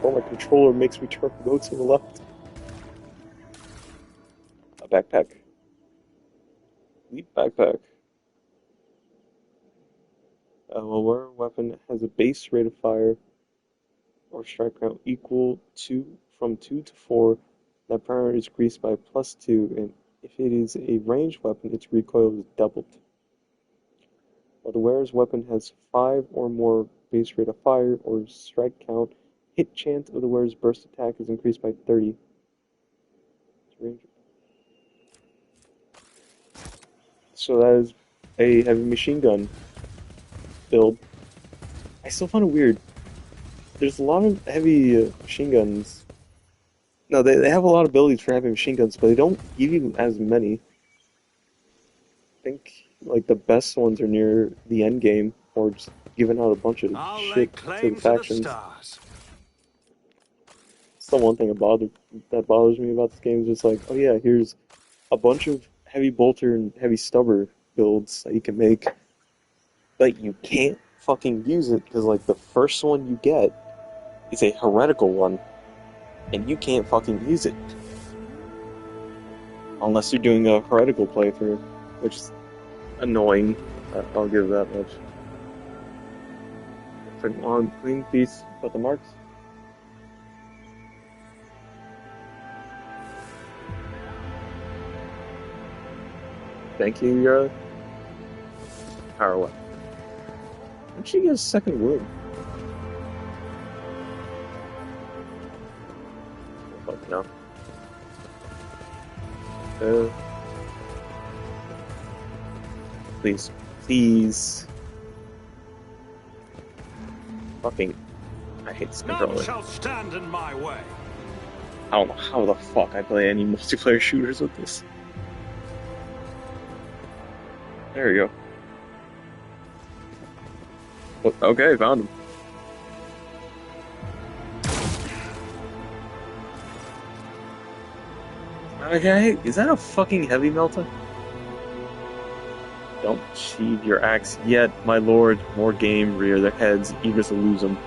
Oh, my controller makes me turn go to the left. A backpack. Leap backpack. A lower weapon has a base rate of fire or strike count equal to from 2 to 4. That power is increased by +2, and if it is a ranged weapon, its recoil is doubled. While the wearer's weapon has 5 or more base rate of fire or strike count, hit chance of the wearer's burst attack is increased by 30. So that is a heavy machine gun build. I still find it weird. There's a lot of heavy machine guns. No, they have a lot of abilities for heavy machine guns, but they don't give you as many. I think like the best ones are near the end game, or just giving out a bunch of shit to the factions. It's the one thing that bothers me about this game is just like, oh yeah, here's a bunch of heavy bolter and heavy stubber builds that you can make, but you can't fucking use it because like the first one you get is a heretical one, and you can't fucking use it unless you're doing a heretical playthrough, which is annoying. I'll give that much. Second on clean piece, got the marks. Thank you, Yara. Power weapon. How'd she get a second wound? Fuck no. Please. Please. Fucking. I hate this controller. None shall stand in my way. I don't know how the fuck I play any multiplayer shooters with this. There we go. Oh, okay, found him. Okay, is that a fucking heavy melter? Don't sheathe your axe yet, my lord. More game rear their heads, eager to lose them.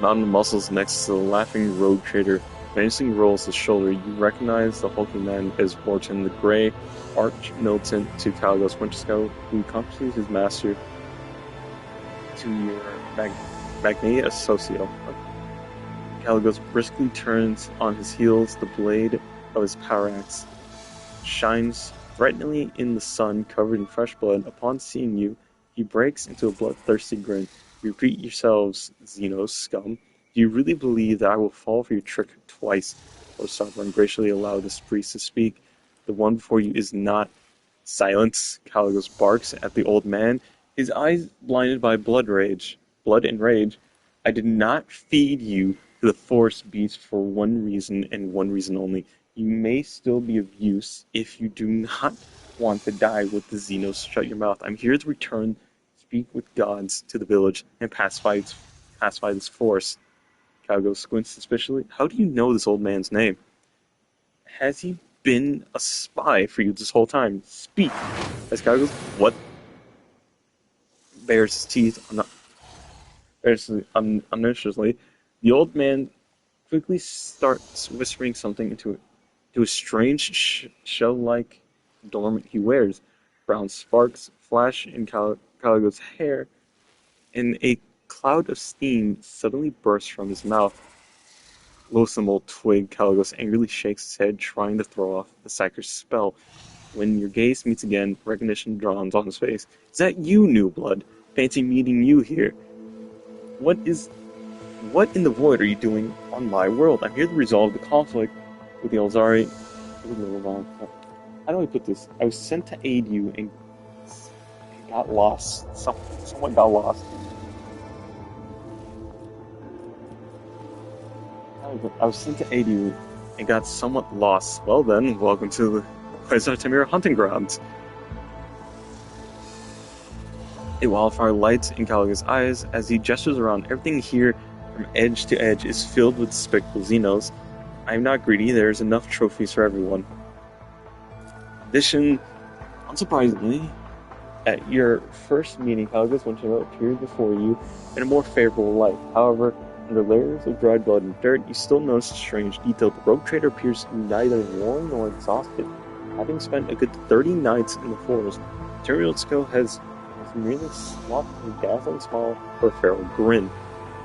Mounting the muscles next to the laughing rogue trader, menacing rolls his shoulder. You recognize the hulking man as Morton, the gray arch militant to Caligos Winterscout, who accompanies his master to your Magnae Associo. Caligos briskly turns on his heels. The blade of his power axe shines threateningly in the sun, covered in fresh blood. Upon seeing you, he breaks into a bloodthirsty grin. You repeat yourselves, Xenos scum. Do you really believe that I will fall for your trick twice? Or Sovereign graciously allow this priest to speak. The one before you is not. Silence. Caligos barks at the old man, his eyes blinded by blood and rage. I did not feed you to the Force beast for one reason and one reason only. You may still be of use if you do not want to die with the Xenos. Shut your mouth. I'm here to return, speak with gods to the village, and pacify this Force. Calgo squints suspiciously. How do you know this old man's name? Has he been a spy for you this whole time? Speak. As Calgo, what? Bares his teeth unnecessarily. The old man quickly starts whispering something into a strange shell-like adornment he wears. Brown sparks flash in Caligo's hair, and a cloud of steam suddenly bursts from his mouth. Loathsome old twig, Caligos angrily shakes his head, trying to throw off the Psyker's spell. When your gaze meets again, recognition dawns on his face. Is that you, New Blood? Fancy meeting you here. What in the void are you doing on my world? I'm here to resolve the conflict with the Elzari. How do I put this? I was sent to aid you and got lost. Someone got lost. I was sent to aid you and got somewhat lost. Well then, welcome to the Quasar hunting grounds. A wildfire lights in Caligo's eyes as he gestures around. Everything here, from edge to edge, is filled with despicable Xenos. I am not greedy. There is enough trophies for everyone. In addition, unsurprisingly, at your first meeting, Caligos went to appear before you in a more favorable light. However, under layers of dried blood and dirt, you still notice a strange detail. The rogue trader appears neither worn nor exhausted, having spent a good 30 nights in the forest. Teriotsko has merely swapped his dazzling smile for a feral grin.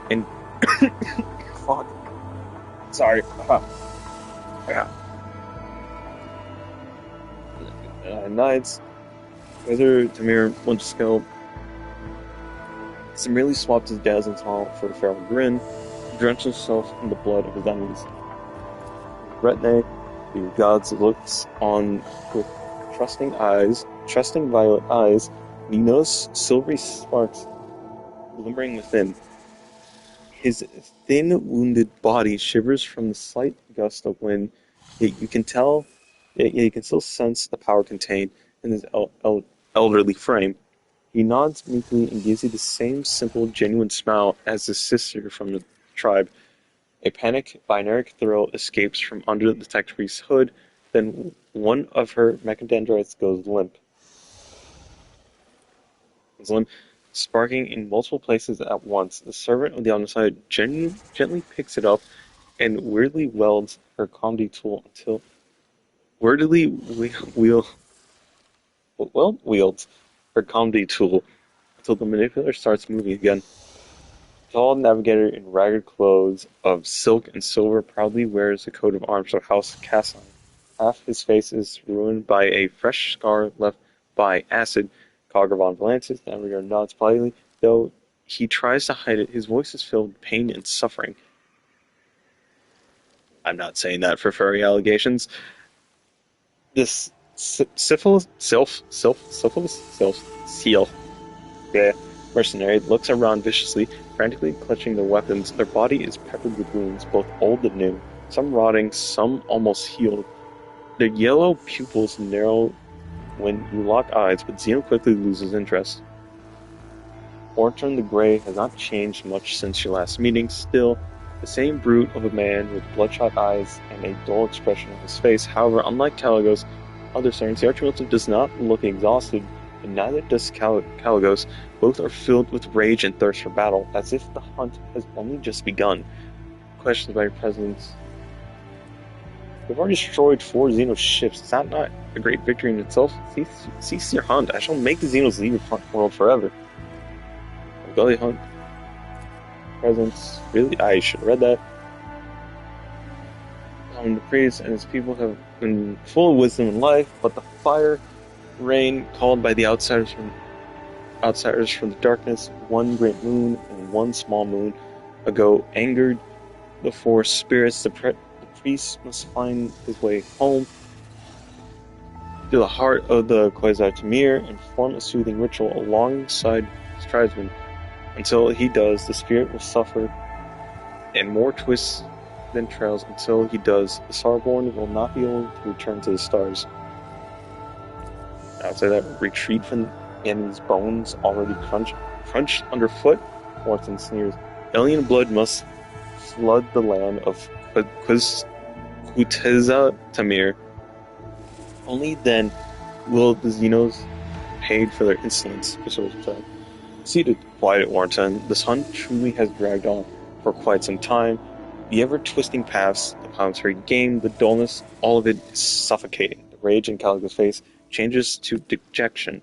And fuck. Sorry. Nights, whether Tamir Munchskill merely swapped his dazzling smile for a feral grin, drenched himself in the blood of his enemies. Retne, the gods looks on with trusting violet eyes, and he notices silvery sparks glimmering within. His thin, wounded body shivers from the slight gust of wind, yet you can still sense the power contained in his elderly frame. He nods meekly and gives you the same simple, genuine smile as his sister from the tribe. A panic, binary thrill escapes from under the tech priest's hood, then one of her mechadendrites goes limp. Sparking in multiple places at once. The servant of the Omnicide gently picks it up and weirdly welds her comedy tool until wields her comedy tool until the manipulator starts moving again. Tall navigator in ragged clothes of silk and silver proudly wears a coat of arms of House Casson. Half his face is ruined by a fresh scar left by acid. Cogger von Valances, navigator nods politely, though he tries to hide it. His voice is filled with pain and suffering. I'm not saying that for furry allegations. This mercenary looks around viciously, frantically clutching their weapons. Their body is peppered with wounds, both old and new, some rotting, some almost healed. Their yellow pupils narrow when you lock eyes, but Xeno quickly loses interest. Orton the Grey has not changed much since your last meeting. Still, the same brute of a man with bloodshot eyes and a dull expression on his face. However, unlike Caligos' other servants, the Archmilitant does not look exhausted, and neither does Caligos. Both are filled with rage and thirst for battle, as if the hunt has only just begun. Questions by your presence. We've already destroyed 4 Xenos ships. Is that not a great victory in itself? Cease your hunt. I shall make the Xenos leave your world forever. Belly hunt. Presence. Really? I should have read that. The priest and his people have been full of wisdom and life, but the fire rain called by the outsiders from the darkness, one great moon and one small moon ago, angered the 4 spirits. The priest must find his way home to the heart of the Quasar Tamir and form a soothing ritual alongside his tribesmen. Until he does, the spirit will suffer and more twists than trails until he does. The Starborn will not be able to return to the stars. I would say that retreat from enemy's bones already crunched underfoot. Morton sneers. Alien blood must flood the land of Kuteza Tamir. Only then will the Xenos paid for their insolence. Seated, quiet Warton. The sun truly has dragged on for quite some time. The ever-twisting paths, the planetary game, the dullness, all of it is suffocating. The rage in Calico's face changes to dejection.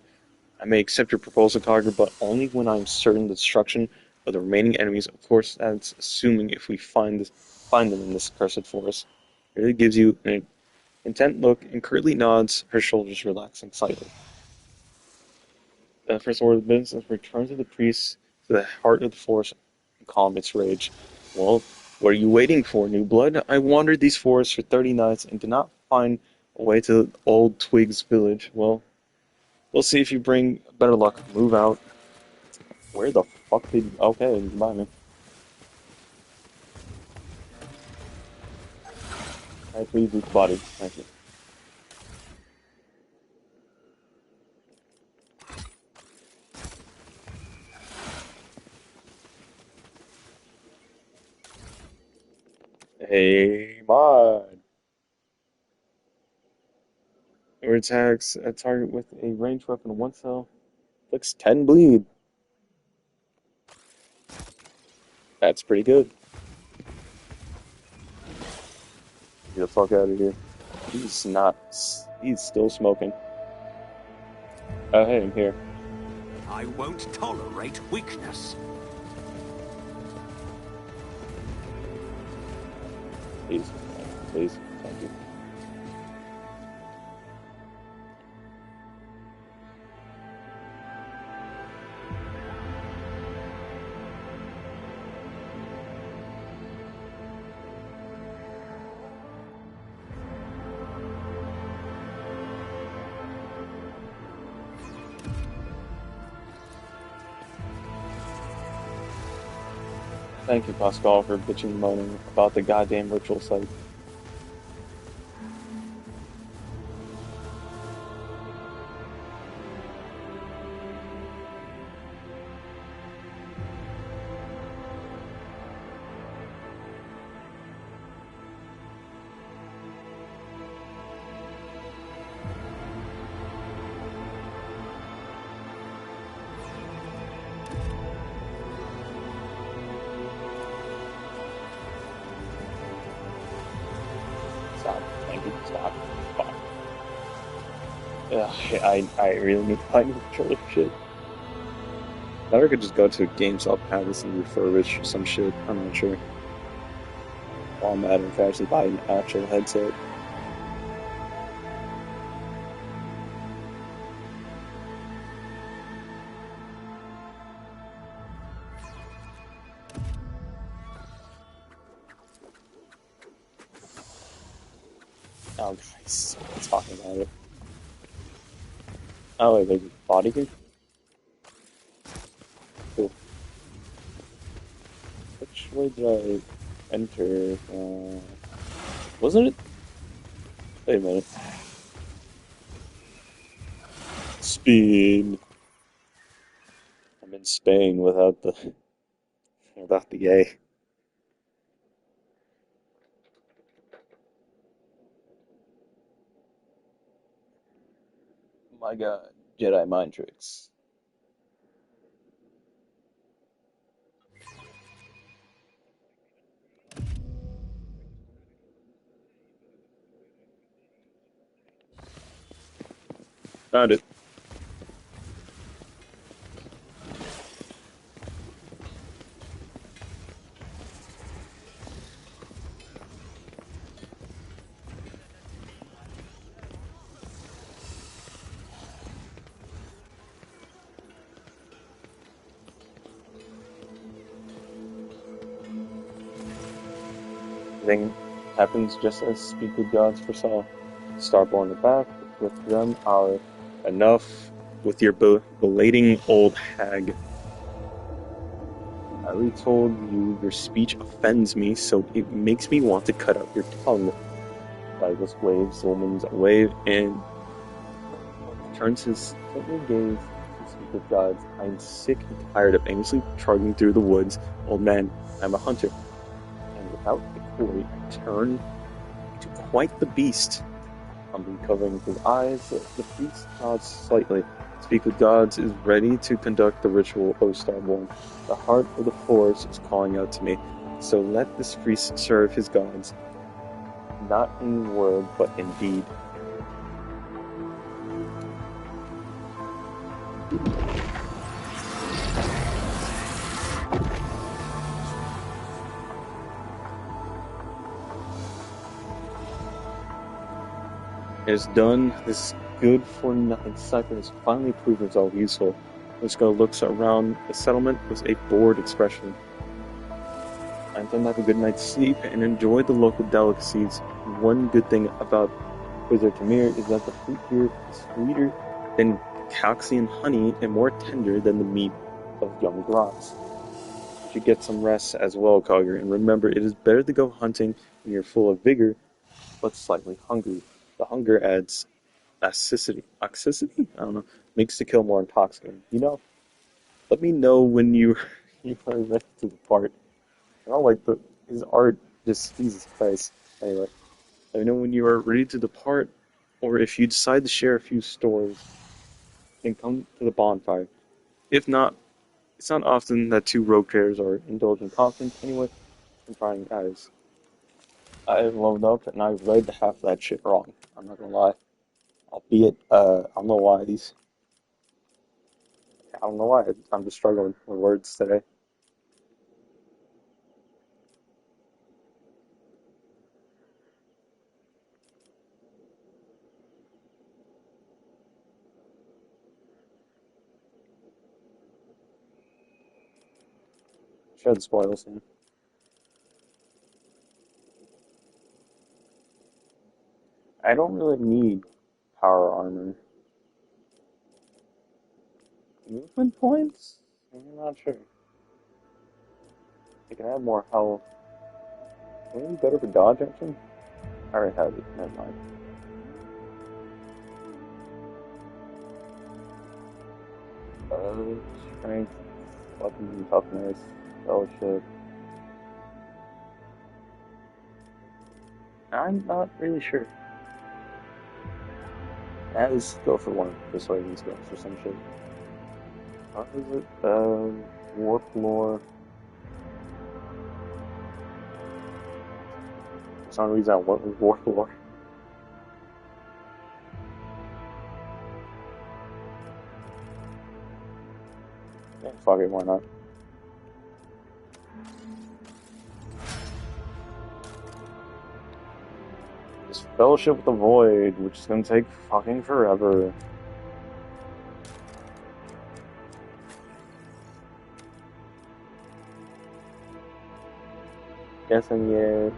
I may accept your proposal, Cogger, but only when I am certain the destruction of the remaining enemies. Of course, that's assuming if we find them in this accursed forest. It really gives you an intent look, and Curly nods, her shoulders relaxing slightly. The first order of business return to the priest to the heart of the forest and calm its rage. Well, what are you waiting for, new blood? I wandered these forests for 30 nights and did not find a way to old Twig's village. Well, we'll see if you bring better luck. Move out. Where the fuck did... Okay, bye, man. Alright, please loot the body. Thank you. Hey, mod. Or attacks a target with a ranged weapon 1 cell. Looks 10 bleed. That's pretty good. Get the fuck out of here. He's still smoking. Oh, hey, I'm here. I won't tolerate weakness. Please. Please. Thank you. Thank you, Pascal, for bitching and moaning about the goddamn ritual site. Stop. Thank you. Stop. Fuck. Ugh, I really need to find a controller shit. Now I could just go to GameStop, have this and refurbish some shit. I'm not sure. While I'm at it, if I actually buy an actual headset. Oh, guys, I'm talking about it. Oh, wait, there's a body here? Cool. Which way did I enter? Wasn't it? Wait a minute. Speed. I'm in Spain without the A. My God, Jedi mind tricks. Found it. Everything happens just as Speak with Gods foresaw. Starborn are back. With them are enough with your belating old hag. I already told you your speech offends me, so it makes me want to cut out your tongue. Douglas waves the woman's wave and turns his twinkling gaze to speak with gods. I am sick and tired of aimlessly trudging through the woods. Old man, I'm a hunter. And without a quarry, I turn into quite the beast. Humbly covering his eyes, the priest nods slightly. Speak with gods is ready to conduct the ritual, O Starborn. The heart of the forest is calling out to me. So let this priest serve his gods, not in word, but in deed. It is done. This good-for-nothing cypher has finally proven itself useful. Misko looks around the settlement with a bored expression. I intend to have a good night's sleep and enjoy the local delicacies. One good thing about Wizard Tamir is that the fruit here is sweeter than Calxian honey and more tender than the meat of young grots. You should get some rest as well, Cogger, and remember it is better to go hunting when you're full of vigor, but slightly hungry. The hunger adds acidity. Oxicity? I don't know. Makes the kill more intoxicating. Let me know when you are ready to depart. I don't like his art, just Jesus Christ. Anyway, let me know when you are ready to depart, or if you decide to share a few stories, then come to the bonfire. If not, it's not often that two rogue traders are indulged in confidence anyway, and prying eyes. I have loaned up and I've read half that shit wrong. I'm not gonna lie. Albeit, I don't know why I'm just struggling with words today. Share the spoils, man. I don't really need power armor. Movement points? I'm not sure. I can add more health. Maybe better for dodge action? I already have it. Never mind. Strength, weapons and toughness, fellowship. I'm not really sure. Let's go for one of persuasion skills or some shit. What is it? Warp lore. For some reason I went with warp lore. Yeah, fuck it, why not? Just fellowship with the void, which is gonna take fucking forever. Guessing yeah.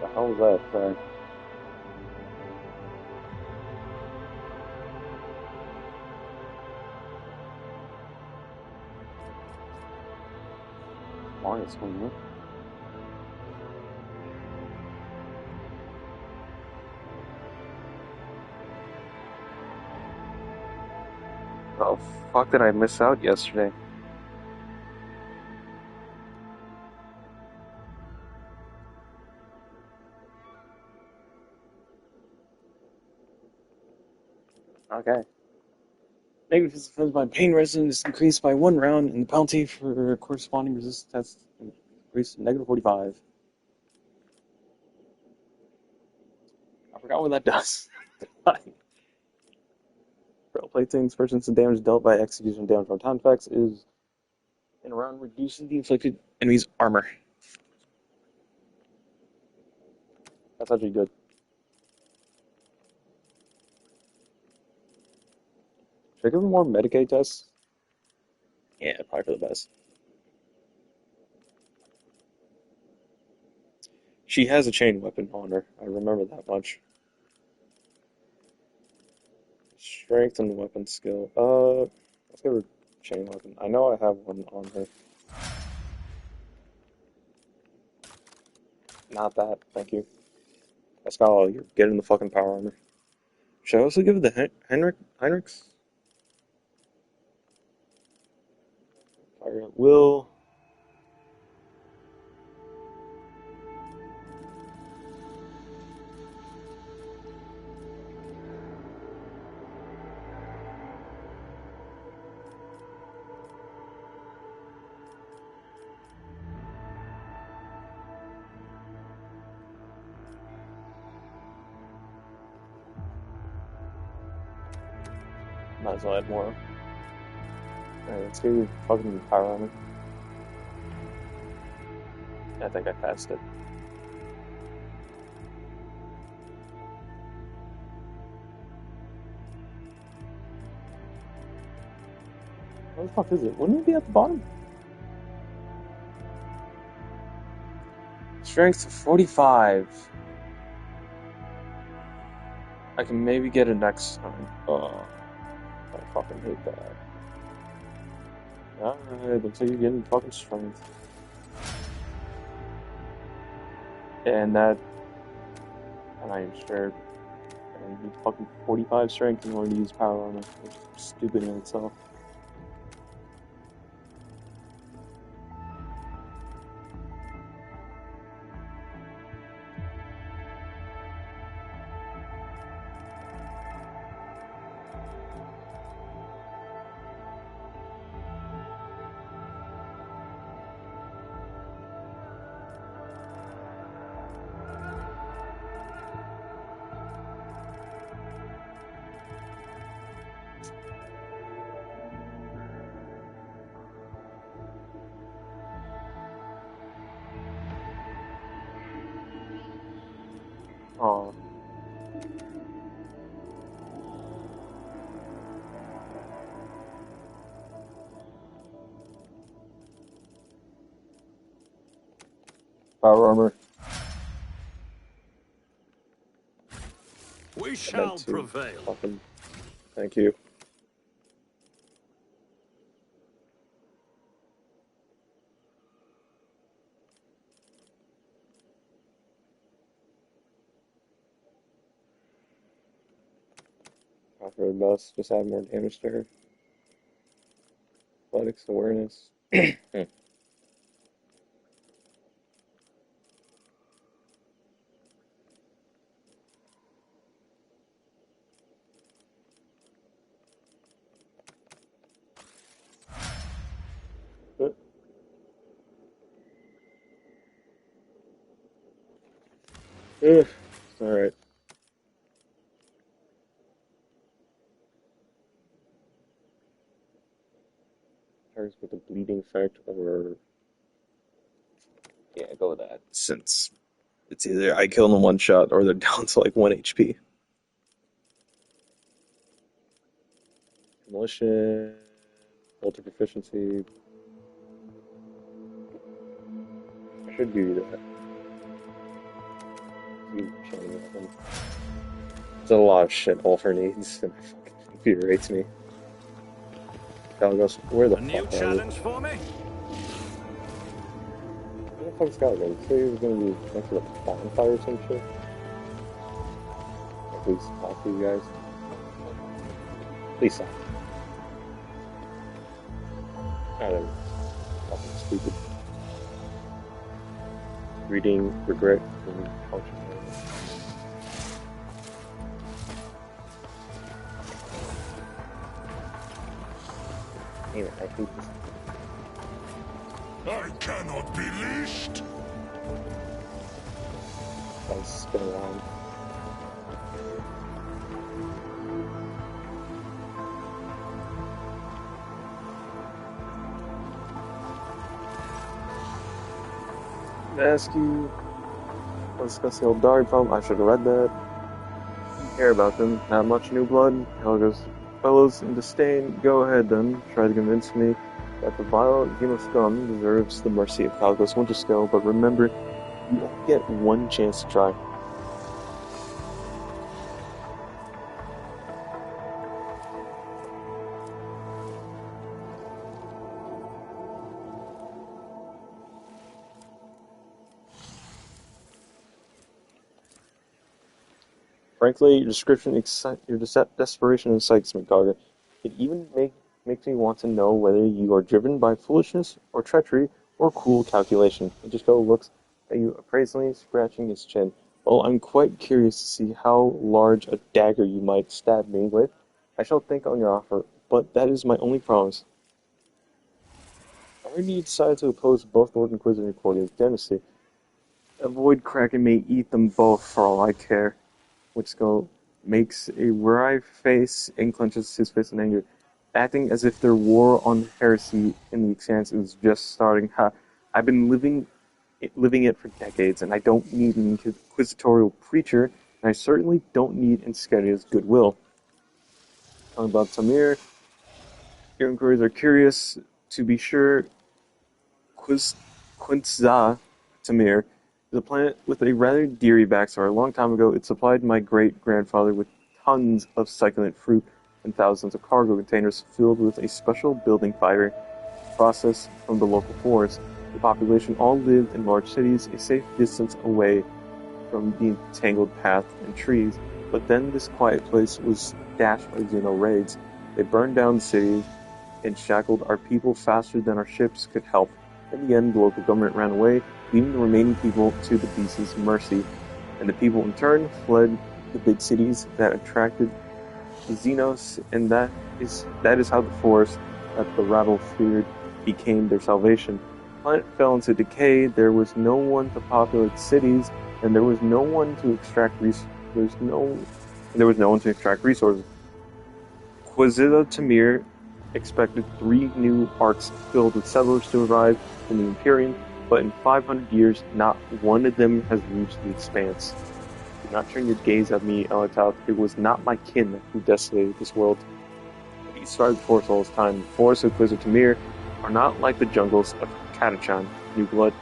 The hell is that? Sorry. Marius, one. Oh, fuck did I miss out yesterday? Okay. Maybe because my pain resistance is increased by 1 round, and the penalty for corresponding resistance test increased to -45. I forgot what that does. Braille platings, versus the damage dealt by execution damage from time effects is in a round reducing the inflicted enemy's armor. That's actually good. Should I give her more Medicaid tests? Yeah, probably for the best. She has a chain weapon on her. I remember that much. Strength and weapon skill. Let's go with chain weapon. I know I have one on her. Not that, thank you. Pascal, you're getting the fucking power armor. Should I also give it the Heinrichs? Fire at will. Might as well add more. Alright, let's do fucking power armor. I think I passed it. Where the fuck is it? Wouldn't it be at the bottom? Strength 45. I can maybe get it next time. I fucking hate that. Alright, looks like you're getting fucking strength. And I am sure I need fucking 45 strength in order to use power armor, which is stupid in itself. Oh. Power armor. We shall prevail. Fucking, thank you. For the best, just add more damage to her. Athletics, awareness. Alright. Targets with a bleeding effect, or yeah, go with that. Since it's either I kill them in one shot or they're down to like 1 HP. Demolition, filter proficiency. I should do that. There's a lot of shit Ulfer needs, and it fucking infuriates me. Galgos, where the A fuck new are challenge for me? Where the fuck's Galgos? You say he was gonna be next to the bonfire or some shit? Please talk to you guys. Please stop. Ah, that was fucking stupid. Reading, regret, and culture. Damn it, I hate this. I cannot be leashed. Guys spin around. Ask you. Let's discuss the old dog problem. I should have read that. Didn't care about them. Not much new blood. Helga's fellows in disdain. Go ahead then. Try to convince me that the vile human scum deserves the mercy of Helga's Winterscale, but remember, you only get one chance to try. Frankly, your description desperation excites me, Karga. It even makes me want to know whether you are driven by foolishness or treachery or cool calculation. Ichigo looks at you appraisingly, scratching his chin. Well, I'm quite curious to see how large a dagger you might stab me with. I shall think on your offer, but that is my only promise. I heard you decided to oppose both Lord Inquisitor and Cordial's dynasty. Avoid Kraken may eat them both for all I care. Witchskull makes a wry face and clenches his fist in anger, acting as if their war on heresy in the Expanse is just starting. Ha! I've been living it for decades, and I don't need an inquisitorial preacher, and I certainly don't need Enschedia's goodwill. Talking about Tamir, your inquiries are curious, to be sure. Quinza Tamir is a planet with a rather deary backstory. A long time ago, it supplied my great-grandfather with tons of succulent fruit and thousands of cargo containers filled with a special building fiber processed from the local forest. The population all lived in large cities, a safe distance away from the entangled path and trees. But then this quiet place was dashed by Xeno raids. They burned down the city and shackled our people faster than our ships could help. In the end, the local government ran away, leaving the remaining people to the beast's mercy. And the people in turn fled the big cities that attracted the Xenos, and that is how the forest that the rabble feared became their salvation. The planet fell into decay, there was no one to populate cities, and there was no one to extract resources. Quizida Tamir expected 3 new arcs filled with settlers to arrive in the Imperium, but in 500 years, not one of them has reached the Expanse. Do not turn your gaze at me, Elatath. It was not my kin who desolated this world. He started the forest all his time. The forests of Quizida Tamir are not like the jungles of Katachan, New Blood.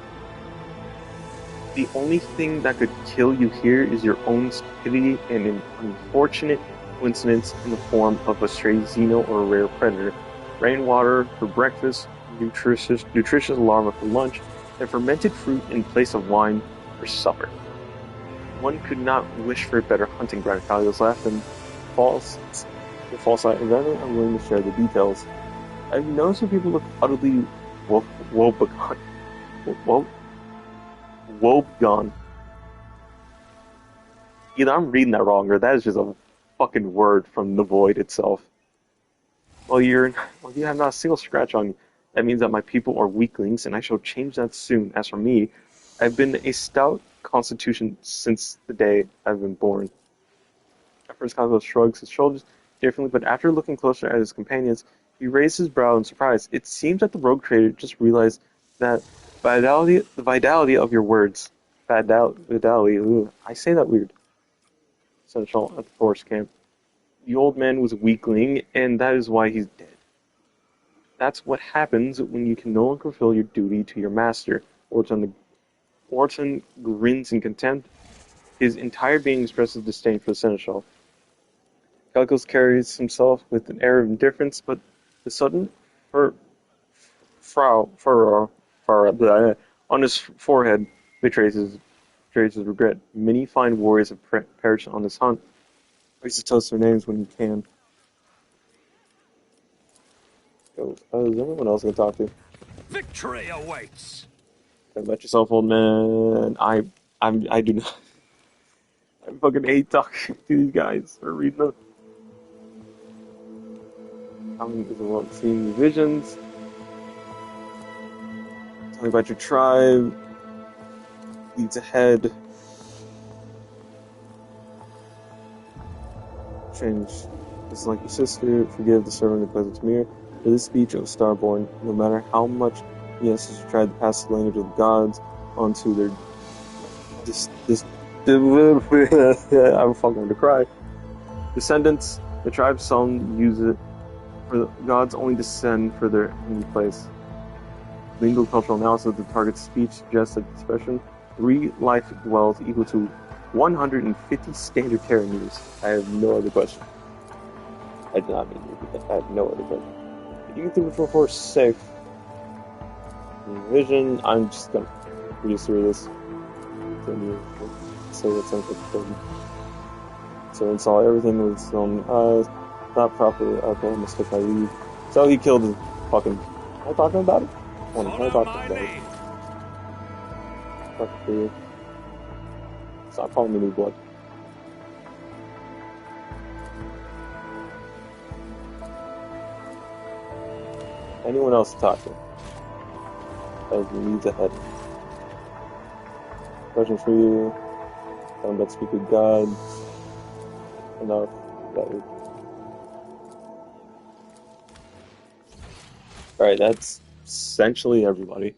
The only thing that could kill you here is your own stupidity and an unfortunate coincidence in the form of a stray Xeno or a rare predator. Rainwater for breakfast, nutritious larva for lunch, and fermented fruit in place of wine for supper. One could not wish for a better hunting ground. Kalios laughed and false eye, and rather unwilling to share the details. I've noticed when people look utterly woebegone. Either I'm reading that wrong, or that is just a fucking word from the void itself. Well, you have not a single scratch on you. That means that my people are weaklings, and I shall change that soon. As for me, I've been a stout constitution since the day I've been born. At first, Cosmo shrugs his shoulders differently, but after looking closer at his companions, he raised his brow in surprise. It seems that the rogue trader just realized that the vitality of your words. Vitality, I say that weird. Central at the forest camp. The old man was a weakling, and that is why he's dead. That's what happens when you can no longer fulfill your duty to your master. Orton grins in contempt. His entire being expresses disdain for the seneschal. Calcos carries himself with an air of indifference, but the sudden furrow on his forehead betrays his regret. Many fine warriors have perished on this hunt. I used to toast their names when you can. Is anyone else going to talk to? Victory awaits! Don't bet yourself, old man. I do not. I fucking hate talking to these guys or reading them. Is the world seeing the visions? Tell me about your tribe. Leads ahead. Change. Just like your sister, forgive the servant of Quizida Tamir for this speech of Starborn. No matter how much the ancestors tried to pass the language of the gods onto their I'm fucking going to cry. Descendants, the tribe's song use it for the gods only descend for their heavenly place. Lingo cultural analysis of the target's speech suggests that the expression 3 life dwells equal to 150 standard terameters. I have no other question. I did not mean to repeat that. I have no other question. You can think of before safe. Vision, I'm just gonna read through this. Say that sounds like So and saw everything with his own eyes. Not properly. Okay, I must take my leave. So he killed his fucking. Am I talking about it? Am I talking about it? Fuck for you. Stop calling me new blood. Anyone else to talk to? That leads ahead. Question for you. Talking about speak with God. Enough. Alright, that's essentially everybody.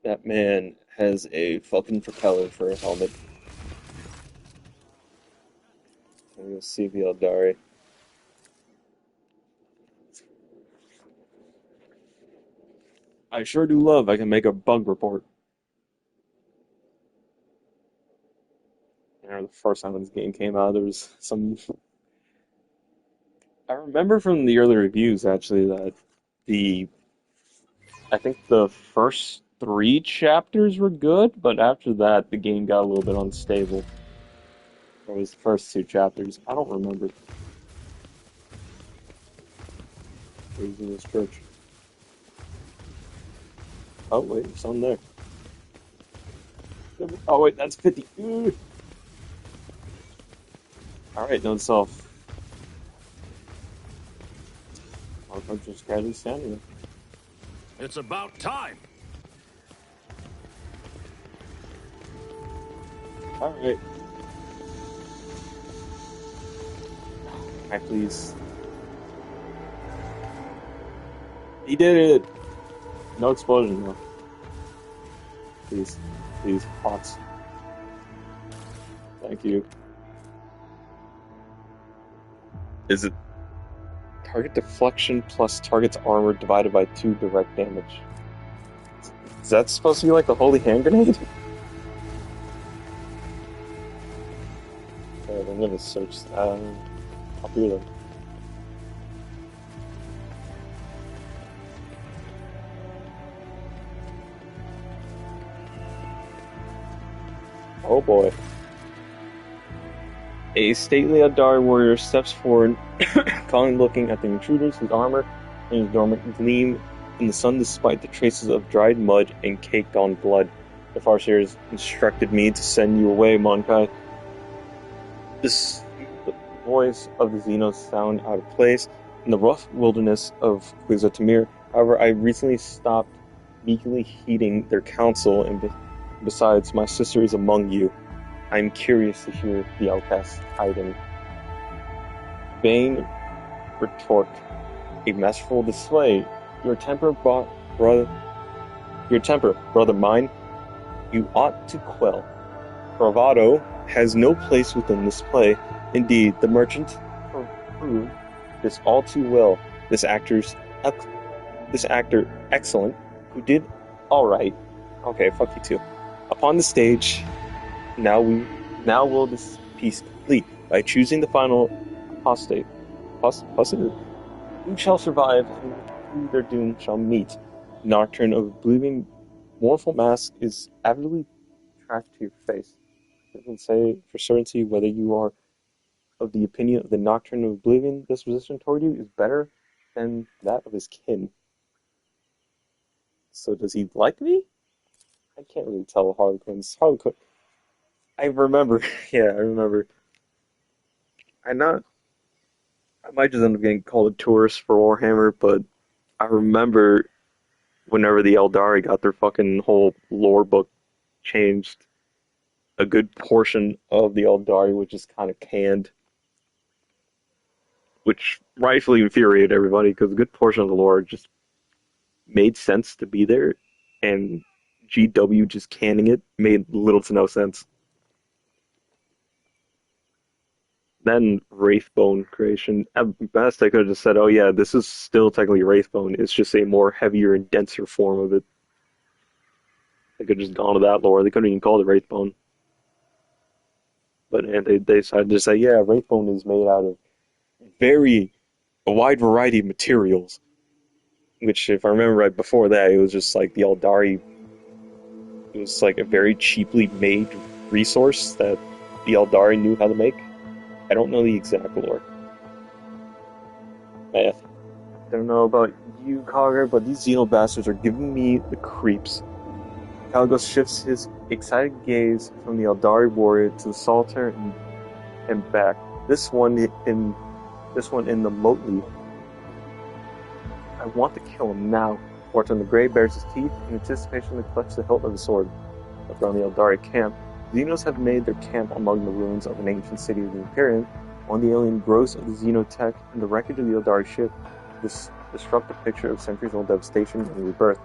That man has a fucking propeller for a helmet. And you'll see the Eldari. I sure do love I can make a bug report. I remember the first time this game came out, there was some... I remember from the early reviews, actually, that I think the first 3 chapters were good, but after that, the game got a little bit unstable. Or it was the first 2 chapters. I don't remember. Who's in this church? Oh, wait, there's someone there. Oh, wait, that's 50. Alright, note self. I'm just casually standing there. It's about time. Alright. Hi, please. He did it! No explosion, though. Please. Please. Pots. Thank you. Is it target deflection plus target's armor divided by 2 direct damage? Is that supposed to be like the holy hand grenade? Alright, I'm gonna search. I'll hear them. Oh boy. A stately Eldari warrior steps forward, calmly looking at the intruders whose armor and his dormant gleam in the sun despite the traces of dried mud and caked on blood. The Farseers instructed me to send you away, Monkai. The voice of the Xenos sound out of place in the rough wilderness of Quizzatamir. However, I recently stopped meekly heeding their counsel, and besides, my sister is among you. I am curious to hear the outcast hiding. Vain retort, a masterful display. Your temper, brother mine, you ought to quell. Bravado has no place within this play. Indeed, the merchant proved this all too well. This actor excellent, who did all right. Okay, fuck you too. Upon the stage. Now will this piece complete by choosing the final apostate. Who shall survive and who their doom shall meet. Nocturne of Oblivion, mournful mask is avidly tracked to your face. It can say for certainty whether you are of the opinion of the Nocturne of Oblivion disposition toward you is better than that of his kin. So does he like me? I can't really tell Harlequin's. Harlequin. I remember. Yeah, I remember. I might just end up getting called a tourist for Warhammer, but I remember whenever the Eldari got their fucking whole lore book changed, a good portion of the Eldari was just kind of canned, which rightfully infuriated everybody because a good portion of the lore just made sense to be there, and GW just canning it made little to no sense. Then Wraithbone creation. At best, I could have just said, oh yeah, this is still technically Wraithbone. It's just a more heavier and denser form of it. They could have just gone to that lore. They couldn't even call it Wraithbone. But and they decided to say, yeah, Wraithbone is made out of a wide variety of materials. Which, if I remember right before that, it was just like the Eldari. It was like a very cheaply made resource that the Eldari knew how to make. I don't know the exact lore. I don't know about you, Cogger, but these Xeno bastards are giving me the creeps. Caligos shifts his excited gaze from the Eldari warrior to the solitaire and back. This one in the motley. I want to kill him now. Orton the Grey bares his teeth in anticipation to clutch the hilt of the sword. Around the Eldari camp, Xenos have made their camp among the ruins of an ancient city of the Imperium. On the alien growths of the Xenotech and the wreckage of the Eldari ship, this disrupt a picture of centuries-old devastation and rebirth.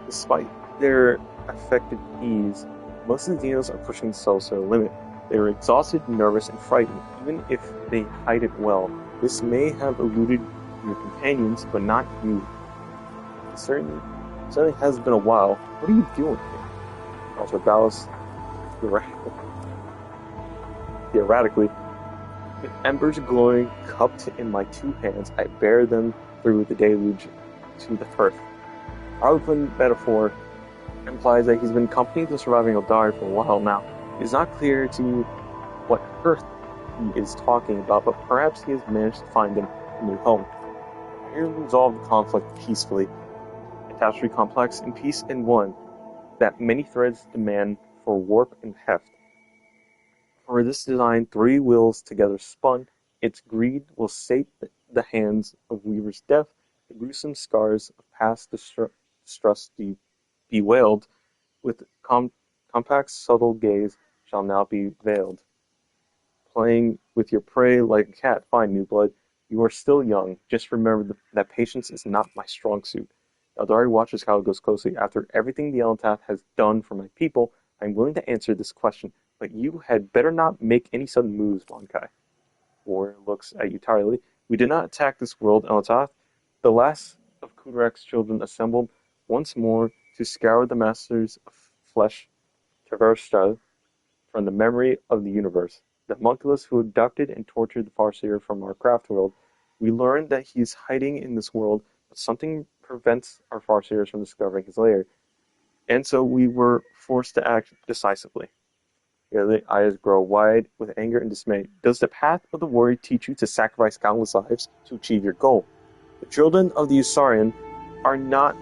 Despite their affected ease, most of the Xenos are pushing themselves to their limit. They are exhausted, nervous, and frightened, even if they hide it well. This may have eluded your companions, but not you. It certainly has been a while. What are you doing here? Alter bows theoretically. With embers glowing cupped in my two hands, I bear them through the deluge to the hearth. Harlequin metaphor implies that he's been accompanying the surviving Eldari for a while now. It is not clear to me what hearth he is talking about, but perhaps he has managed to find a new home. Here we resolve the conflict peacefully. A tapestry complex in piece in one, that many threads demand for warp and heft. For this design, 3 wheels together spun, its greed will sate the hands of weavers deaf, the gruesome scars of past distrust bewailed, with compact subtle gaze shall now be veiled. Playing with your prey like a cat, fine, new blood. You are still young. Just remember that patience is not my strong suit. Eldari watches Caligos closely. After everything the Elentath has done for my people, I am willing to answer this question, but you had better not make any sudden moves, Monkai. Warrior looks at you tiredly. We did not attack this world, Elentath. The last of Kudarak's children assembled once more to scour the masters of flesh, Traverstal, from the memory of the universe. The homunculus who abducted and tortured the Farseer from our craft world. We learned that he is hiding in this world, but something prevents our Farseers from discovering his lair. And so we were forced to act decisively. The eyes grow wide with anger and dismay. Does the path of the warrior teach you to sacrifice countless lives to achieve your goal? The children of the Usarian are not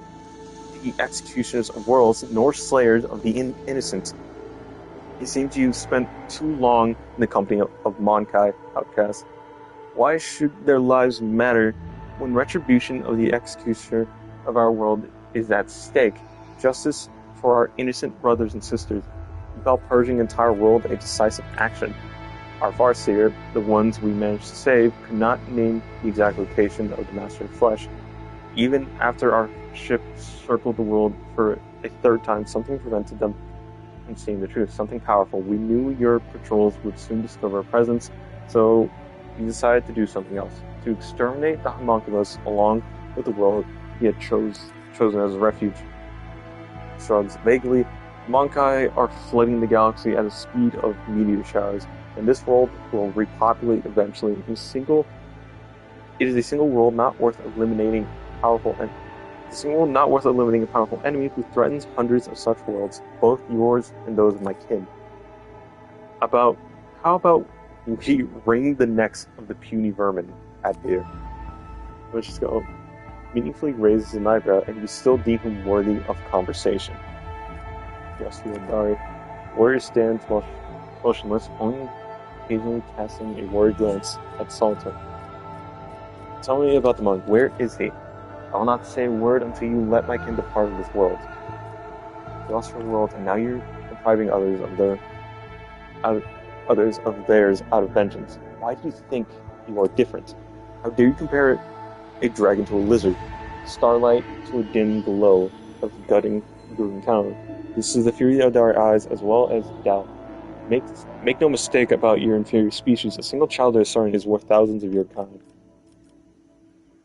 the executioners of worlds, nor slayers of the innocent. It seems you spent too long in the company of Monkai, outcasts. Why should their lives matter when retribution of the executioner of our world is at stake? Justice for our innocent brothers and sisters. Without purging the entire world a decisive action. Our Farseer, the ones we managed to save, could not name the exact location of the Master of Flesh. Even after our ship circled the world for a third time, something prevented them from seeing the truth. Something powerful. We knew your patrols would soon discover our presence, so we decided to do something else. To exterminate the homunculus along with the world he had chosen as a refuge. Shrugs vaguely. Monkai are flooding the galaxy at a speed of meteor showers, and this world will repopulate eventually. It is a single world not worth eliminating a powerful enemy who threatens hundreds of such worlds, both yours and those of my kin. How about we wring the necks of the puny vermin at here? Michiko meaningfully raises an eyebrow, and you still deem him worthy of conversation. Yes, the Eldari. Warrior stands motionless, only occasionally casting a worried glance at Salter. Tell me about the monk. Where is he? I will not say a word until you let my kin depart of this world. You lost your world, and now you're depriving others of theirs out of vengeance. Why do you think you are different? How dare you compare a dragon to a lizard, starlight to a dim glow of gutting encounter? This is the fury of our eyes as well as doubt. Make no mistake about your inferior species. A single child of Sarin is worth thousands of your kind.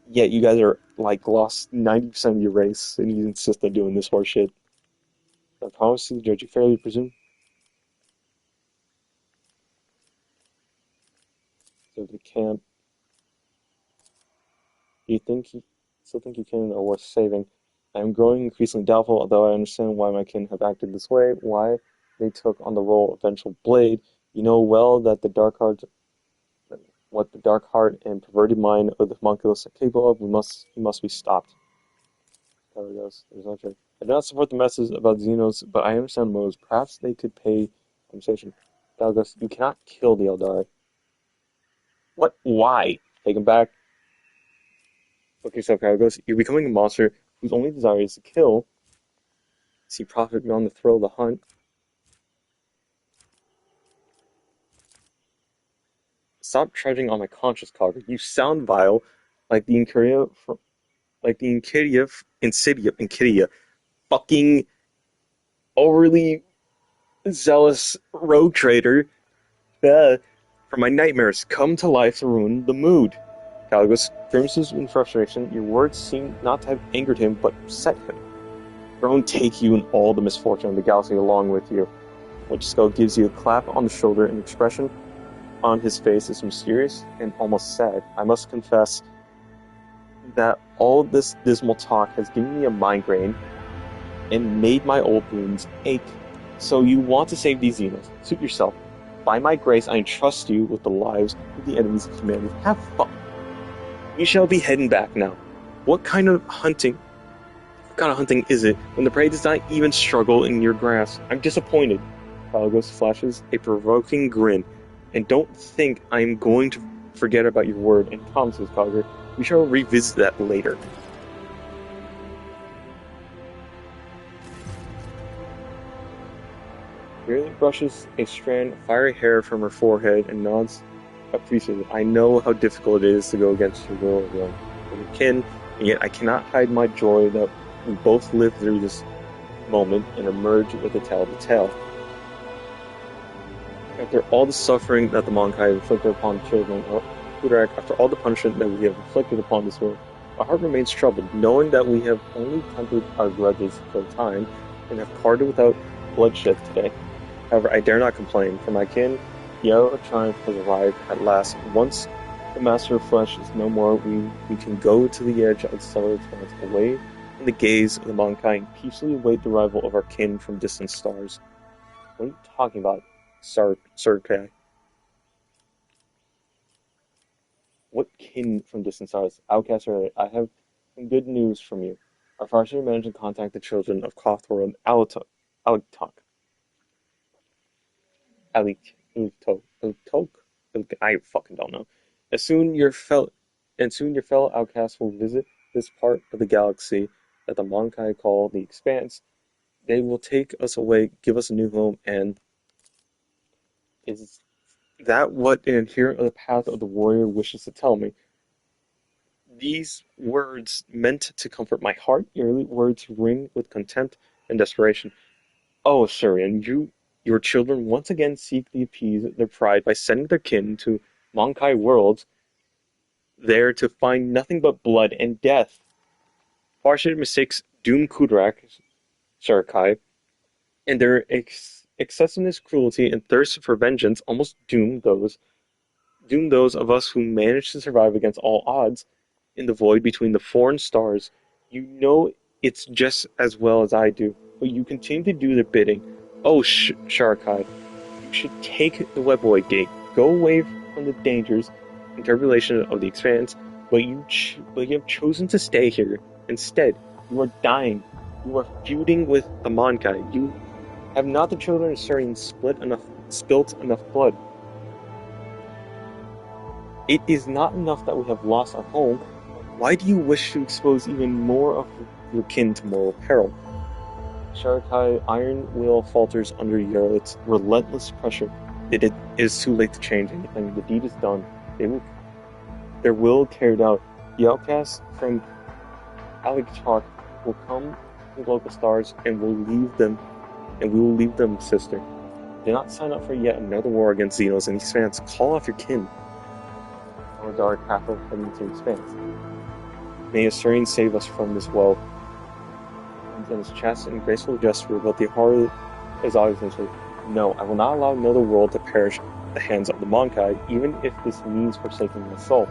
Yet you guys are lost 90% of your race, and you insist on doing this horse shit. I promise to judge you fairly, presume. So the camp. You still think you can are worth saving? I am growing increasingly doubtful, although I understand why my kin have acted this way. Why they took on the role of vengeful blade, you know well that what the dark heart and perverted mind of the homunculus are capable of, he must be stopped. There it goes. There's no trick. I do not support the message about Xenos, but I understand motives. Perhaps they could pay compensation. Galgos, you cannot kill the Eldari. What? Why? Take him back. Look yourself, Galgos. You're becoming a monster whose only desire is to kill. See profit beyond the thrill of the hunt. Stop trudging on my conscience, Cogger. You sound vile, like the Insidia, fucking overly zealous rogue trader. From my nightmares, come to life to ruin the mood. Galgos grimaces in frustration. Your words seem not to have angered him, but upset him. Throne take you and all the misfortune of the galaxy along with you. Which Skull gives you a clap on the shoulder, and expression on his face is mysterious and almost sad. I must confess that all this dismal talk has given me a migraine and made my old wounds ache. So you want to save these Xenos. Suit yourself. By my grace, I entrust you with the lives of the enemies of humanity. Have fun. We shall be heading back now. What kind of hunting is it when the prey does not even struggle in your grasp? I'm disappointed. Galgos flashes a provoking grin. And don't think I'm going to forget about your word, and promises, Cogger. We shall revisit that later. Merely brushes a strand of fiery hair from her forehead and nods appreciatively. I know how difficult it is to go against your will alone with your kin, and yet I cannot hide my joy that we both live through this moment and emerge with a tale to tell. After all the suffering that the Monkai have inflicted upon the children of Kudarak, after all the punishment that we have inflicted upon this world, my heart remains troubled, knowing that we have only tempered our grudges for a time, and have parted without bloodshed today. However, I dare not complain, for my kin, the hour of triumph has arrived at last. Once the Master of Flesh is no more, we can go to the edge of the stellar expanse, away from the gaze of the Monkai, and peacefully await the arrival of our kin from distant stars. What are you talking about, Sir? What kin from distant stars? Outcast earlier, I have some good news from you. Our Farseer managed to contact the children of Kothor and Alitok. I fucking don't know. And soon your fellow outcasts will visit this part of the galaxy that the Monkai call the Expanse. They will take us away, give us a new home, and is that what an adherent of the path of the warrior wishes to tell me? These words meant to comfort my heart, your words ring with contempt and desperation. Oh, Surian, your children once again seek to appease their pride by sending their kin to Monkai worlds, there to find nothing but blood and death. Farshid mistakes doom Kudarak, Sharakai, and their excessiveness, cruelty, and thirst for vengeance almost doom those of us who manage to survive against all odds in the void between the foreign stars. You know it's just as well as I do, but you continue to do their bidding. Oh, Sharakai, you should take the Weboid Gate, go away from the dangers and turbulation of the Expanse, but you have chosen to stay here. Instead, you are dying. You are feuding with the Monkai. You have not the children of Surian spilt enough blood. It is not enough that we have lost our home. Why do you wish to expose even more of your kin to moral peril? Sharakai, iron will falters under Yarlit's relentless pressure. It is too late to change anything. The deed is done. Their will carried out. The outcasts from Aligtalk will come to the local stars, and we will leave them, sister. Do not sign up for yet another war against Xenos and Expanse. Call off your kin. Our dark capital heading to Expanse. May Assyrian save us from this woe. And his chest and graceful gesture, but the horror is obviously, no, I will not allow another world to perish at the hands of the Monkai, even if this means forsaking my soul.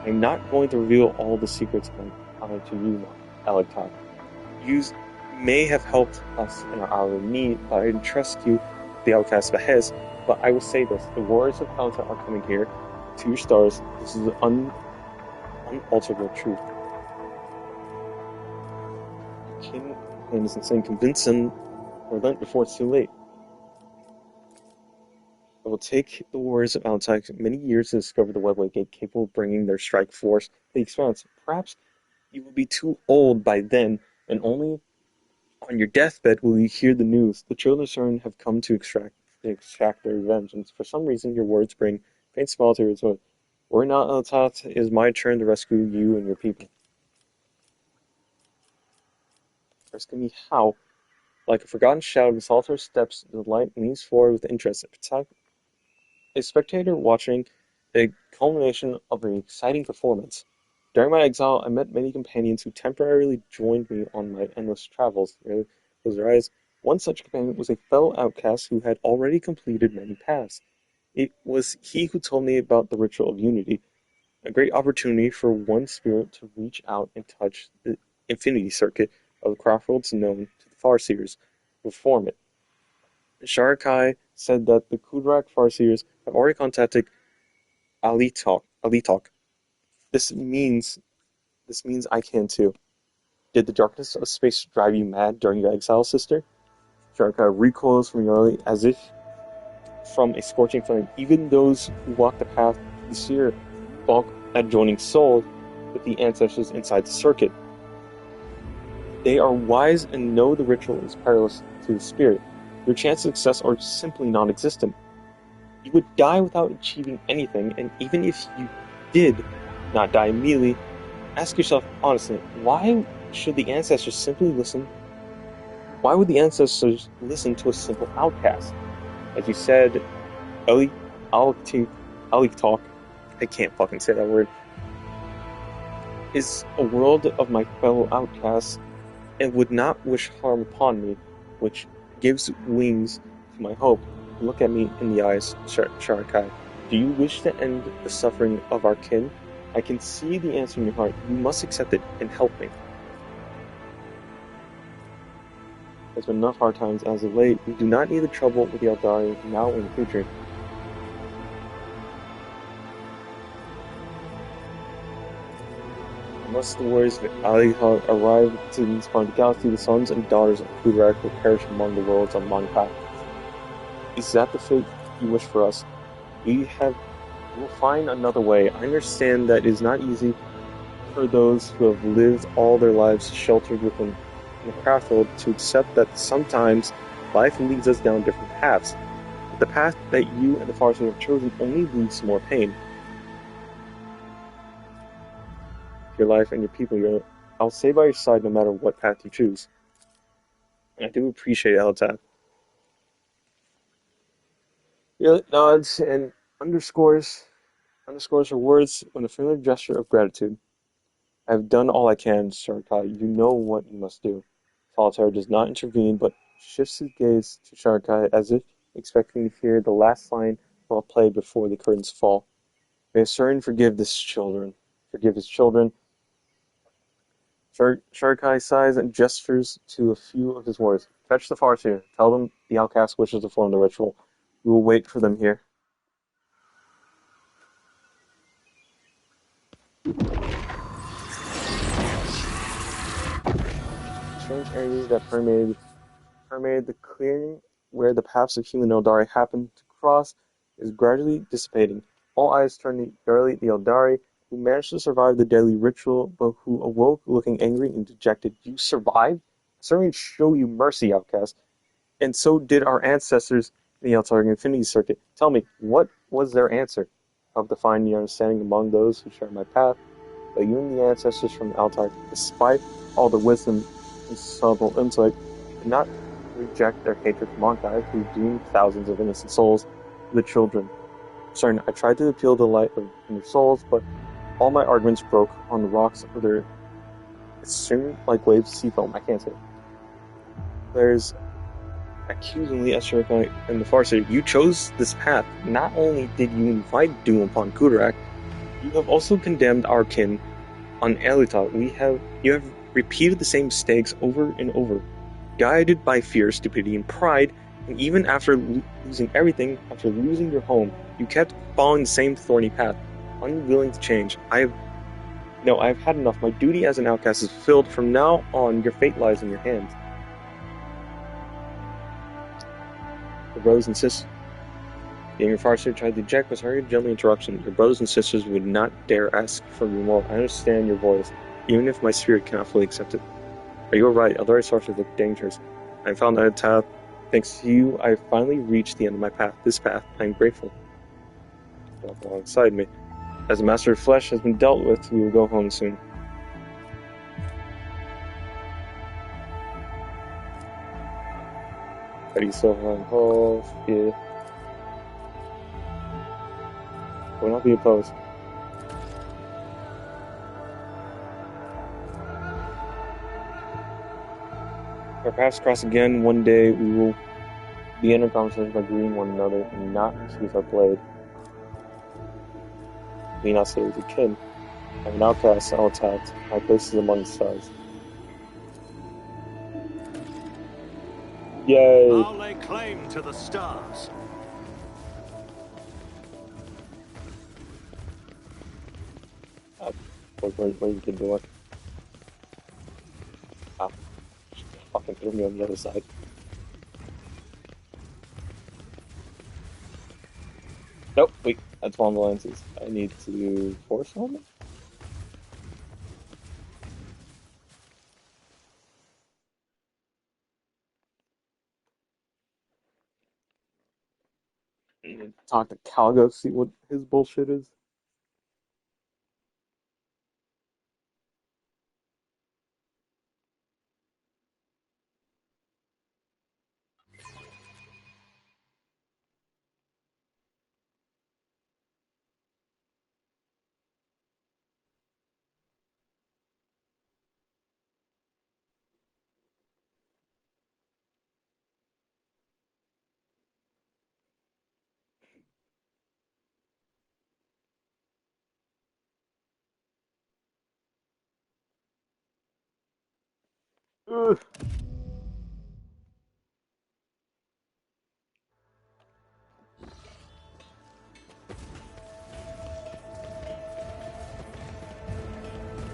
I am not going to reveal all the secrets to you, Aligtalk. You may have helped us in our hour of need, but I entrust you the outcast's behest, but I will say this: the warriors of Alta are coming here. To your stars, this is an unalterable truth. The king is insane. Convince him, relent before it's too late. It will take the warriors of Alta many years to discover the webway gate capable of bringing their strike force to the expanse. Perhaps you will be too old by then, and only on your deathbed will you hear the news. The children of Cern have come to extract their vengeance. For some reason, your words bring faint smile to your throat. Were not Altat, it is my turn to rescue you and your people. Rescue me how? Like a forgotten shadow, the solitaire steps to the light and leans forward with interest. A spectator watching a culmination of an exciting performance. During my exile, I met many companions who temporarily joined me on my endless travels. Close your eyes. One such companion was a fellow outcast who had already completed many paths. It was he who told me about the ritual of unity, a great opportunity for one spirit to reach out and touch the infinity circuit of the crossroads known to the Farseers, perform it. Sharakai said that the Kudrak Farseers have already contacted Alitok. This means I can too. Did the darkness of space drive you mad during your exile, sister? Sharakai recoils from Yarli as if from a scorching flame. Even those who walk the path to the seer balk at joining souls with the ancestors inside the circuit. They are wise and know the ritual is perilous to the spirit. Your chances of success are simply non-existent. You would die without achieving anything, and even if you did not die immediately, ask yourself honestly, why should the ancestors simply listen? Why would the ancestors listen to a simple outcast? As you said, Talk, I can't fucking say that word, is a world of my fellow outcasts, and would not wish harm upon me, which gives wings to my hope. Look at me in the eyes, Sharakai. Do you wish to end the suffering of our kin? I can see the answer in your heart. You must accept it and help me. There's been enough hard times as of late. We do not need the trouble with the Eldari now or in the future. Unless the warriors of Alihog arrive to this part of the galaxy, the sons and daughters of Kudrak will perish among the worlds on Monkat. Is that the fate you wish for us? We will find another way. I understand that it is not easy for those who have lived all their lives sheltered within the craftworld to accept that sometimes life leads us down different paths. But the path that you and the Farsi have chosen only leads to more pain. Your life and your people, I'll stay by your side no matter what path you choose. And I do appreciate Eltad. Nods and underscores her words with a familiar gesture of gratitude. I have done all I can, Sharakai. You know what you must do. Solitaire does not intervene, but shifts his gaze to Sharakai as if expecting to hear the last line well played before the curtains fall. May Cern forgive his children. Sharakai sighs and gestures to a few of his warriors. Fetch the Farseer. Tell them the outcast wishes to perform the ritual. We will wait for them here. Strange areas that permeate the clearing where the paths of human Eldari happen to cross is gradually dissipating. All eyes turn to Yarli the Eldari, who managed to survive the deadly ritual, but who awoke looking angry and dejected. You survived? I certainly show you mercy, outcast. And so did our ancestors in the Altarian Infinity Circuit. Tell me, what was their answer? I hope to find the understanding among those who share my path. But you and the ancestors from Altar, despite all the wisdom and subtle insight, did not reject their hatred for Monkai, who doomed thousands of innocent souls to the children. Sorry, I tried to appeal to the light of their souls, but all my arguments broke on the rocks of their assumed like waves of sea foam. I can't say it. There's accusingly at Sharakai and the Farseer. You chose this path. Not only did you invite doom upon Kudarak, you have also condemned our kin on Elita. You have repeated the same mistakes over and over. Guided by fear, stupidity, and pride, And even after losing everything, after losing your home, you kept following the same thorny path, unwilling to change. I've had enough. My duty as an outcast is fulfilled. From now on, your fate lies in your hands. The brothers and sisters. The younger Farseer tried to eject, was hurried, gently interruption. Your brothers and sisters would not dare ask for me more. I understand your voice, even if my spirit cannot fully accept it. But you are right, other sorcerers look dangerous. I found that path. Thanks to you, I finally reached the end of my path. This path, I am grateful. Walk alongside me. As the master of flesh has been dealt with, we will go home soon. Ready yourself on hold. Yeah. Will not be opposed. Our paths cross again. One day we will begin our conversation by greeting one another and not sheathe our blade. May not say with a kin. I'm an outcast, all attacked. My place is among the stars. Yay! I'll lay claim to the stars. What you can do it? Ah, fucking threw me on the other side. Nope, wait, that's one of the lenses. I need to force on it? Talk to Calgo, see what his bullshit is. Ugh.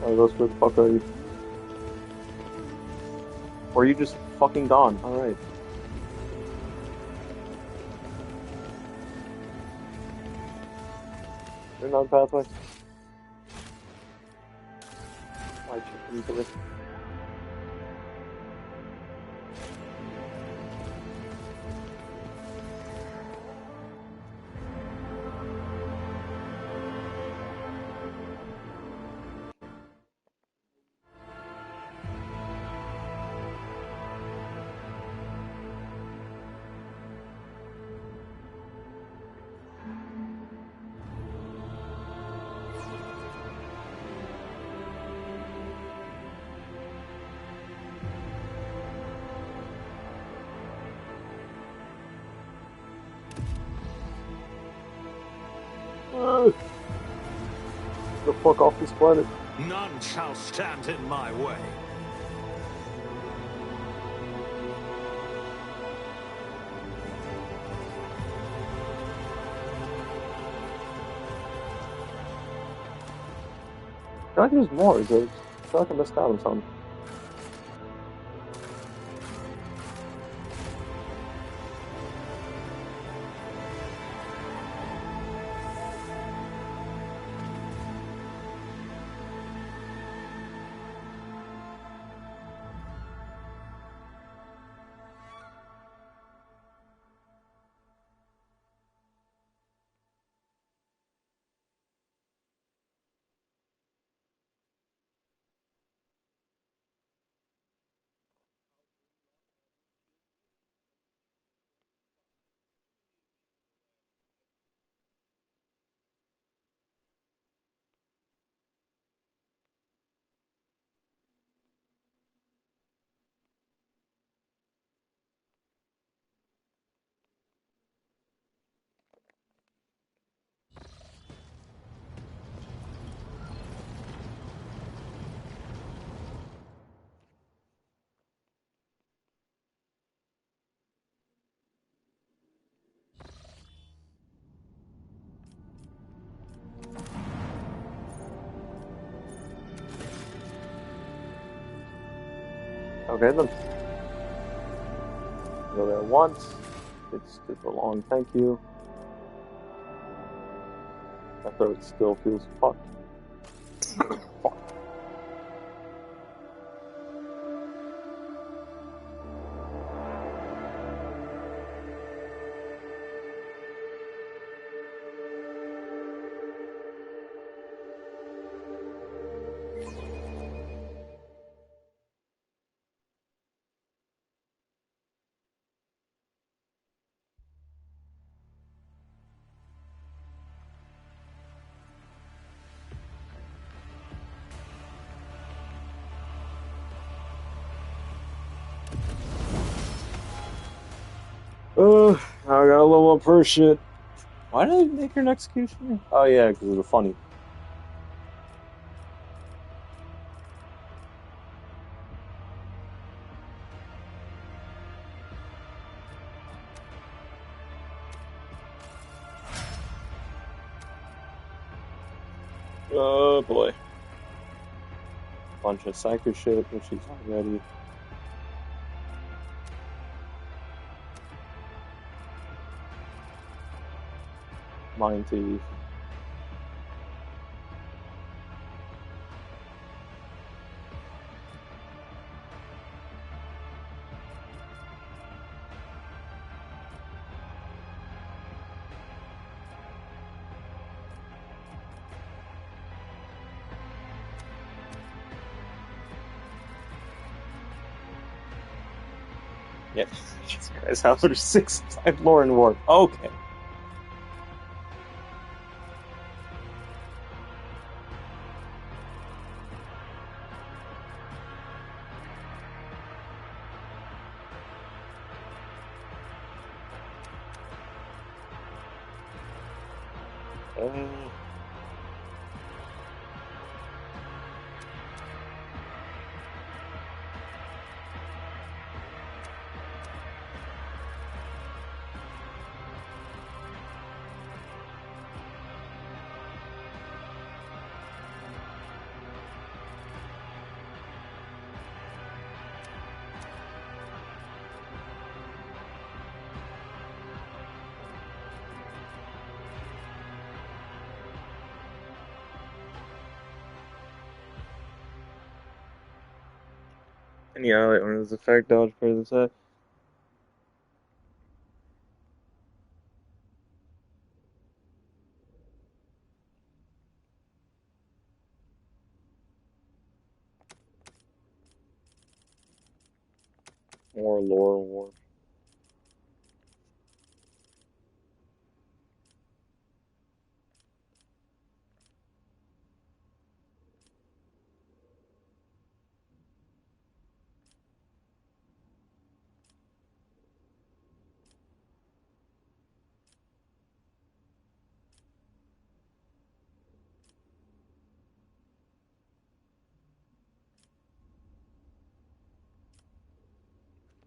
Where the fuck are you? Or are you just fucking gone? Alright. You're not pathway. Why chicken to this? The fuck off this planet. None shall stand in my way. I feel like there's more, dude. I feel like I missed out on something. Okay then. Go there once. It's super long, thank you. My throat still feels fucked. Fuck. I got a level up her shit. Why did they make her an executioner? Oh yeah, because of the funny. Oh boy. Bunch of psycho shit, which she's already. Mind thief. Yeah, Jesus Christ, how there's 6-type Lauren Ward. Okay. And yeah, like, when it was effect dodge for the set. More lore war.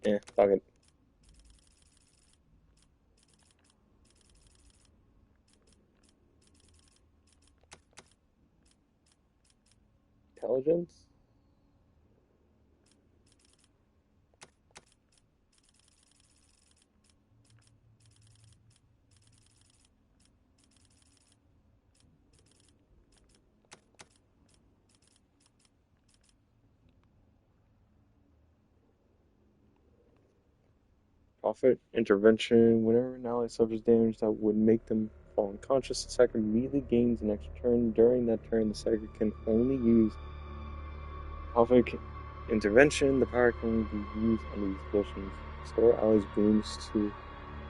Yeah, fuck it. Intelligence? Profit, intervention, whenever an ally suffers damage that would make them fall unconscious, the attacker immediately gains an extra turn. During that turn, the attacker can only use Profit intervention. The power can only be used under these conditions. Restore allies' wounds to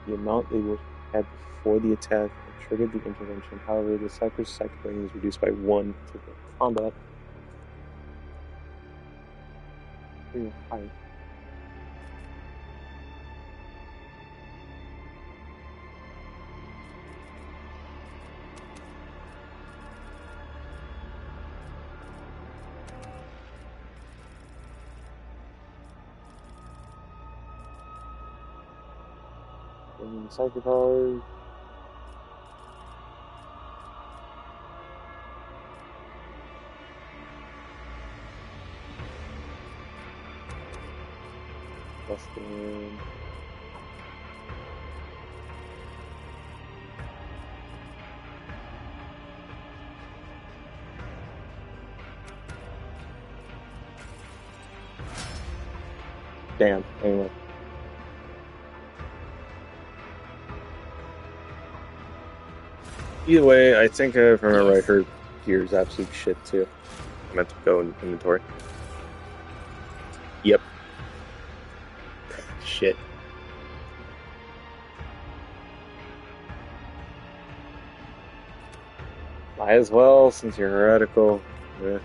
the amount they would have before the attack and trigger the intervention. However, the attacker's psychic rating is reduced by 1 to the combat. Pretty high. Psychic powers. And damn, anyway. Either way, I think if I remember right, her gear's absolute shit too. I meant to go in inventory. Yep. Shit. Might as well, since you're heretical. Yeah.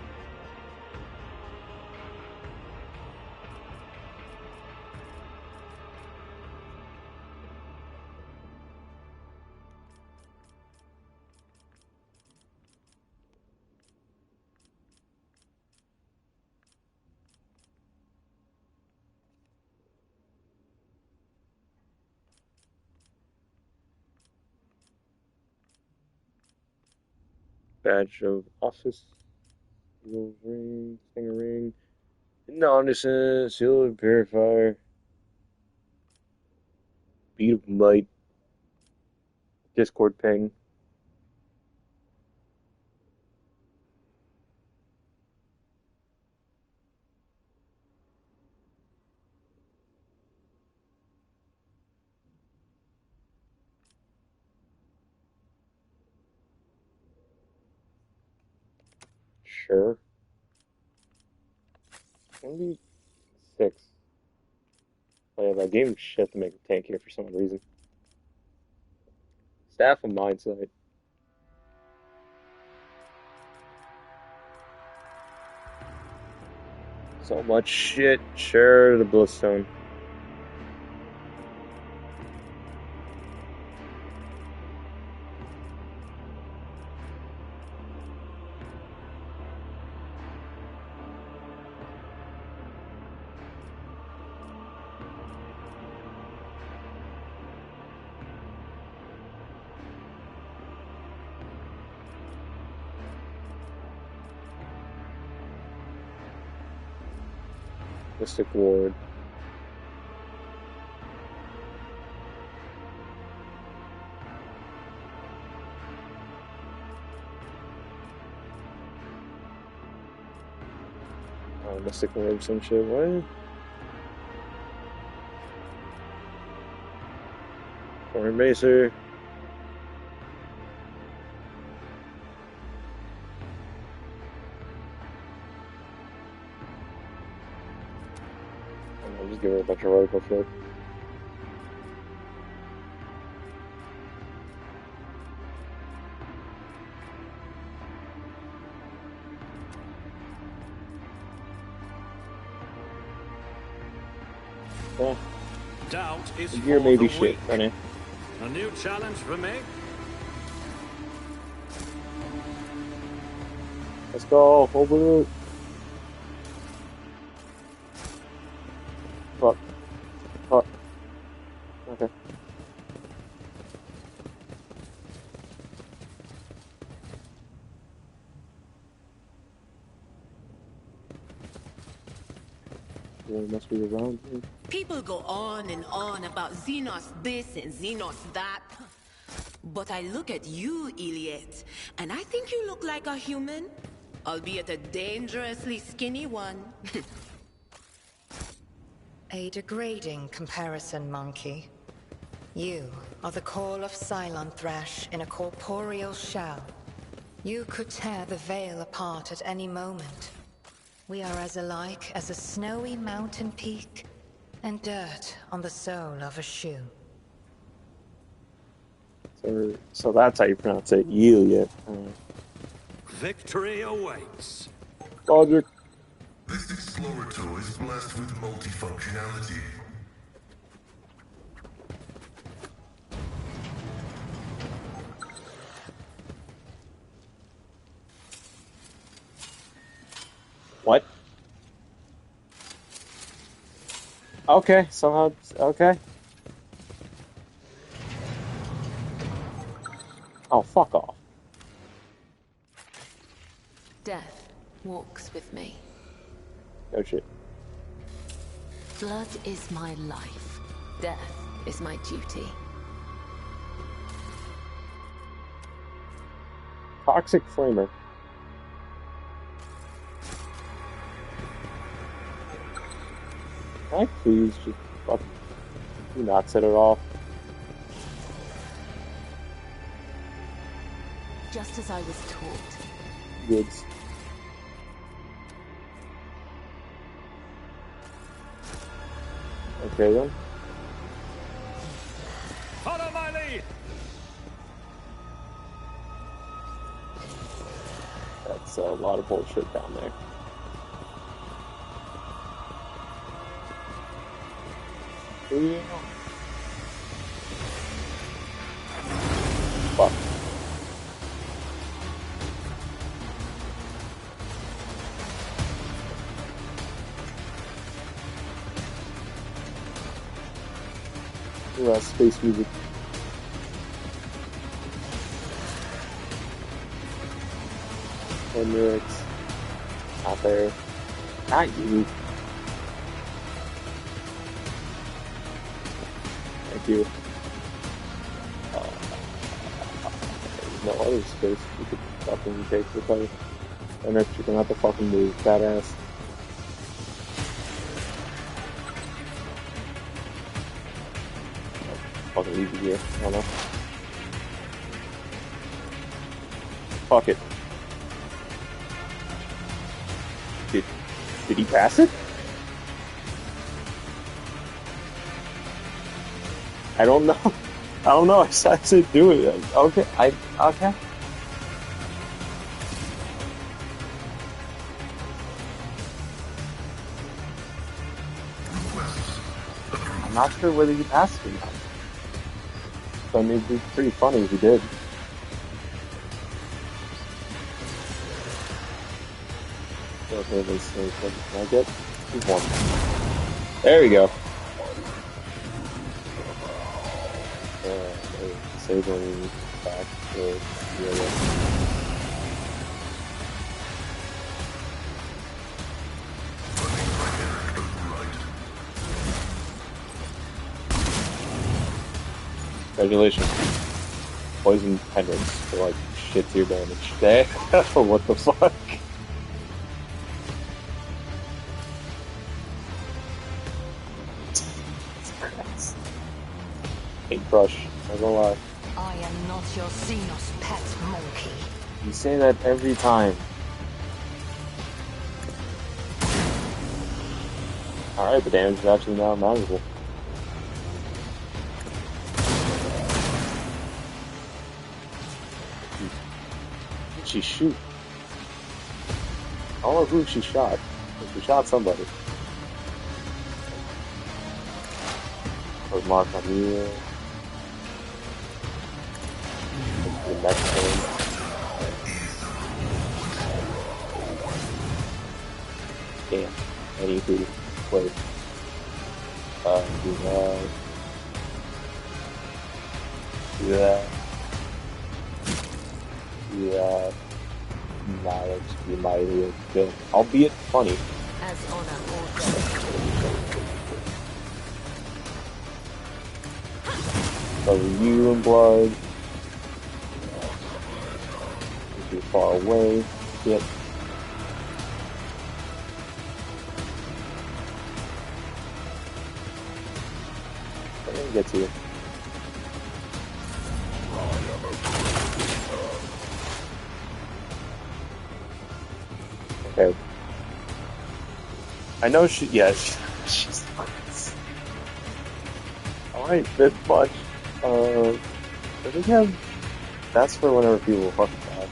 Badge of office. Eagle ring, stinger ring. Non-dissonant, seal of purifier. Beat of might. Discord ping. Sure. Maybe 6. Oh yeah, that game is shit to make a tank here for some reason. Staff of Mindsight. So much shit. Sure, the Bloodstone. Mystic Ward. Mystic Ward, some shit. What? Corner Macer. I'll just give her a bunch of rifle shit. Yeah. Doubt is The gear for may the be shit, weak. I know. A new challenge for me? Let's go, over it. Fuck. Fuck. Okay. Yeah, it must be around here. People go on and on about Xenos this and Xenos that. But I look at you, Iliet, and I think you look like a human, albeit a dangerously skinny one. A degrading comparison, monkey. You are the call of Cylon Thrash in a corporeal shell. You could tear the veil apart at any moment. We are as alike as a snowy mountain peak and dirt on the sole of a shoe. So that's how you pronounce it. Iliet. Victory awaits. Logic. This Explorator is blessed with multifunctionality. What? Okay, somehow. Okay. Oh, fuck off. Death walks with me. No shit. Blood is my life. Death is my duty. Toxic flamer. Can I please just fucking do not set it off? Just as I was taught. Goods. Okay then. Follow my lead! That's a lot of bullshit down there. Yeah. Fuck. Ooh, space music. And lyrics. Out there. Not you. Thank you. There's no other space you could fucking take the play. And if you're gonna have to fucking move, badass. Fucking leave it here. I don't know. Fuck it. Did he pass it? I don't know. I don't know. I said do it. Okay. Okay. I'm not sure whether he passed it or not. So I mean, it'd be pretty funny if he did. Okay, let's see. Can I get one? There we go. Disabling back to the area. Congratulations. Poison pendants for like shit tier damage. What the fuck? Paintbrush, not gonna lie. I am not your Xenos pet monkey. You say that every time. Alright, the damage is actually now manageable. Who did she shoot? I don't know who she shot, but she shot somebody. Or mark on here. The next one. Damn. Anywho, wait. Do that. Do that. Do that. Knowledge be mighty good. Albeit funny. As honor orders. Cover you in blood. Too far away. Yep. I didn't get to you. Okay. I know she. Yeah, she's. Alright, this much. I think that's for whenever people fucking die.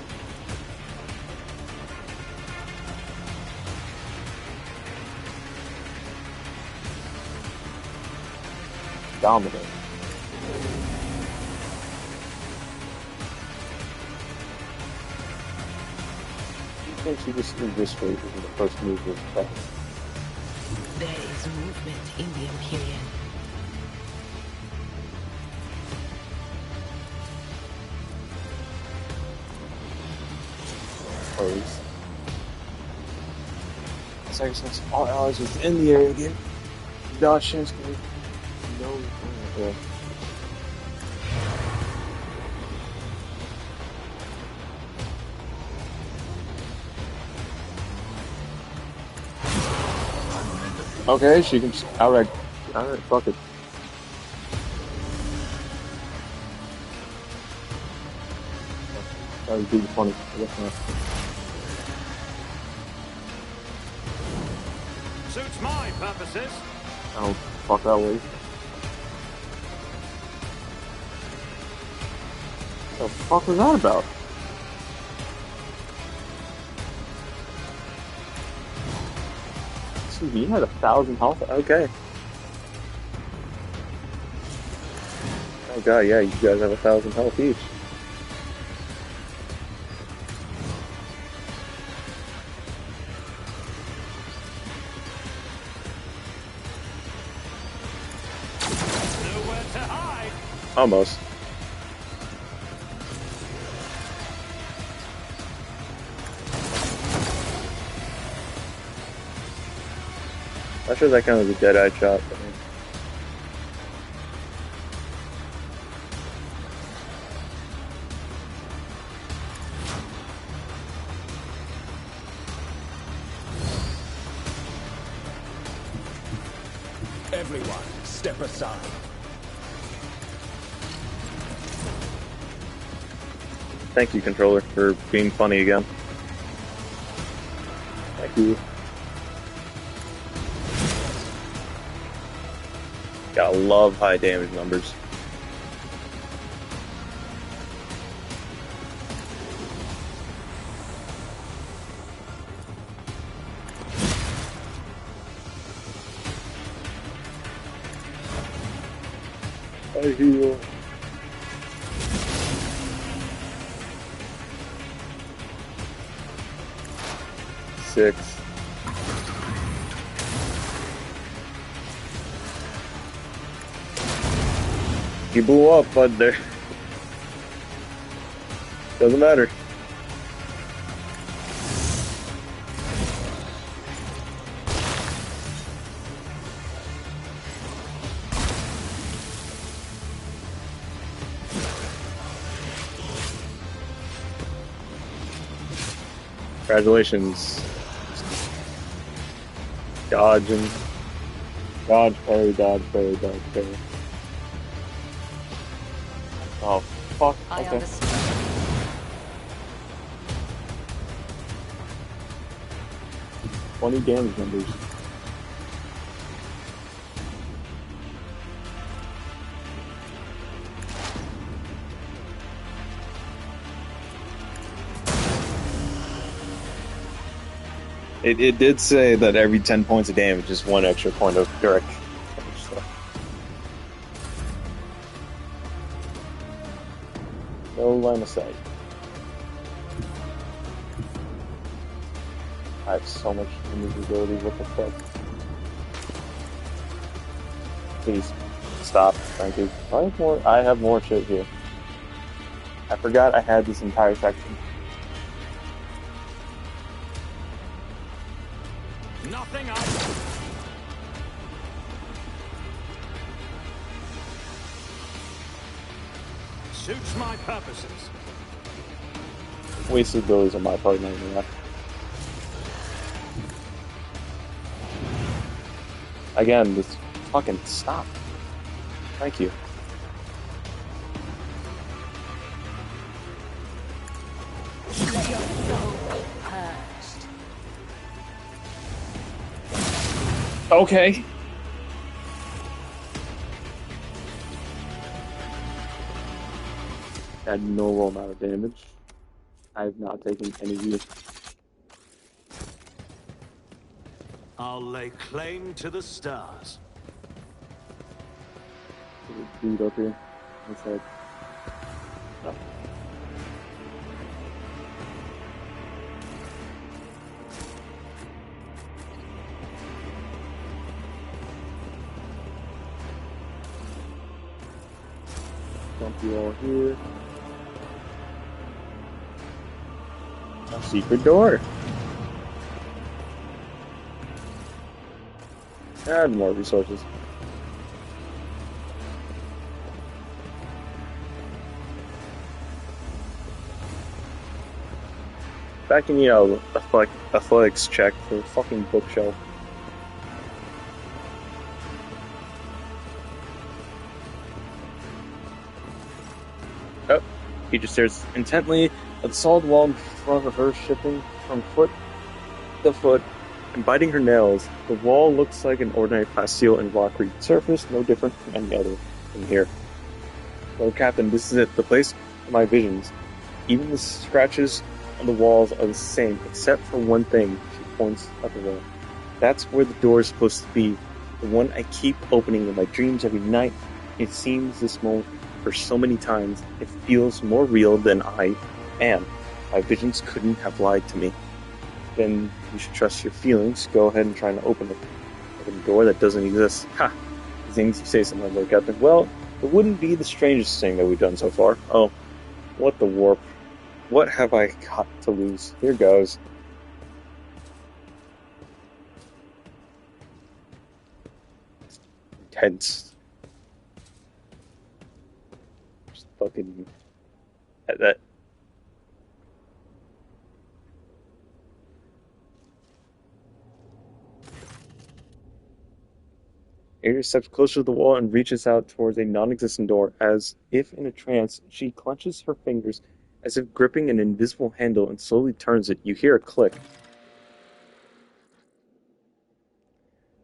Dominate. I think she just eviscerated in the first movement. There is movement in the Empyrean. Sorry, since all allies within the area again. Dodge chance. No. Yeah. Okay, she can just outright. Alright, fuck it. That was really funny. I guess not. Suits my purposes. Oh, fuck that way. What the fuck was that about? Excuse me, you had 1,000 health? Okay. Oh god, yeah, you guys have 1,000 health each. Nowhere to hide. Almost. Not sure that kind of was a dead-eye shot. But Everyone, step aside. thank you, controller, for being funny again. Thank you. Gotta love high damage numbers. I heal. Six. He blew up, but there doesn't matter. Congratulations. Dodge and dodge, parry, dodge, parry, dodge, parry. Oh, fuck. I Okay. understand. 20 damage numbers. It did say that every 10 points of damage is 1 extra point of direct damage, so. No line of sight. I have so much maneuverability, what the fuck? Please, stop, thank you. I have more shit here. I forgot I had this entire section. Nothing I... Suits my purposes. Wasted abilities on my part, not even that. Again, just fucking stop. Thank you. Okay. Had no amount of damage. I have not taken any hit. I'll lay claim to the stars. Dude up here. What's that? Oh. Dump you all here. A secret door. And more resources. Back in, athletics check for a fucking bookshelf. Oh, he just stares intently at the solid wall in front of her, shifting from foot to foot and biting her nails. The wall looks like an ordinary plasteel and rock-reed surface, no different from any other in here. Lord Captain, this is it, the place of my visions. Even the scratches on the walls are the same, except for one thing. She points at the wall. That's where the door is supposed to be. The one I keep opening in my dreams every night. It seems this moment for so many times. It feels more real than I am. My visions couldn't have lied to me. Then you should trust your feelings. Go ahead and try to open it. Open a door that doesn't exist. Ha! Things you say sometimes, Lord Captain. Well, it wouldn't be the strangest thing that we've done so far. Oh, what the warp. What have I got to lose? Here goes. Intense. Just fucking... That... Ada steps closer to the wall and reaches out towards a non-existent door. As if in a trance, she clenches her fingers as if gripping an invisible handle and slowly turns it. You hear a click.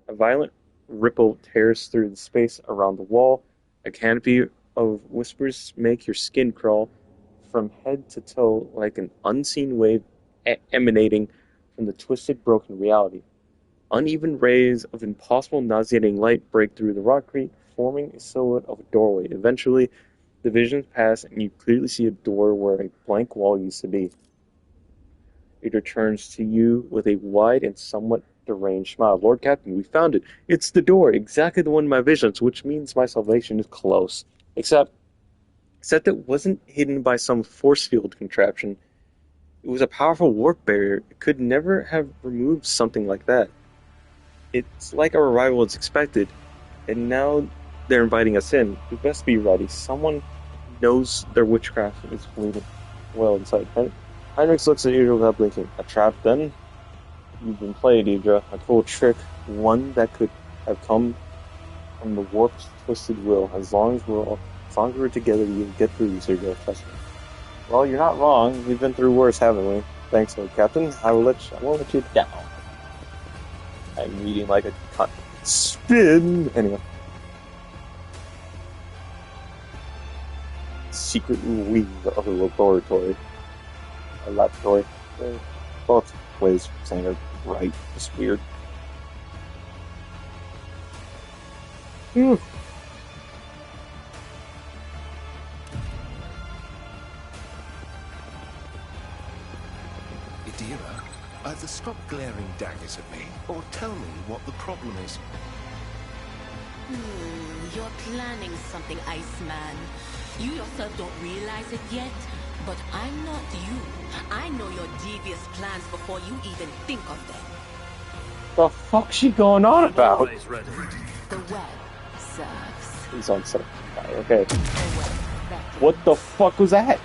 A violent ripple tears through the space around the wall. A canopy of whispers make your skin crawl from head to toe like an unseen wave emanating from the twisted, broken reality. Uneven rays of impossible, nauseating light break through the rockcrete, forming a silhouette of a doorway. Eventually, the visions pass, and you clearly see a door where a blank wall used to be. It returns to you with a wide and somewhat deranged smile. Lord Captain, we found it. It's the door, exactly the one in my visions, which means my salvation is close. Except it wasn't hidden by some force field contraption. It was a powerful warp barrier. It could never have removed something like that. It's like our arrival is expected, and now they're inviting us in. We best be ready. Someone knows their witchcraft is bleeding well inside. Heinrich looks at Idra without blinking. A trap, then? You've been played, Idra. A cruel trick. One that could have come from the warped, twisted will. As long as we're together, you'll get through this, Idra. Trust me. Well, you're not wrong. We've been through worse, haven't we? Thanks, Lord Captain. I won't let you down. I'm reading like a cunt. Spin! Anyway. Secret wing of a laboratory. A laboratory. Both ways of saying it right. It's weird. Idira, either stop glaring daggers at me, or tell me what the problem is. You're planning something, Iceman. You yourself don't realize it yet, but I'm not you. I know your devious plans before you even think of them. The fuck's she going on about? Always ready. The web serves. He's on set. Okay. What the fuck was that?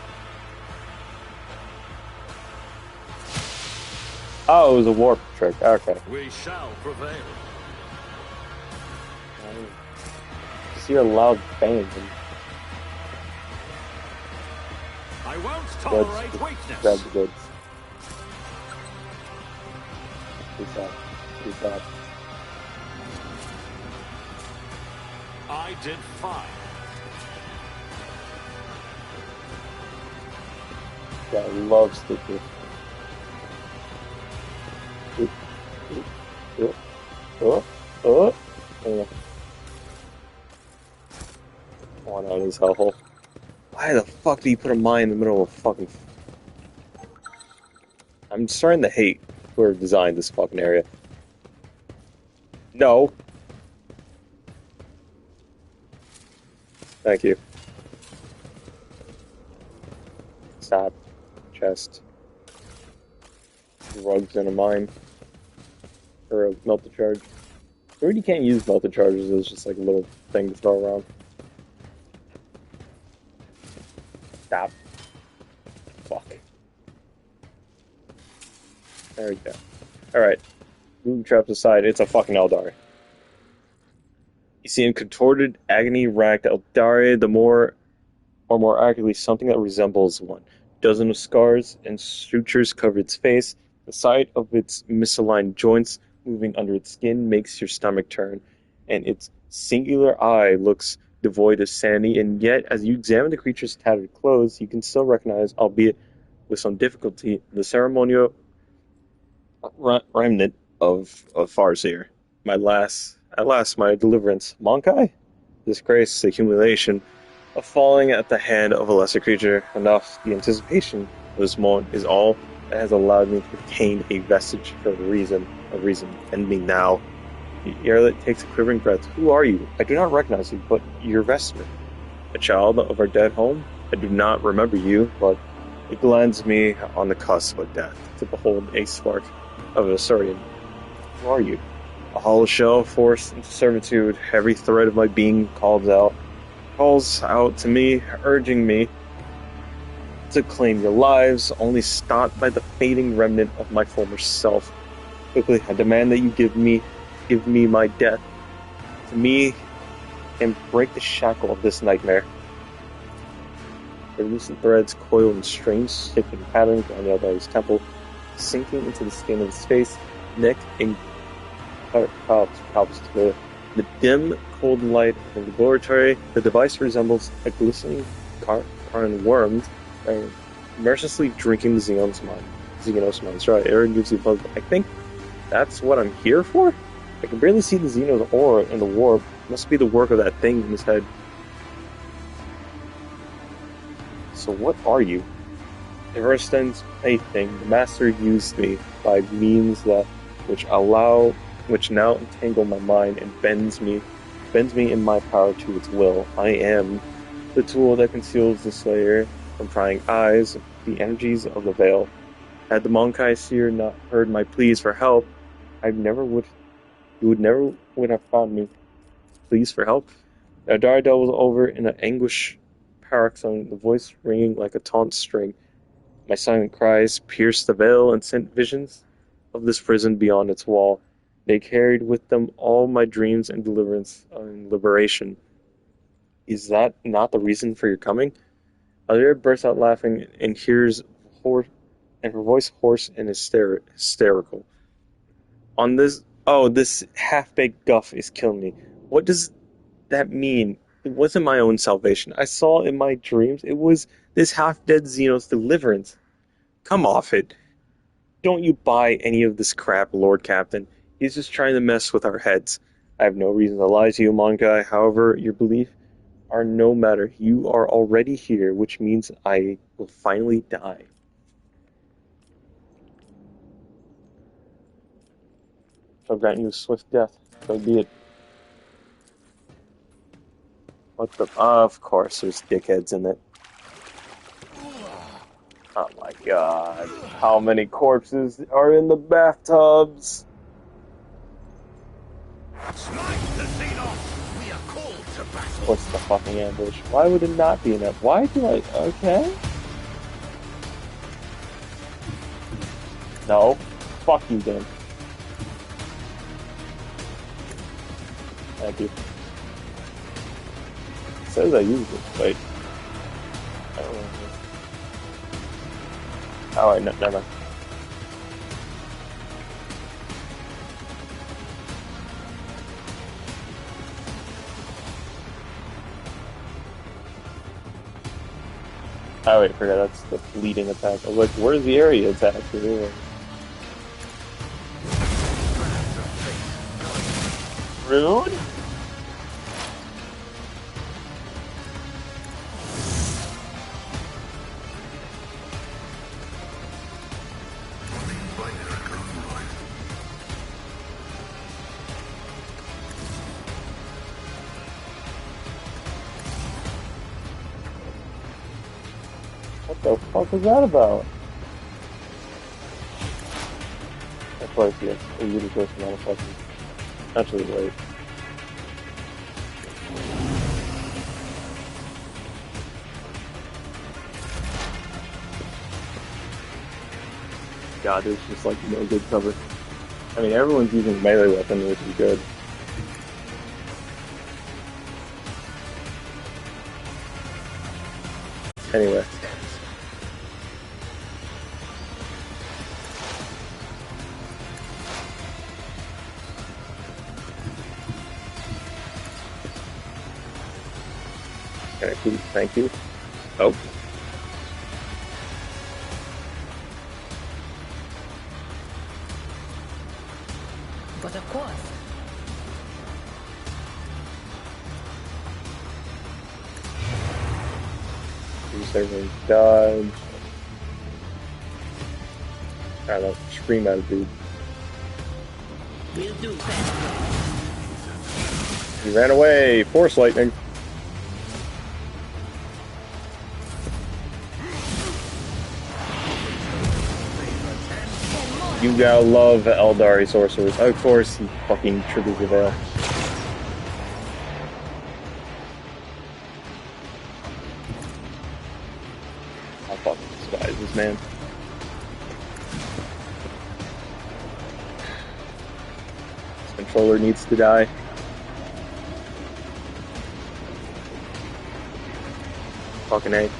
Oh, it was a warp trick. Okay. We shall prevail. I see a loud bang. I won't tolerate weakness. Grab the goods. Peace out. I did fine. Yeah, I love Sticky. Anyway. One out of his hellhole. Why the fuck do you put a mine in the middle of a fucking... I'm starting to hate whoever designed this fucking area. No. Thank you. Stop. Chest. Rugs in a mine. Or a melted charge. Already can't use melted charges as just like a little thing to throw around. Stop. Fuck. There we go. Alright. Move traps aside, it's a fucking Eldari. You see in contorted, agony-racked Eldari, the more accurately, something that resembles one. Dozen of scars and sutures cover its face. The sight of its misaligned joints moving under its skin makes your stomach turn, and its singular eye looks devoid of sanity, and yet, as you examine the creature's tattered clothes, you can still recognize, albeit with some difficulty, the ceremonial remnant of Farseer. At last, my deliverance. Monkai? Disgrace, the humiliation of falling at the hand of a lesser creature. Enough, the anticipation of this moment is all that has allowed me to retain a vestige of reason, and me now. The Airlet takes a quivering breath. Who are you? I do not recognize you, but your vestment. A child of our dead home? I do not remember you, but it glands me on the cusp of death to behold a spark of a Saurian. Who are you? A hollow shell forced into servitude. Every thread of my being calls out to me, urging me to claim your lives, only stopped by the fading remnant of my former self. Quickly, I demand that you give me my death to me and break the shackle of this nightmare. The loosened threads coil in strange, shifting patterns around the Eldari's temple, sinking into the skin of his face, neck, and palps to the dim, cold light of the laboratory. The device resembles a glistening carn worm mercilessly drinking the Xenos mind. Right, Aaron gives you a buzz. I think that's what I'm here for? I can barely see the Xenos aura in the warp. Must be the work of that thing in his head. So what are you? Ever since anything, the Master used me by means which now entangle my mind and bends me in my power to its will. I am the tool that conceals the Slayer from prying eyes, the energies of the Veil. Had the Monkai Seer not heard my pleas for help, you would never have found me. Pleas for help? Now Dari doubles over in an anguish paroxysm, the voice ringing like a taunt string. My silent cries pierced the veil and sent visions of this prison beyond its wall. They carried with them all my dreams and deliverance and liberation. Is that not the reason for your coming? Alira bursts out laughing and her voice hoarse and hysterical. This half-baked guff is killing me. What does that mean? It wasn't my own salvation. I saw in my dreams it was this half-dead Xenos deliverance. Come off it. Don't you buy any of this crap, Lord Captain. He's just trying to mess with our heads. I have no reason to lie to you, Monkai. However, your belief are no matter. You are already here, which means I will finally die. I'll grant you a swift death. So be it. What the? Of course, there's dickheads in it. Oh my god. How many corpses are in the bathtubs? What's the fucking ambush? Why would it not be enough? Why do I... Okay. No. Fuck you then. Thank you. It says I used it. Wait. I don't know. Oh wait, no, never mind. Oh wait, forgot that's the leading attack. I was like, where's the area attack? Rude? What the fuck is that about? Of course, yes. A ludicrous amount of fucking. Actually, wait. God, there's just like no good cover. I mean, everyone's using melee weapon, which is good. Anyway. Can I please? Thank you. Oh. But of course. Use everyone's dodge. I don't know. Scream at a dude. We'll do that. He ran away. Force lightning. You gotta love Eldari sorcerers. Of course, he fucking triggers the veil. I fucking despise this man. This controller needs to die. Fucking A.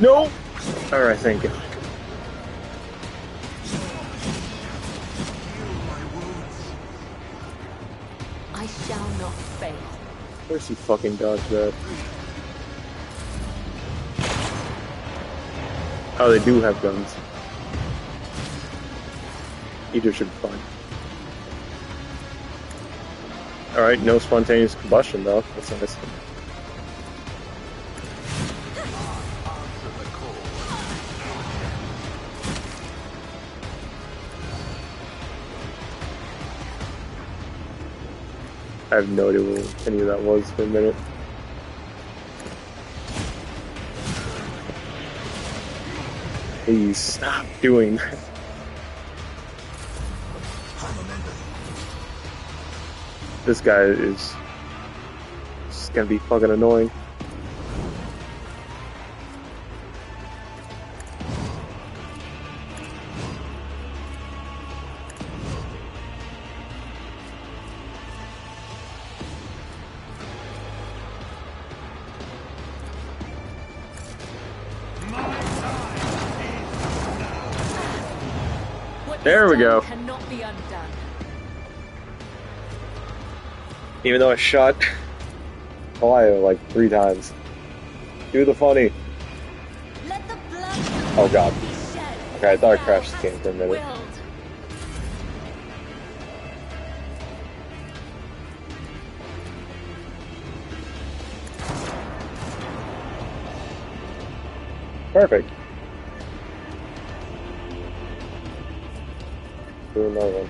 No! Alright, thank you. I shall not fail. Of course he fucking dodged that. Oh, they do have guns. Either should be fine. Alright, no spontaneous combustion though. That's nice. I have no idea what any of that was for a minute. Please stop doing that. This guy is just gonna be fucking annoying. There we go. Cannot be undone. Even though I shot Kalio like 3 times. Do the funny. Let the blood Oh god. be shed. Okay, I thought I crashed the game for a minute. Willed. Perfect. Do another one.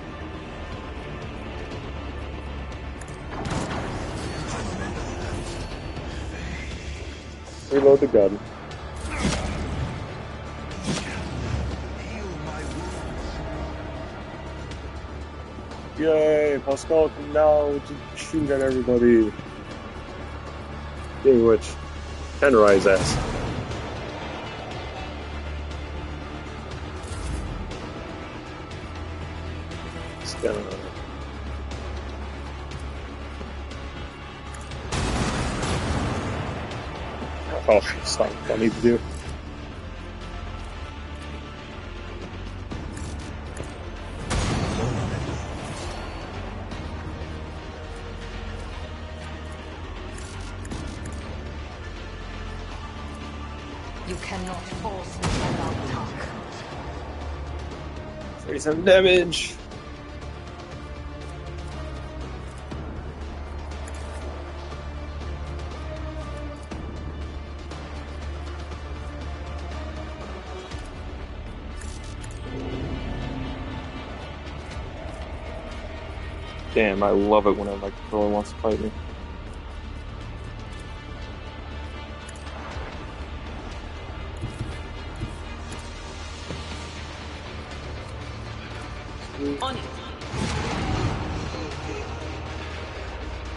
Reload the gun. Yay! Pascal can now just shoot at everybody. Being which, tenderize ass. Just gonna. Oh, stop. What I need to do. You cannot force me to not talk. 37 damage. Damn, I love it when my controller wants to fight me.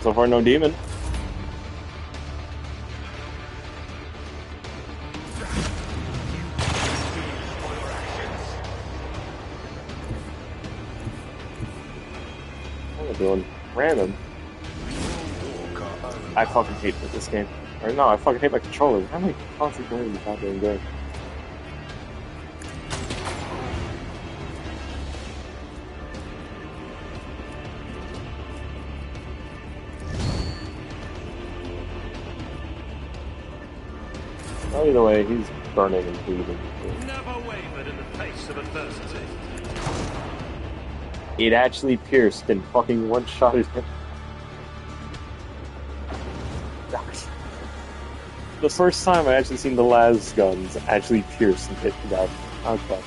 So far, no demon. What am I doing? Random. I fucking hate this game. Or no, I fucking hate my controller. Why am I constantly doing the goddamn game? Either way, he's burning and bleeding. Never wavered in the face of adversity. It actually pierced and fucking one-shotted him. The first time I actually seen the las guns actually pierce and hit that. Okay.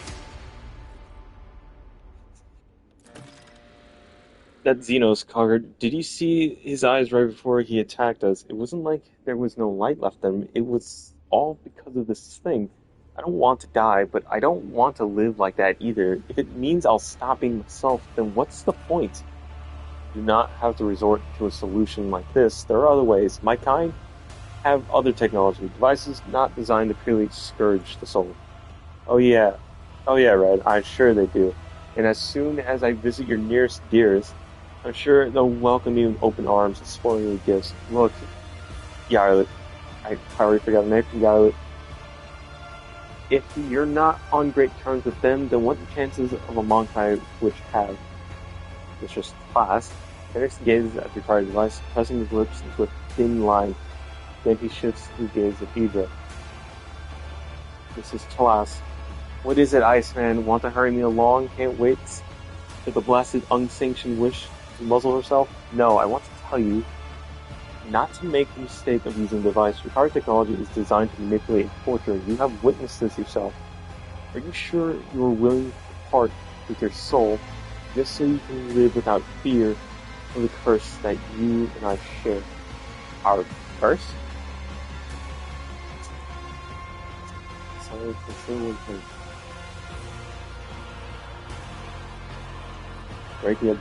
That Xenos card, did you see his eyes right before he attacked us? It wasn't like there was no light left in him. It was all because of this thing. I don't want to die, but I don't want to live like that either. If it means I'll stop being myself, then what's the point? Do not have to resort to a solution like this. There are other ways. My kind have other technology, devices not designed to purely scourge the soul. Oh yeah, Red, I'm sure they do. And as soon as I visit your nearest dearest, I'm sure they'll welcome you with open arms and spoil you with gifts. Look, Yarlet, I already forgot the name, Yarlet. If you're not on great terms with them, then what are the chances of a Monkai which have? It's just class. Henrik gazes at the required device, pressing his lips into a thin line. Then he shifts his gaze to Hydra. This is Talas. What is it, Iceman? Want to hurry me along? Can't wait for the blasted unsanctioned wish to muzzle herself? No, I want to tell you not to make the mistake of using the device. Your card technology is designed to manipulate and torture. You have witnessed this yourself. Are you sure you are willing to part with your soul just so you can live without fear of the curse that you and I share? Our curse? Sorry for saying one Breaking your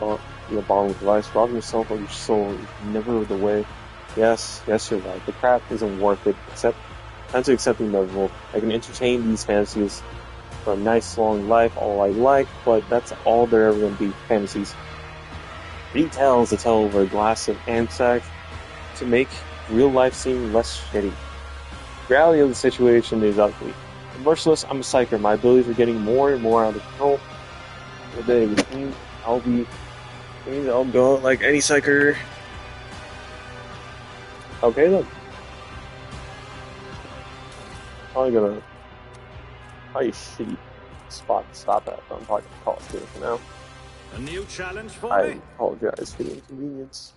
bond with device, robbing yourself of your soul is never the way. Yes, you're right. The crap isn't worth it. Time to accept the inevitable. I can entertain these fantasies for a nice long life, all I like, but that's all they're ever going to be, fantasies. Details to tell over a glass of Amsac to make real life seem less shitty. The reality of the situation is ugly. I'm merciless, I'm a psyker. My abilities are getting more and more out of control. The day between, I'll go out like any psyker. Okay then. Probably shitty spot to stop at, but I'm probably gonna call it good for now. A new challenge for I me? apologize for the inconvenience.